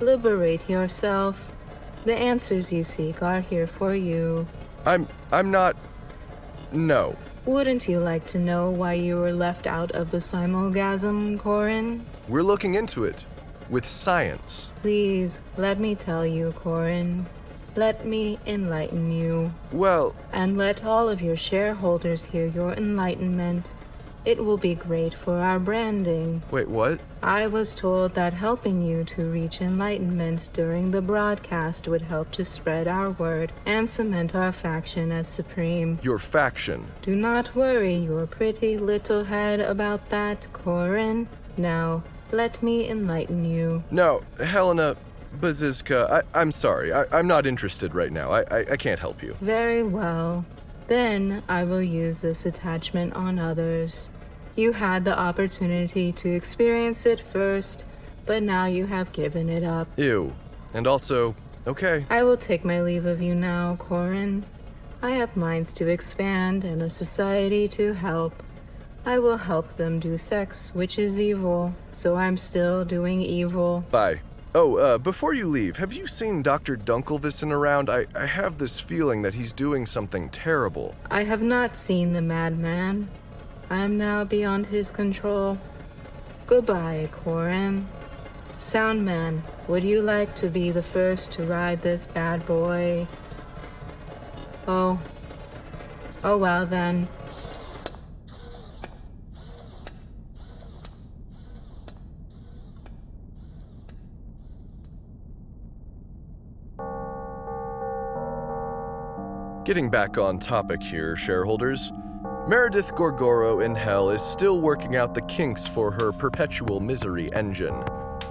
Liberate yourself. The answers you seek are here for you. I'm not... No. Wouldn't you like to know why you were left out of the simulgasm, Corin? We're looking into it. With science. Please, let me tell you, Corin. Let me enlighten you. Well... And let all of your shareholders hear your enlightenment. It will be great for our branding. Wait, what? I was told that helping you to reach enlightenment during the broadcast would help to spread our word and cement our faction as supreme. Your faction? Do not worry your pretty little head about that, Corin. Now, let me enlighten you. No, Helena, Baziska, I'm sorry. I'm not interested right now. I can't help you. Very well. Then I will use this attachment on others. You had the opportunity to experience it first, but now you have given it up. Ew. And also, okay. I will take my leave of you now, Corin. I have minds to expand and a society to help. I will help them do sex, which is evil, so I'm still doing evil. Bye. Oh, before you leave, have you seen Dr. Dunkelvissen around? I have this feeling that he's doing something terrible. I have not seen the madman. I am now beyond his control. Goodbye, Corin. Soundman, would you like to be the first to ride this bad boy? Oh well then. Getting back on topic here, shareholders. Meredith Gorgoro in Hell is still working out the kinks for her perpetual misery engine.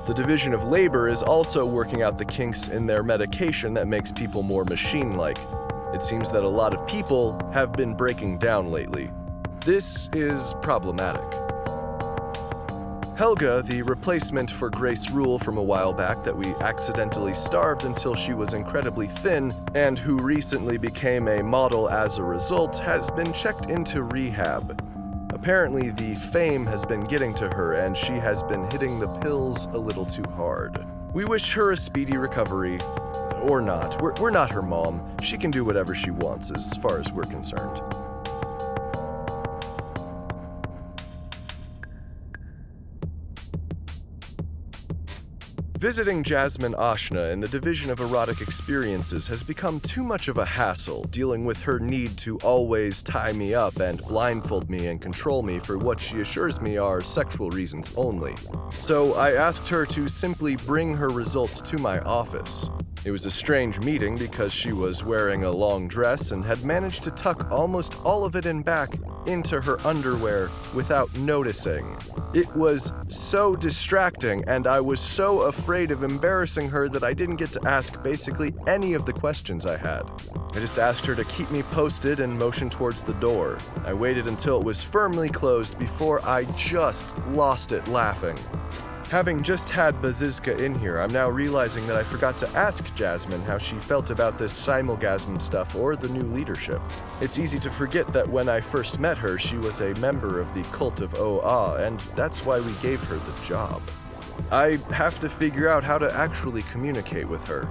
The Division of Labor is also working out the kinks in their medication that makes people more machine-like. It seems that a lot of people have been breaking down lately. This is problematic. Helga, the replacement for Grace Rule from a while back that we accidentally starved until she was incredibly thin, and who recently became a model as a result, has been checked into rehab. Apparently, the fame has been getting to her, and she has been hitting the pills a little too hard. We wish her a speedy recovery. Or not. We're not her mom. She can do whatever she wants as far as we're concerned. Visiting Jasmine Ashna in the Division of Erotic Experiences has become too much of a hassle, dealing with her need to always tie me up and blindfold me and control me for what she assures me are sexual reasons only. So I asked her to simply bring her results to my office. It was a strange meeting because she was wearing a long dress and had managed to tuck almost all of it in back into her underwear without noticing. It was so distracting, and I was so afraid of embarrassing her that I didn't get to ask basically any of the questions I had. I just asked her to keep me posted and motioned towards the door. I waited until it was firmly closed before I just lost it laughing. Having just had Baziska in here, I'm now realizing that I forgot to ask Jasmine how she felt about this simulgasm stuff or the new leadership. It's easy to forget that when I first met her, she was a member of the Cult of Oa, and that's why we gave her the job. I have to figure out how to actually communicate with her.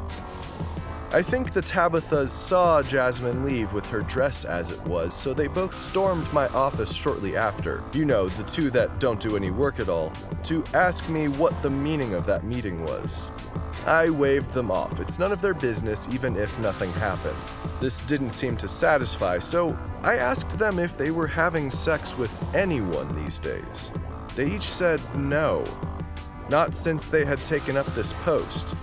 I think the Tabithas saw Jasmine leave with her dress as it was, so they both stormed my office shortly after, you know, the two that don't do any work at all, to ask me what the meaning of that meeting was. I waved them off. It's none of their business, even if nothing happened. This didn't seem to satisfy, so I asked them if they were having sex with anyone these days. They each said no. Not since they had taken up this post.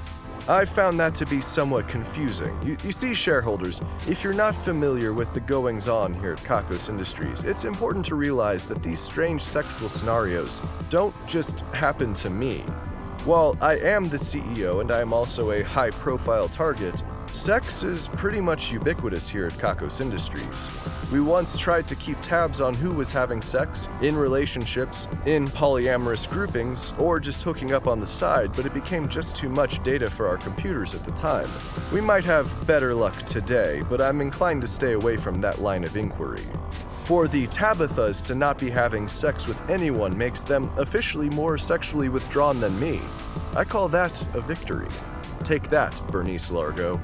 I found that to be somewhat confusing. You see, shareholders, if you're not familiar with the goings-on here at Kakos Industries, it's important to realize that these strange sexual scenarios don't just happen to me. While I am the CEO and I am also a high-profile target, Sex is pretty much ubiquitous here at Kakos Industries. We once tried to keep tabs on who was having sex, in relationships, in polyamorous groupings, or just hooking up on the side, but it became just too much data for our computers at the time. We might have better luck today, but I'm inclined to stay away from that line of inquiry. For the Tabithas to not be having sex with anyone makes them officially more sexually withdrawn than me. I call that a victory. Take that, Bernice Largo.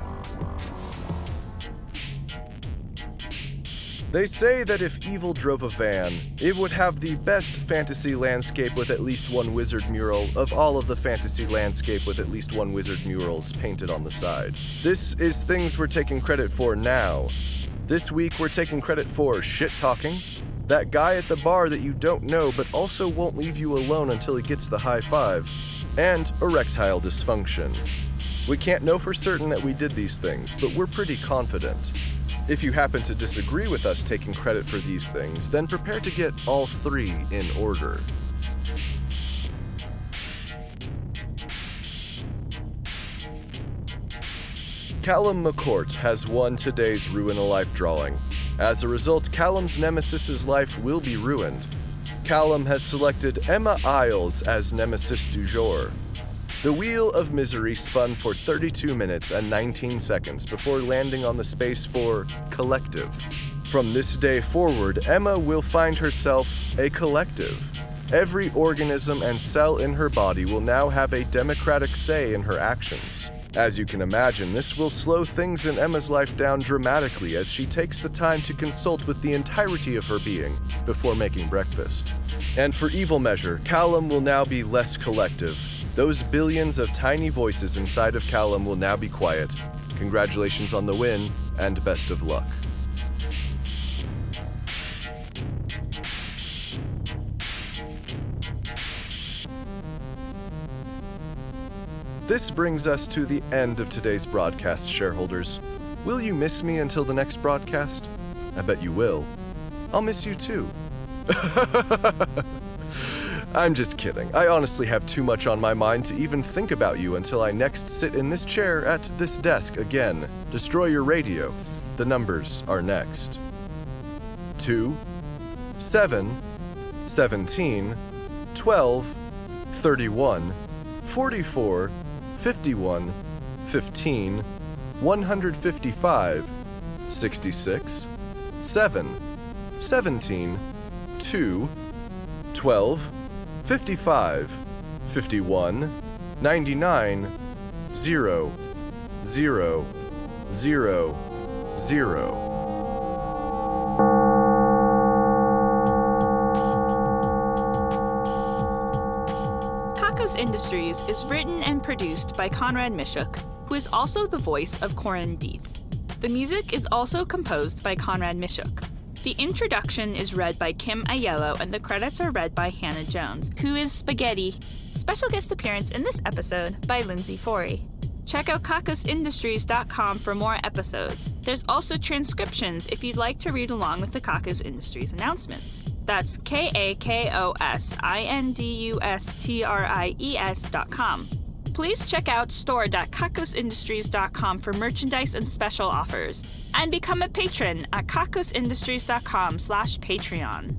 They say that if evil drove a van, it would have the best fantasy landscape with at least one wizard mural of all of the fantasy landscape with at least one wizard murals painted on the side. This is things we're taking credit for now. This week we're taking credit for shit-talking, that guy at the bar that you don't know but also won't leave you alone until he gets the high five, and erectile dysfunction. We can't know for certain that we did these things, but we're pretty confident. If you happen to disagree with us taking credit for these things, then prepare to get all three in order. Callum McCourt has won today's Ruin a Life drawing. As a result, Callum's nemesis's life will be ruined. Callum has selected Emma Isles as nemesis du jour. The Wheel of Misery spun for 32 minutes and 19 seconds before landing on the space for collective. From this day forward, Emma will find herself a collective. Every organism and cell in her body will now have a democratic say in her actions. As you can imagine, this will slow things in Emma's life down dramatically as she takes the time to consult with the entirety of her being before making breakfast. And for evil measure, Callum will now be less collective. Those billions of tiny voices inside of Callum will now be quiet. Congratulations on the win, and best of luck. This brings us to the end of today's broadcast, shareholders. Will you miss me until the next broadcast? I bet you will. I'll miss you too. I'm just kidding. I honestly have too much on my mind to even think about you until I next sit in this chair at this desk again. Destroy your radio. The numbers are next. 2, 7, 17, 12, 31, 44, 51, 15, 155, 66, 7, 17, 2, 12, 55, 51, 99, 0, 0, 0, 0. Kakos Industries is written and produced by Conrad Mishuk, who is also the voice of Corin Deeth. The music is also composed by Conrad Mishuk. The introduction is read by Kim Aiello, and the credits are read by Hannah Jones, who is Spaghetti. Special guest appearance in this episode by Lindsay Forey. Check out kakosindustries.com for more episodes. There's also transcriptions if you'd like to read along with the Kakos Industries announcements. That's kakosindustries.com. Please check out store.kakosindustries.com for merchandise and special offers. And become a patron at kakosindustries.com/Patreon.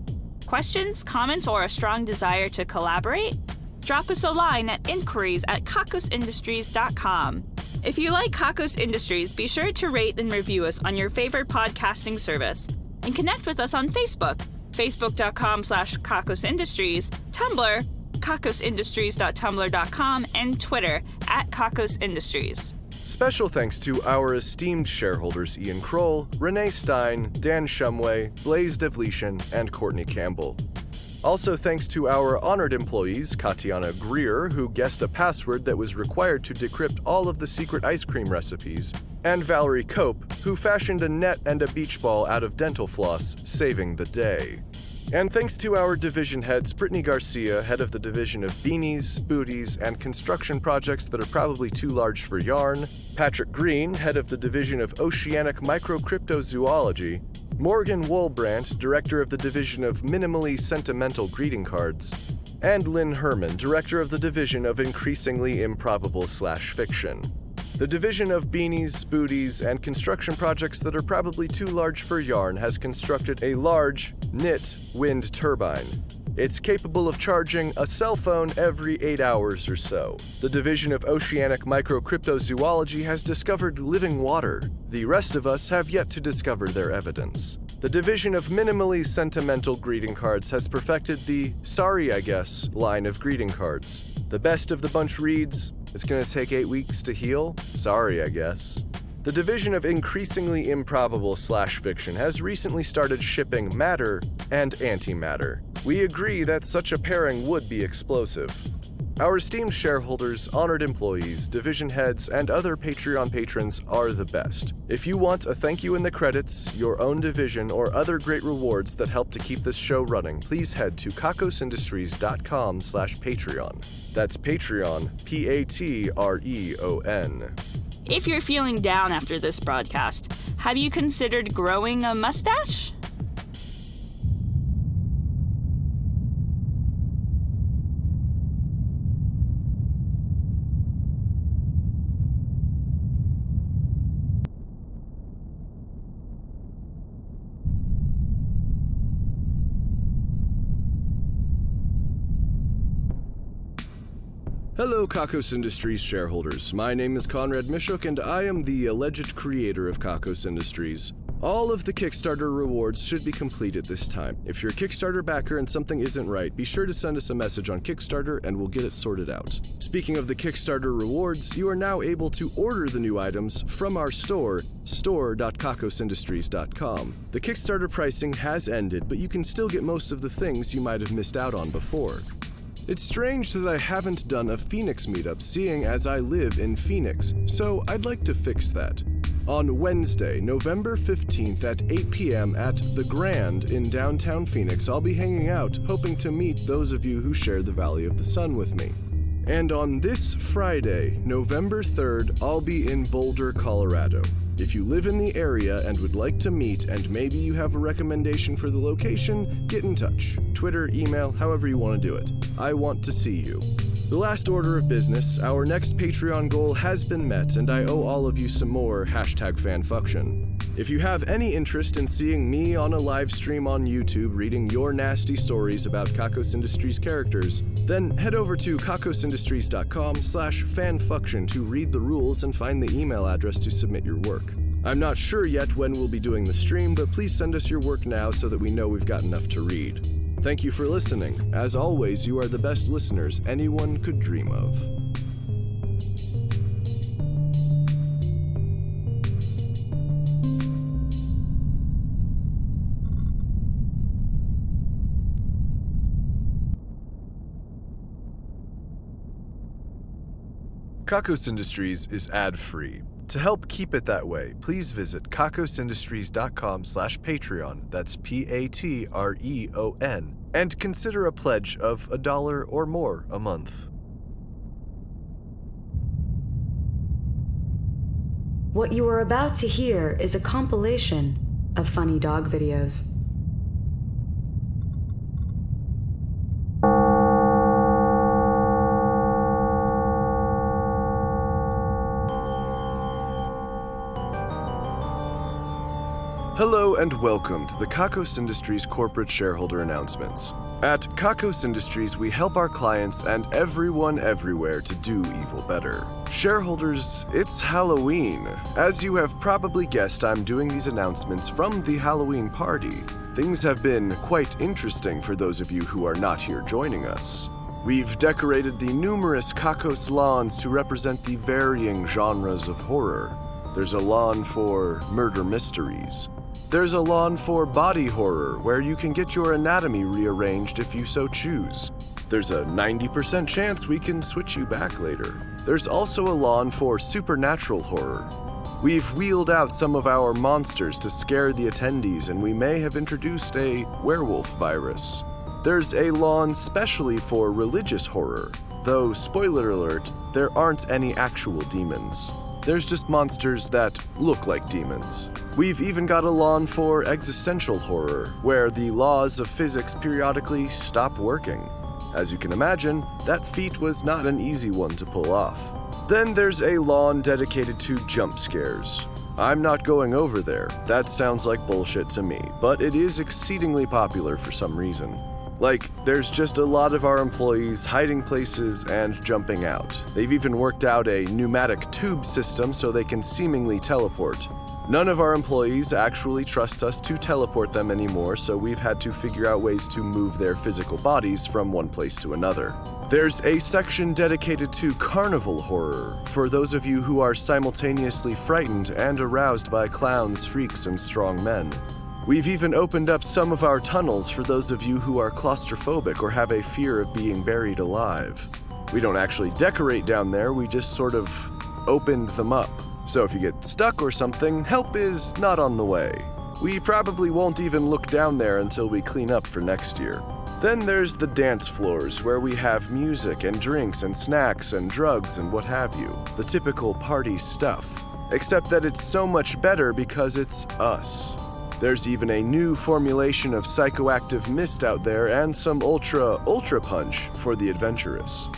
Questions, comments, or a strong desire to collaborate? Drop us a line at inquiries@kakosindustries.com. If you like Kakos Industries, be sure to rate and review us on your favorite podcasting service. And connect with us on Facebook, facebook.com/kakosindustries, Tumblr, kakosindustries.tumblr.com, and Twitter @kakosindustries. Special thanks to our esteemed shareholders Ian Kroll, Renee Stein, Dan Shumway, Blaze Devletian, and Courtney Campbell. Also thanks to our honored employees, Katiana Greer, who guessed a password that was required to decrypt all of the secret ice cream recipes, and Valerie Cope, who fashioned a net and a beach ball out of dental floss, saving the day. And thanks to our division heads, Brittany Garcia, head of the division of beanies, booties, and construction projects that are probably too large for yarn, Patrick Green, head of the division of oceanic microcryptozoology, Morgan Woolbrandt, director of the division of minimally sentimental greeting cards, and Lynn Herman, director of the division of increasingly improbable/fiction. The division of beanies, booties, and construction projects that are probably too large for yarn has constructed a large, knit wind turbine. It's capable of charging a cell phone every 8 hours or so. The division of oceanic microcryptozoology has discovered living water. The rest of us have yet to discover their evidence. The division of minimally sentimental greeting cards has perfected the sorry, I guess line of greeting cards. The best of the bunch reads, "It's gonna take 8 weeks to heal? Sorry, I guess." The division of increasingly improbable /fiction has recently started shipping matter and antimatter. We agree that such a pairing would be explosive. Our esteemed shareholders, honored employees, division heads, and other Patreon patrons are the best. If you want a thank you in the credits, your own division, or other great rewards that help to keep this show running, please head to kakosindustries.com/Patreon. That's Patreon, Patreon. If you're feeling down after this broadcast, have you considered growing a mustache? Hello, Kakos Industries shareholders. My name is Conrad Mishuk, and I am the alleged creator of Kakos Industries. All of the Kickstarter rewards should be complete at this time. If you're a Kickstarter backer and something isn't right, be sure to send us a message on Kickstarter and we'll get it sorted out. Speaking of the Kickstarter rewards, you are now able to order the new items from our store, store.kakosindustries.com. The Kickstarter pricing has ended, but you can still get most of the things you might have missed out on before. It's strange that I haven't done a Phoenix meetup, seeing as I live in Phoenix, so I'd like to fix that. On Wednesday, November 15th at 8 p.m. at The Grand in downtown Phoenix, I'll be hanging out, hoping to meet those of you who share the Valley of the Sun with me. And on this Friday, November 3rd, I'll be in Boulder, Colorado. If you live in the area and would like to meet, and maybe you have a recommendation for the location, get in touch. Twitter, email, however you want to do it. I want to see you. The last order of business, our next Patreon goal has been met, and I owe all of you some more #fanfuction. If you have any interest in seeing me on a live stream on YouTube reading your nasty stories about Kakos Industries characters, then head over to kakosindustries.com/fanfuction to read the rules and find the email address to submit your work. I'm not sure yet when we'll be doing the stream, but please send us your work now so that we know we've got enough to read. Thank you for listening. As always, you are the best listeners anyone could dream of. Kakos Industries is ad-free. To help keep it that way, please visit kakosindustries.com/Patreon, that's Patreon, and consider a pledge of $1 or more a month. What you are about to hear is a compilation of funny dog videos. Hello and welcome to the Kakos Industries corporate shareholder announcements. At Kakos Industries, we help our clients and everyone everywhere to do evil better. Shareholders, it's Halloween. As you have probably guessed, I'm doing these announcements from the Halloween party. Things have been quite interesting for those of you who are not here joining us. We've decorated the numerous Kakos lawns to represent the varying genres of horror. There's a lawn for murder mysteries. There's a lawn for body horror, where you can get your anatomy rearranged if you so choose. There's a 90% chance we can switch you back later. There's also a lawn for supernatural horror. We've wheeled out some of our monsters to scare the attendees, and we may have introduced a werewolf virus. There's a lawn specially for religious horror, though, spoiler alert, there aren't any actual demons. There's just monsters that look like demons. We've even got a lawn for existential horror, where the laws of physics periodically stop working. As you can imagine, that feat was not an easy one to pull off. Then there's a lawn dedicated to jump scares. I'm not going over there. That sounds like bullshit to me, but it is exceedingly popular for some reason. Like, there's just a lot of our employees hiding places and jumping out. They've even worked out a pneumatic tube system so they can seemingly teleport. None of our employees actually trust us to teleport them anymore, so we've had to figure out ways to move their physical bodies from one place to another. There's a section dedicated to carnival horror, for those of you who are simultaneously frightened and aroused by clowns, freaks, and strong men. We've even opened up some of our tunnels for those of you who are claustrophobic or have a fear of being buried alive. We don't actually decorate down there, we just sort of opened them up. So if you get stuck or something, help is not on the way. We probably won't even look down there until we clean up for next year. Then there's the dance floors, where we have music and drinks and snacks and drugs and what have you. The typical party stuff. Except that it's so much better because it's us. There's even a new formulation of psychoactive mist out there and some ultra punch for the adventurous.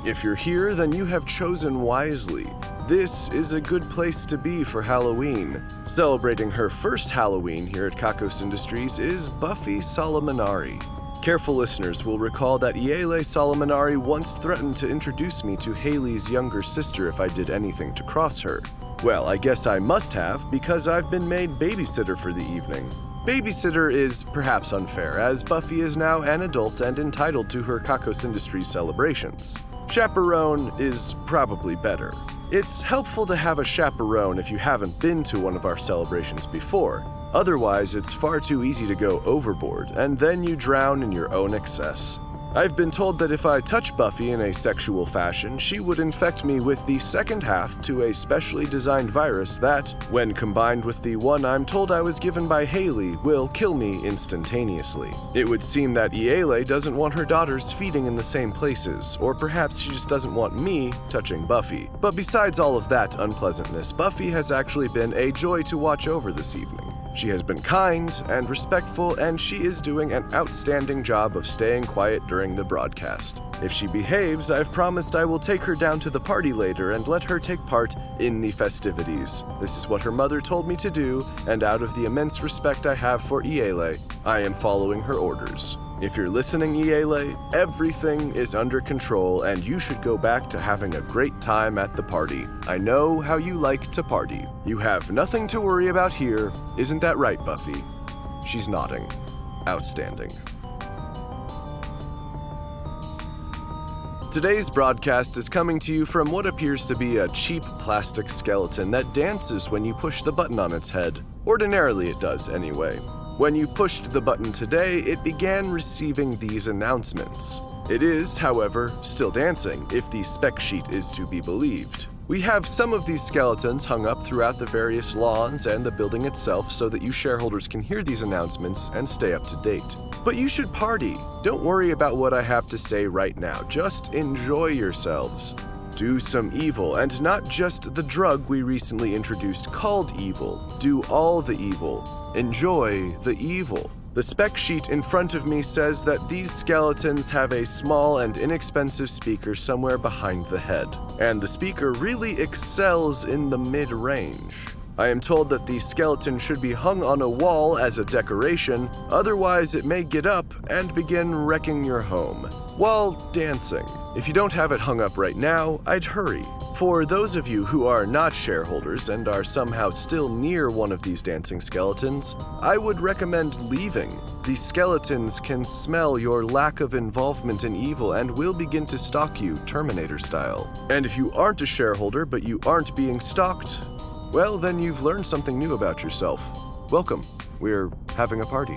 If you're here, then you have chosen wisely. This is a good place to be for Halloween. Celebrating her first Halloween here at Kakos Industries is Buffy Solomonari. Careful listeners will recall that Iele Solomonari once threatened to introduce me to Haley's younger sister if I did anything to cross her. Well, I guess I must have, because I've been made babysitter for the evening. Babysitter is perhaps unfair, as Buffy is now an adult and entitled to her Kakos Industries celebrations. Chaperone is probably better. It's helpful to have a chaperone if you haven't been to one of our celebrations before. Otherwise, it's far too easy to go overboard, and then you drown in your own excess. I've been told that if I touch Buffy in a sexual fashion, she would infect me with the second half to a specially designed virus that, when combined with the one I'm told I was given by Haley, will kill me instantaneously. It would seem that Iele doesn't want her daughters feeding in the same places, or perhaps she just doesn't want me touching Buffy. But besides all of that unpleasantness, Buffy has actually been a joy to watch over this evening. She has been kind and respectful, and she is doing an outstanding job of staying quiet during the broadcast. If she behaves, I've promised I will take her down to the party later and let her take part in the festivities. This is what her mother told me to do, and out of the immense respect I have for Iele, I am following her orders. If you're listening, Iele, everything is under control, and you should go back to having a great time at the party. I know how you like to party. You have nothing to worry about here. Isn't that right, Buffy? She's nodding. Outstanding. Today's broadcast is coming to you from what appears to be a cheap plastic skeleton that dances when you push the button on its head. Ordinarily it does, anyway. When you pushed the button today, it began receiving these announcements. It is, however, still dancing, if the spec sheet is to be believed. We have some of these skeletons hung up throughout the various lawns and the building itself so that you shareholders can hear these announcements and stay up to date. But you should party. Don't worry about what I have to say right now. Just enjoy yourselves. Do some evil, and not just the drug we recently introduced called evil. Do all the evil. Enjoy the evil. The spec sheet in front of me says that these skeletons have a small and inexpensive speaker somewhere behind the head, and the speaker really excels in the mid-range. I am told that the skeleton should be hung on a wall as a decoration, otherwise it may get up and begin wrecking your home while dancing. If you don't have it hung up right now, I'd hurry. For those of you who are not shareholders and are somehow still near one of these dancing skeletons, I would recommend leaving. The skeletons can smell your lack of involvement in evil and will begin to stalk you, Terminator style. And if you aren't a shareholder but you aren't being stalked, well, then you've learned something new about yourself. Welcome. We're having a party.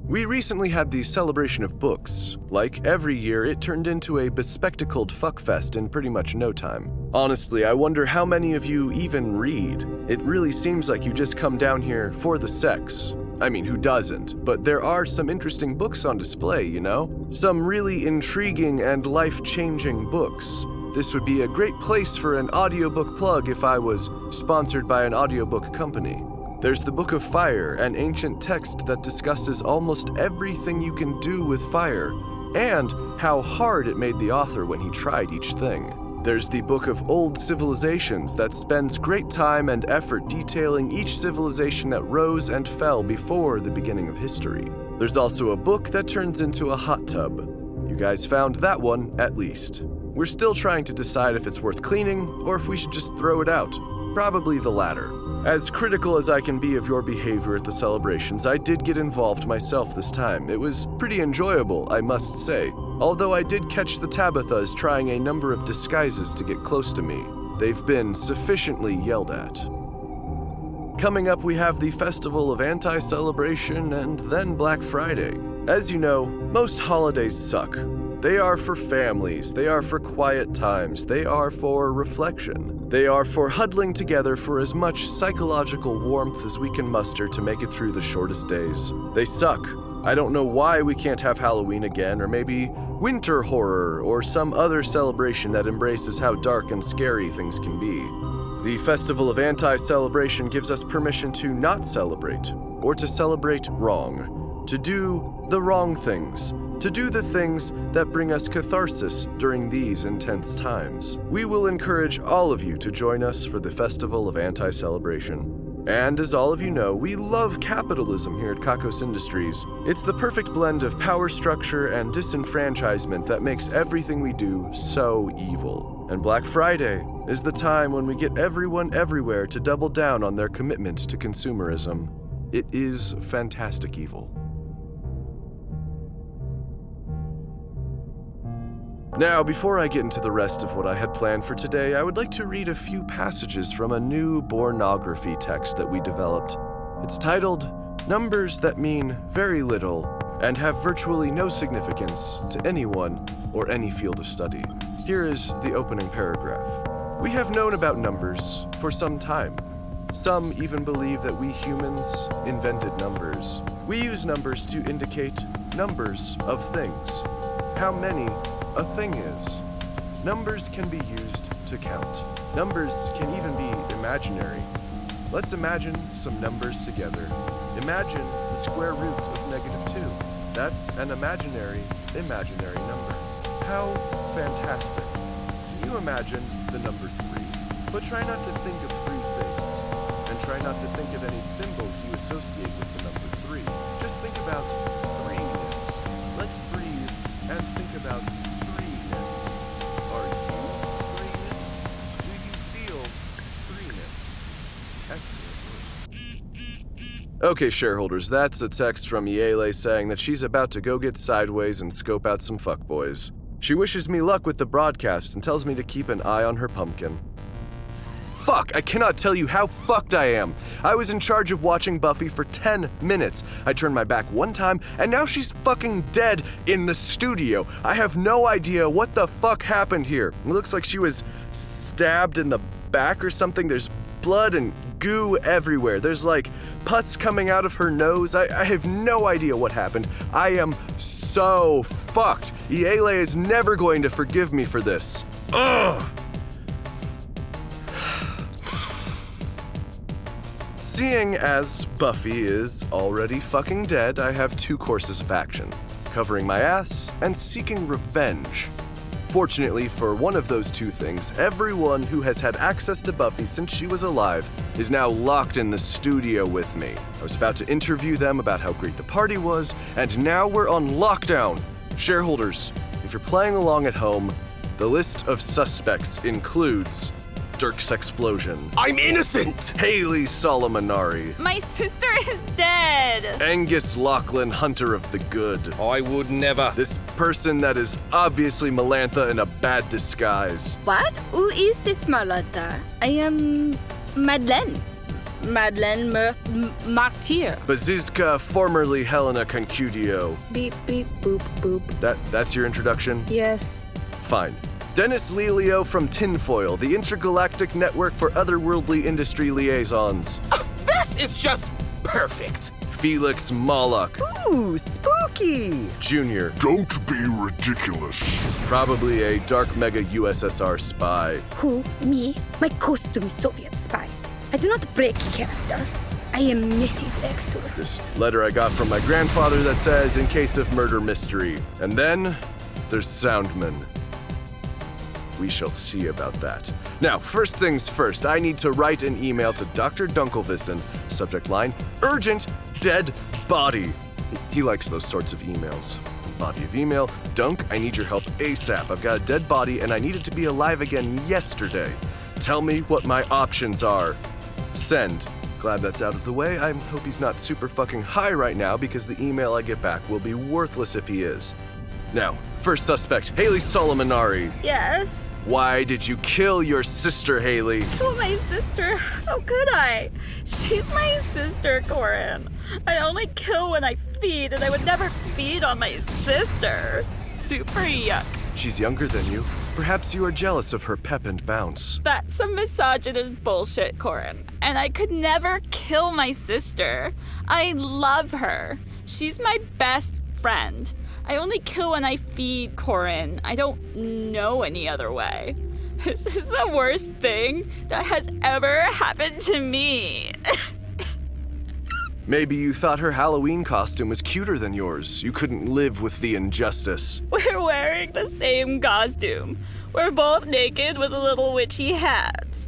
We recently had the celebration of books. Like every year, it turned into a bespectacled fuckfest in pretty much no time. Honestly, I wonder how many of you even read. It really seems like you just come down here for the sex. I mean, who doesn't? But there are some interesting books on display, you know? Some really intriguing and life-changing books. This would be a great place for an audiobook plug if I was sponsored by an audiobook company. There's the Book of Fire, an ancient text that discusses almost everything you can do with fire, and how hard it made the author when he tried each thing. There's the Book of Old Civilizations that spends great time and effort detailing each civilization that rose and fell before the beginning of history. There's also a book that turns into a hot tub. You guys found that one, at least. We're still trying to decide if it's worth cleaning or if we should just throw it out. Probably the latter. As critical as I can be of your behavior at the celebrations, I did get involved myself this time. It was pretty enjoyable, I must say. Although I did catch the Tabithas trying a number of disguises to get close to me. They've been sufficiently yelled at. Coming up, we have the Festival of Anti-Celebration and then Black Friday. As you know, most holidays suck. They are for families, they are for quiet times, they are for reflection. They are for huddling together for as much psychological warmth as we can muster to make it through the shortest days. They suck. I don't know why we can't have Halloween again, or maybe winter horror, or some other celebration that embraces how dark and scary things can be. The Festival of Anti-Celebration gives us permission to not celebrate, or to celebrate wrong, to do the wrong things, to do the things that bring us catharsis during these intense times. We will encourage all of you to join us for the Festival of Anti-Celebration. And as all of you know, we love capitalism here at Kakos Industries. It's the perfect blend of power structure and disenfranchisement that makes everything we do so evil. And Black Friday is the time when we get everyone everywhere to double down on their commitment to consumerism. It is fantastic evil. Now, before I get into the rest of what I had planned for today, I would like to read a few passages from a new pornography text that we developed. It's titled, Numbers That Mean Very Little and Have Virtually No Significance to Anyone or Any Field of Study. Here is the opening paragraph. We have known about numbers for some time. Some even believe that we humans invented numbers. We use numbers to indicate numbers of things. How many a thing is. Numbers can be used to count. Numbers can even be imaginary. Let's imagine some numbers together. Imagine the square root of -2. That's an imaginary number. How fantastic. Can you imagine the number 3? But try not to think of 3 things, and try not to think of any symbols you associate with the number 3. Just think about 3-ness. Let's breathe and think about 3-ness. Are you 3-ness? Do you feel 3-ness? Excellent. Okay, shareholders, that's a text from Iele saying that she's about to go get sideways and scope out some fuckboys. She wishes me luck with the broadcast and tells me to keep an eye on her pumpkin. Fuck, I cannot tell you how fucked I am. I was in charge of watching Buffy for 10 minutes. I turned my back one time, and now she's fucking dead in the studio. I have no idea what the fuck happened here. It looks like she was stabbed in the back or something. There's blood and goo everywhere. There's like pus coming out of her nose. I have no idea what happened. I am so fucked. Iele is never going to forgive me for this. Ugh! Seeing as Buffy is already fucking dead, I have 2 courses of action: covering my ass and seeking revenge. Fortunately for one of those 2 things, everyone who has had access to Buffy since she was alive is now locked in the studio with me. I was about to interview them about how great the party was, and now we're on lockdown. Shareholders, if you're playing along at home, the list of suspects includes Dirk's explosion. I'm innocent! Haley Solomonari. My sister is dead! Angus Lachlan, Hunter of the Good. I would never. This person that is obviously Melantha in a bad disguise. What? Who is this Melantha? I am Madeleine. Madeleine Martyr. Bazizka, formerly Helena Concudio. Beep, beep, boop, boop. That's your introduction? Yes. Fine. Dennis Lelio from Tinfoil, the intergalactic network for otherworldly industry liaisons. This is just perfect. Felix Moloch. Ooh, spooky. Junior. Don't be ridiculous. Probably a dark mega USSR spy. Who? Me? My costume is Soviet spy. I do not break character. I admit it, Hector. This letter I got from my grandfather that says, in case of murder mystery. And then there's Soundman. We shall see about that. Now, first things first, I need to write an email to Dr. Dunkelvissen. Subject line, urgent, dead body. He likes those sorts of emails. Body of email, Dunk, I need your help ASAP. I've got a dead body and I need it to be alive again yesterday. Tell me what my options are. Send. Glad that's out of the way. I hope he's not super fucking high right now because the email I get back will be worthless if he is. Now, first suspect, Haley Solomonari. Yes? Why did you kill your sister, Haley? Kill my sister? How could I? She's my sister, Corin. I only kill when I feed, and I would never feed on my sister. Super yuck. She's younger than you. Perhaps you are jealous of her pep and bounce. That's some misogynist bullshit, Corin. And I could never kill my sister. I love her. She's my best friend. I only kill when I feed, Corin. I don't know any other way. This is the worst thing that has ever happened to me. Maybe you thought her Halloween costume was cuter than yours. You couldn't live with the injustice. We're wearing the same costume. We're both naked with little witchy hats.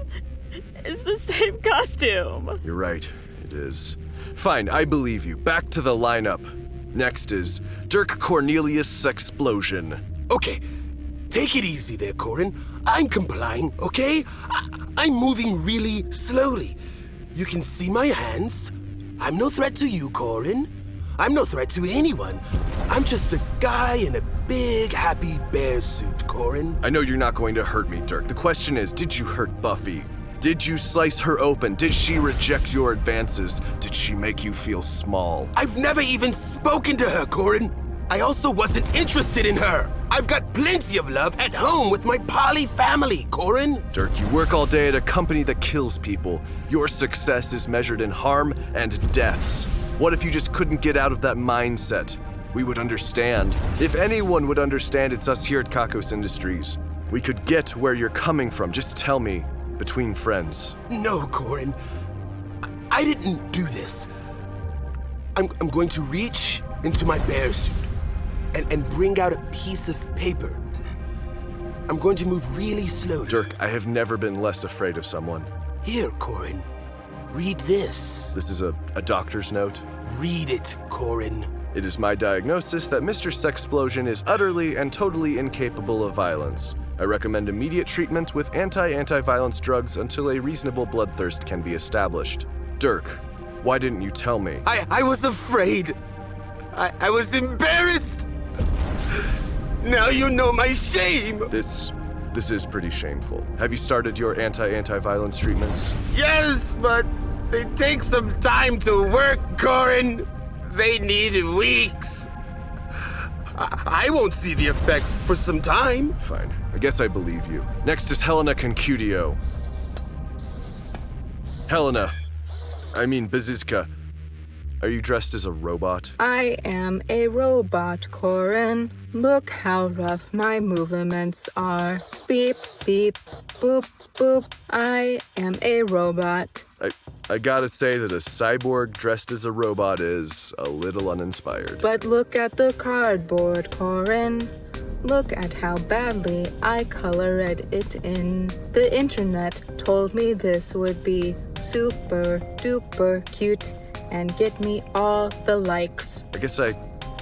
It's the same costume. You're right, it is. Fine, I believe you. Back to the lineup. Next is Dirk Cornelius Sexplosion. Okay, take it easy there, Corin. I'm complying, okay? I'm moving really slowly. You can see my hands. I'm no threat to you, Corin. I'm no threat to anyone. I'm just a guy in a big, happy bear suit, Corin. I know you're not going to hurt me, Dirk. The question is, did you hurt Buffy? Did you slice her open? Did she reject your advances? Did she make you feel small? I've never even spoken to her, Corin. I also wasn't interested in her. I've got plenty of love at home with my Polly family, Corin. Dirk, you work all day at a company that kills people. Your success is measured in harm and deaths. What if you just couldn't get out of that mindset? We would understand. If anyone would understand, it's us here at Kakos Industries. We could get where you're coming from. Just tell me. Between friends. No, Corin. I didn't do this. I'm going to reach into my bear suit and bring out a piece of paper. I'm going to move really slowly. Dirk, I have never been less afraid of someone. Here, Corin. Read this. This is a doctor's note? Read it, Corin. It is my diagnosis that Mr. Sexplosion is utterly and totally incapable of violence. I recommend immediate treatment with anti-violence drugs until a reasonable bloodthirst can be established. Dirk, why didn't you tell me? I was afraid. I was embarrassed. Now you know my shame. This is pretty shameful. Have you started your anti-violence treatments? Yes, but they take some time to work, Corin. They need weeks. I won't see the effects for some time. Fine. I guess I believe you. Next is Helena Concudio. Helena. I mean Bazizka. Are you dressed as a robot? I am a robot, Corin. Look how rough my movements are. Beep, beep, boop, boop. I am a robot. I gotta say that a cyborg dressed as a robot is a little uninspired. But look at the cardboard, Corin. Look at how badly I colored it in. The internet told me this would be super duper cute and get me all the likes. I guess I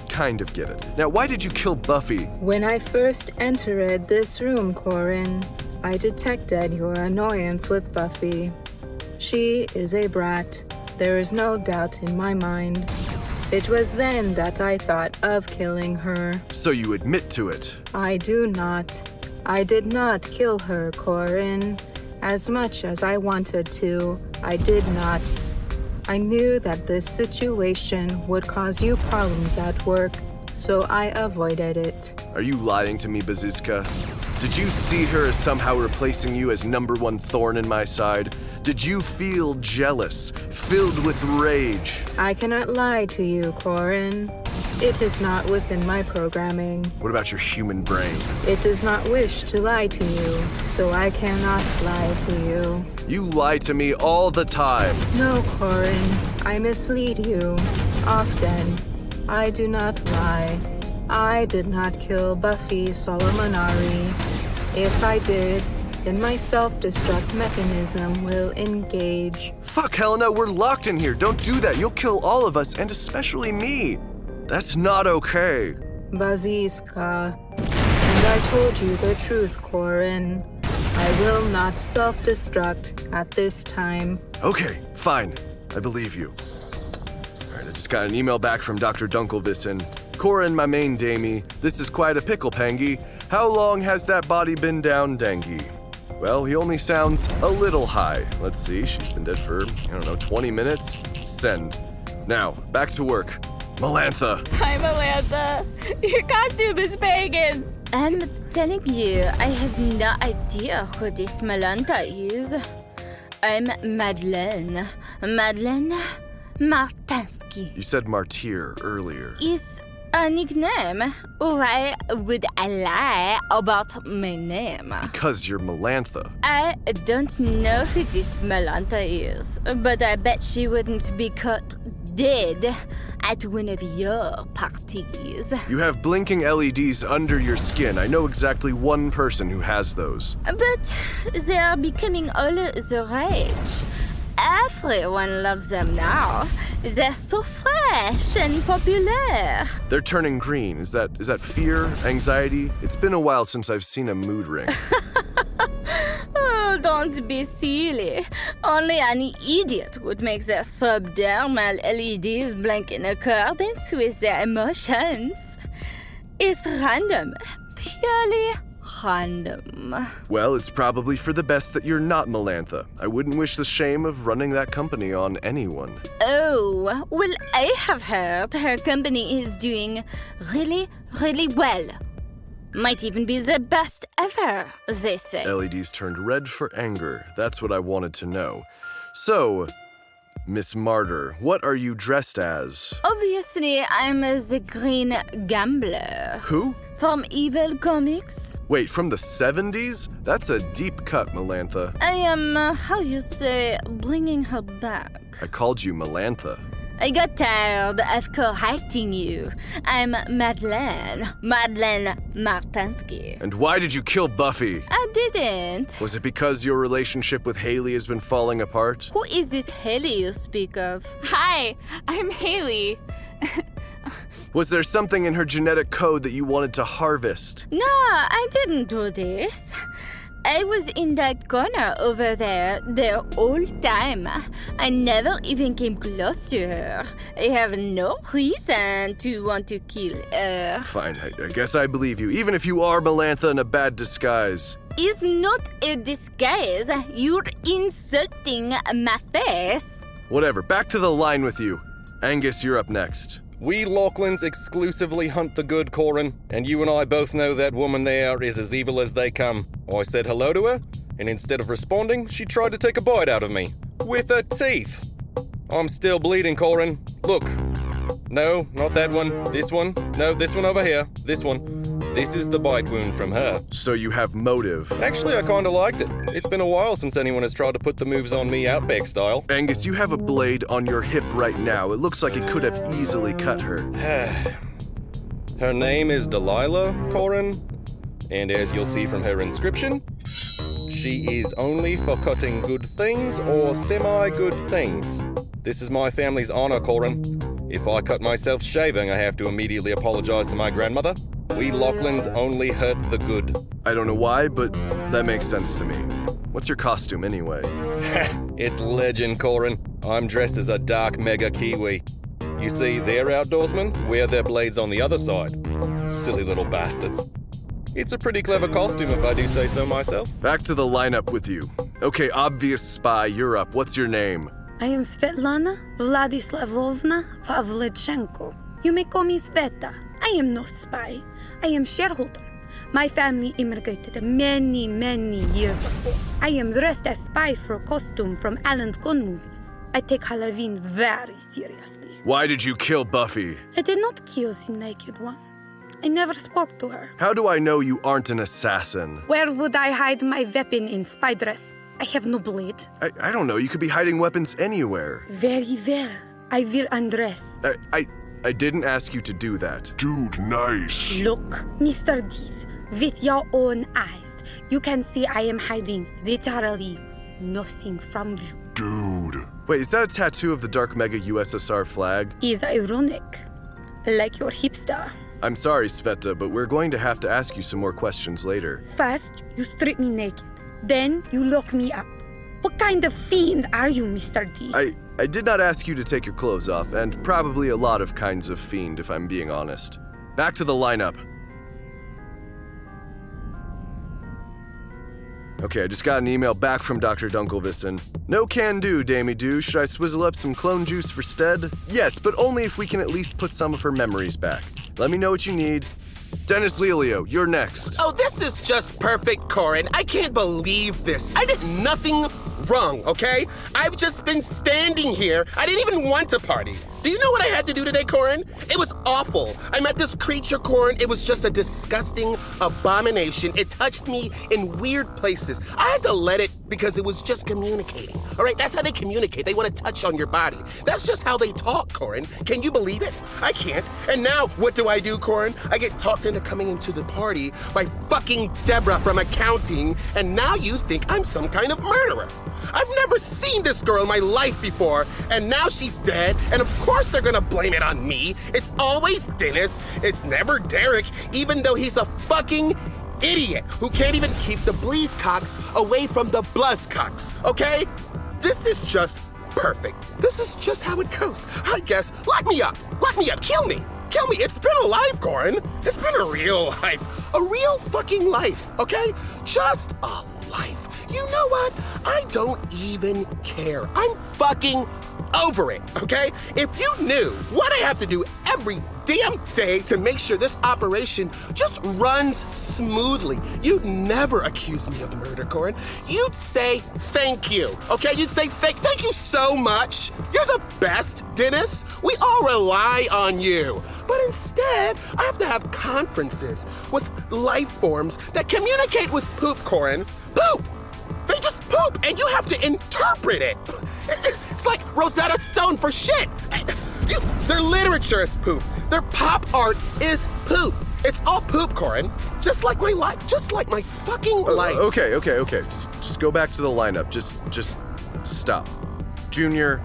kind of get it. Now, why did you kill Buffy? When I first entered this room, Corin, I detected your annoyance with Buffy. She is a brat. There is no doubt in my mind. It was then that I thought of killing her. So you admit to it? I do not. I did not kill her, Corin. As much as I wanted to, I did not. I knew that this situation would cause you problems at work, so I avoided it. Are you lying to me, Bazizka? Did you see her as somehow replacing you as number one thorn in my side? Did you feel jealous, filled with rage? I cannot lie to you, Corin. It is not within my programming. What about your human brain? It does not wish to lie to you, so I cannot lie to you. You lie to me all the time. No, Corin, I mislead you. Often. I do not lie. I did not kill Buffy Solomonari. If I did, then my self-destruct mechanism will engage. Fuck, Helena, we're locked in here. Don't do that. You'll kill all of us, and especially me. That's not okay. Baziska. And I told you the truth, Corin. I will not self-destruct at this time. Okay, fine. I believe you. Alright, I just got an email back from Dr. Dunkelvissen. Corin, my main damie, this is quite a pickle, Pangy. How long has that body been down, Dangy? Well, he only sounds a little high. Let's see, she's been dead for, 20 minutes? Send. Now, back to work. Melantha. Hi, Melantha. Your costume is pagan. I'm telling you, I have no idea who this Melantha is. I'm Madeleine. Madeleine Martinsky. You said Martyr earlier. Is a nickname. Why would I lie about my name? Because you're Melantha. I don't know who this Melantha is, but I bet she wouldn't be caught dead at one of your parties. You have blinking LEDs under your skin. I know exactly one person who has those. But they are becoming all the rage. Everyone loves them now. They're so fresh and popular. They're turning green. Is that fear, anxiety? It's been a while since I've seen a mood ring. Oh, don't be silly. Only an idiot would make their subdermal LEDs blink in accordance with their emotions. It's random. Purely random. Well, it's probably for the best that you're not Melantha. I wouldn't wish the shame of running that company on anyone. Oh, well, I have heard her company is doing really, really well. Might even be the best ever, they say. LEDs turned red for anger. That's what I wanted to know. So, Miss Martyr, what are you dressed as? Obviously, I'm the Green Gambler. Who? From Evil Comics. Wait, from the 70s? That's a deep cut, Melantha. I am, bringing her back. I called you Melantha. I got tired of correcting you. I'm Madeleine Martinsky. And why did you kill Buffy? I didn't. Was it because your relationship with Haley has been falling apart? Who is this Haley you speak of? Hi, I'm Haley. Was there something in her genetic code that you wanted to harvest? No, I didn't do this. I was in that corner over there the whole time. I never even came close to her. I have no reason to want to kill her. Fine, I guess I believe you, even if you are Melantha in a bad disguise. It's not a disguise. You're insulting my face. Whatever, back to the line with you. Angus, you're up next. We Lachlan's exclusively hunt the good, Corin, and you and I both know that woman there is as evil as they come. I said hello to her, and instead of responding, she tried to take a bite out of me. With her teeth. I'm still bleeding, Corin. Look. No, not that one. This one. No, this one over here. This one. This is the bite wound from her. So you have motive. Actually, I kinda liked it. It's been a while since anyone has tried to put the moves on me Outback style. Angus, you have a blade on your hip right now. It looks like it could have easily cut her. Her name is Delilah, Corin. And as you'll see from her inscription, she is only for cutting good things or semi-good things. This is my family's honor, Corin. If I cut myself shaving, I have to immediately apologize to my grandmother. We Lachlan's only hurt the good. I don't know why, but that makes sense to me. What's your costume anyway? It's legend, Corin. I'm dressed as a dark mega Kiwi. You see, their outdoorsmen wear their blades on the other side. Silly little bastards. It's a pretty clever costume if I do say so myself. Back to the lineup with you. Okay, obvious spy, you're up. What's your name? I am Svetlana Vladislavovna Pavlichenko. You may call me Sveta. I am no spy. I am shareholder. My family immigrated many, many years ago. I am dressed as spy for a costume from Alan Gunn movies. I take Halloween very seriously. Why did you kill Buffy? I did not kill the naked one. I never spoke to her. How do I know you aren't an assassin? Where would I hide my weapon in spy dress? I have no blade. I don't know. You could be hiding weapons anywhere. Very well. I will undress. I didn't ask you to do that. Dude, nice. Look, Mr. Death, with your own eyes, you can see I am hiding literally nothing from you. Dude. Wait, is that a tattoo of the Dark Mega USSR flag? Is ironic. Like your hipster. I'm sorry, Sveta, but we're going to have to ask you some more questions later. First, you strip me naked. Then, you lock me up. What kind of fiend are you, Mr. D? I did not ask you to take your clothes off, and probably a lot of kinds of fiend, if I'm being honest. Back to the lineup. Okay, I just got an email back from Dr. Dunkelvissen. No can do, Damie Do. Should I swizzle up some clone juice for stead? Yes, but only if we can at least put some of her memories back. Let me know what you need. Dennis Lelio, you're next. Oh, this is just perfect, Corin. I can't believe this. I did nothing wrong, okay? I've just been standing here. I didn't even want to party. Do you know what I had to do today, Corin? It was awful. I met this creature, Corin. It was just a disgusting abomination. It touched me in weird places. I had to let it because it was just communicating. All right, that's how they communicate. They want to touch on your body. That's just how they talk, Corin. Can you believe it? I can't. And now, what do I do, Corin? I get talked into coming into the party by fucking Deborah from accounting, and now you think I'm some kind of murderer. I've never seen this girl in my life before, and now she's dead, and of course they're gonna blame it on me. It's always Dennis. It's never Derek, even though he's a fucking idiot who can't even keep the Bleascocks away from the Bluzzcocks, okay? This is just perfect. This is just how it goes. I guess, lock me up, kill me. Kill me. It's been a life, Corin. It's been a real life. A real fucking life, okay? Just a life. You know what? I don't even care. I'm fucking over it, okay? If you knew what I have to do every damn day to make sure this operation just runs smoothly, you'd never accuse me of murder, Corin. You'd say thank you, okay? You'd say thank you so much. You're the best, Dennis. We all rely on you. But instead, I have to have conferences with life forms that communicate with poop, Corin. Poop! They just poop, and you have to interpret it. It's like Rosetta Stone for shit. Their literature is poop. Their pop art is poop. It's all poop, Corin. Just like my life. Just like my fucking life. Okay. Just go back to the lineup. Just stop. Junior,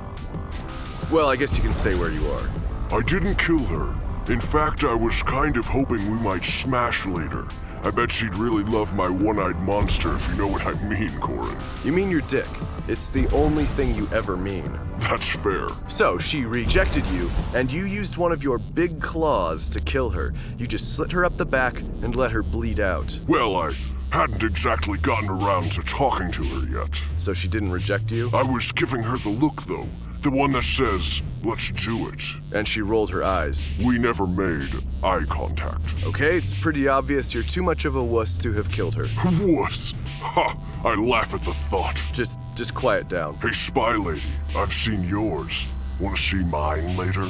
well, I guess you can stay where you are. I didn't kill her. In fact, I was kind of hoping we might smash later. I bet she'd really love my one-eyed monster, if you know what I mean, Corin. You mean your dick. It's the only thing you ever mean. That's fair. So, she rejected you, and you used one of your big claws to kill her. You just slit her up the back and let her bleed out. Well, I hadn't exactly gotten around to talking to her yet. So she didn't reject you? I was giving her the look, though. The one that says, let's do it. And she rolled her eyes. We never made eye contact. Okay, it's pretty obvious you're too much of a wuss to have killed her. Wuss? Ha! I laugh at the thought. Just quiet down. Hey, spy lady, I've seen yours. Want to see mine later?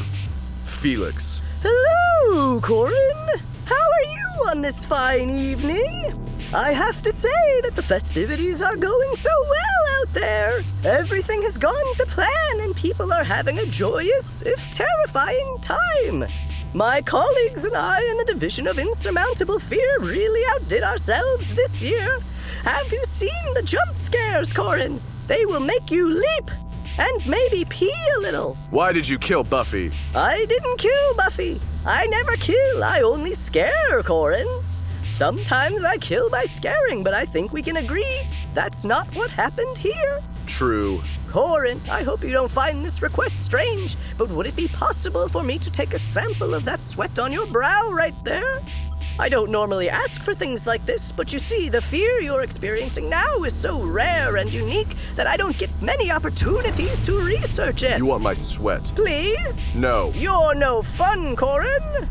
Felix. Hello, Corin. How are you on this fine evening? I have to say that the festivities are going so well out there. Everything has gone to plan and people are having a joyous, if terrifying, time. My colleagues and I in the Division of Insurmountable Fear really outdid ourselves this year. Have you seen the jump scares, Corin? They will make you leap and maybe pee a little. Why did you kill Buffy? I didn't kill Buffy. I never kill, I only scare, Corin. Sometimes I kill by scaring, but I think we can agree that's not what happened here. True. Corin, I hope you don't find this request strange, but would it be possible for me to take a sample of that sweat on your brow right there? I don't normally ask for things like this, but you see, the fear you're experiencing now is so rare and unique that I don't get many opportunities to research it. You want my sweat? Please? No. You're no fun, Corin.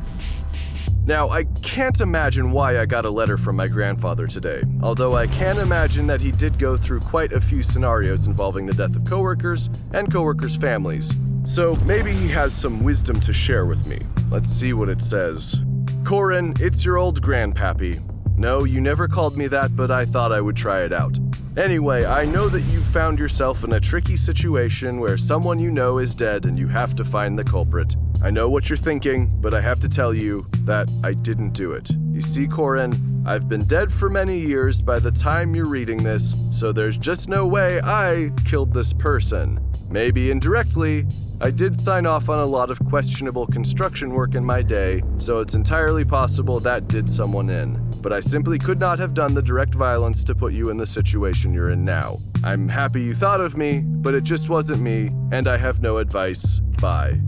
Now, I can't imagine why I got a letter from my grandfather today, although I can imagine that he did go through quite a few scenarios involving the death of coworkers and coworkers' families. So maybe he has some wisdom to share with me. Let's see what it says. Corin, it's your old grandpappy. No, you never called me that, but I thought I would try it out. Anyway, I know that you found yourself in a tricky situation where someone you know is dead and you have to find the culprit. I know what you're thinking, but I have to tell you that I didn't do it. You see, Corin, I've been dead for many years by the time you're reading this, so there's just no way I killed this person. Maybe indirectly, I did sign off on a lot of questionable construction work in my day, so it's entirely possible that did someone in. But I simply could not have done the direct violence to put you in the situation you're in now. I'm happy you thought of me, but it just wasn't me, and I have no advice. Bye.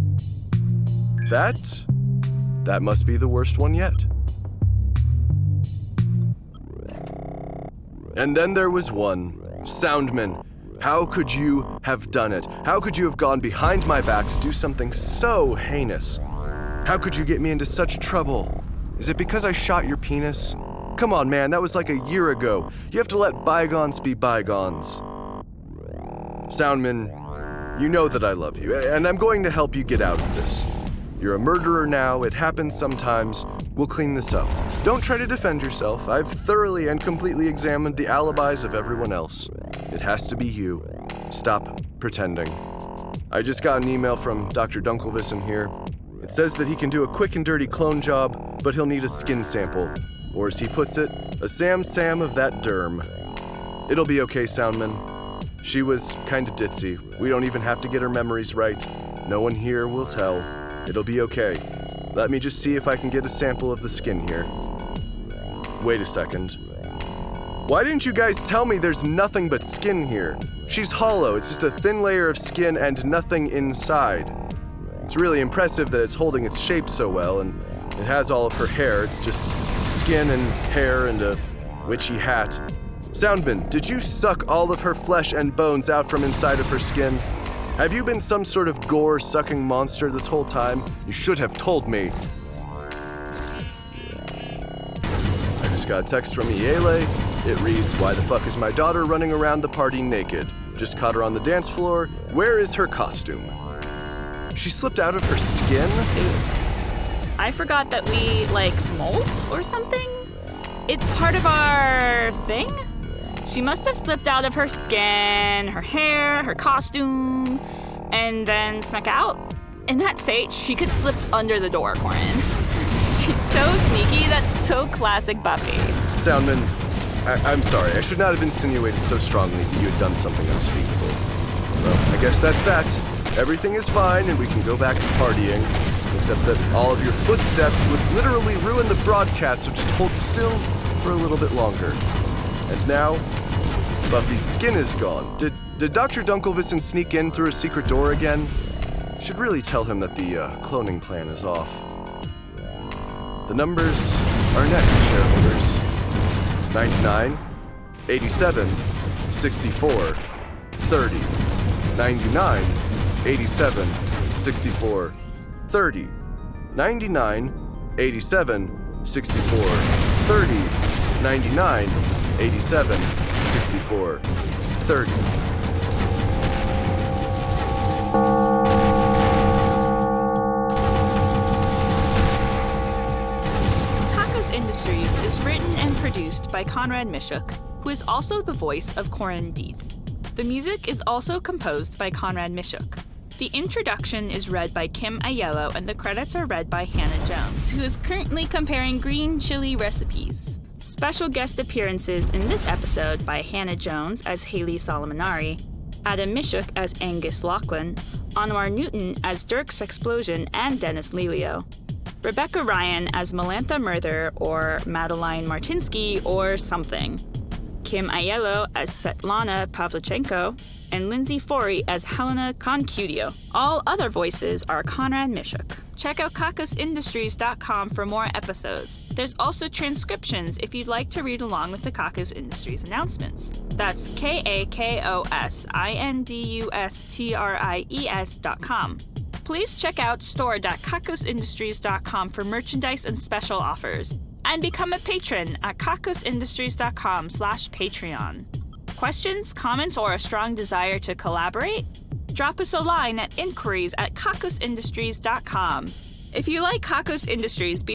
That must be the worst one yet. And then there was one. Soundman. How could you have done it? How could you have gone behind my back to do something so heinous? How could you get me into such trouble? Is it because I shot your penis? Come on, man, that was like a year ago. You have to let bygones be bygones. Soundman, you know that I love you, and I'm going to help you get out of this. You're a murderer now, it happens sometimes. We'll clean this up. Don't try to defend yourself. I've thoroughly and completely examined the alibis of everyone else. It has to be you. Stop pretending. I just got an email from Dr. Dunkelvissen here. It says that he can do a quick and dirty clone job, but he'll need a skin sample. Or as he puts it, a Sam of that derm. It'll be okay, Soundman. She was kind of ditzy. We don't even have to get her memories right. No one here will tell. It'll be okay. Let me just see if I can get a sample of the skin here. Wait a second. Why didn't you guys tell me there's nothing but skin here? She's hollow, it's just a thin layer of skin and nothing inside. It's really impressive that it's holding its shape so well, and it has all of her hair. It's just skin and hair and a witchy hat. Soundman, did you suck all of her flesh and bones out from inside of her skin? Have you been some sort of gore-sucking monster this whole time? You should have told me. I just got a text from Iele. It reads, why the fuck is my daughter running around the party naked? Just caught her on the dance floor. Where is her costume? She slipped out of her skin? Oops. I forgot that we, molt or something? It's part of our thing? She must have slipped out of her skin, her hair, her costume, and then snuck out. In that state, she could slip under the door, Corin. She's so sneaky, that's so classic Buffy. Soundman, I'm sorry. I should not have insinuated so strongly that you had done something unspeakable. Well, I guess that's that. Everything is fine and we can go back to partying. Except that all of your footsteps would literally ruin the broadcast, so just hold still for a little bit longer. And now, Buffy's skin is gone. Did Dr. Dunkelvissen sneak in through a secret door again? Should really tell him that the cloning plan is off. The numbers are next, shareholders. 99, 87, 64, 30. 99, 87, 64, 30. 99, 87, 64, 30. 99, 87, 64, 30. Kakos Industries is written and produced by Conrad Mishuk, who is also the voice of Corin Deeth. The music is also composed by Conrad Mishuk. The introduction is read by Kim Aiello, and the credits are read by Hannah Jones, who is currently comparing green chili recipes. Special guest appearances in this episode by Hannah Jones as Haley Solomonari, Adam Mishuk as Angus Lachlan, Anwar Newton as Dirk Sexplosion and Dennis Lelio, Rebecca Ryan as Melantha Murther or Madeline Martinsky or something, Kim Aiello as Svetlana Pavlichenko, and Lindsay Forey as Helena Concudio. All other voices are Conrad Mishuk. Check out kakosindustries.com for more episodes. There's also transcriptions if you'd like to read along with the Kakos Industries announcements. That's kakosindustries.com. Please check out store.kakosindustries.com for merchandise and special offers. And become a patron at kakosindustries.com/Patreon. Questions, comments, or a strong desire to collaborate? Drop us a line at inquiries@kakosindustries.com. If you like Kakos Industries, be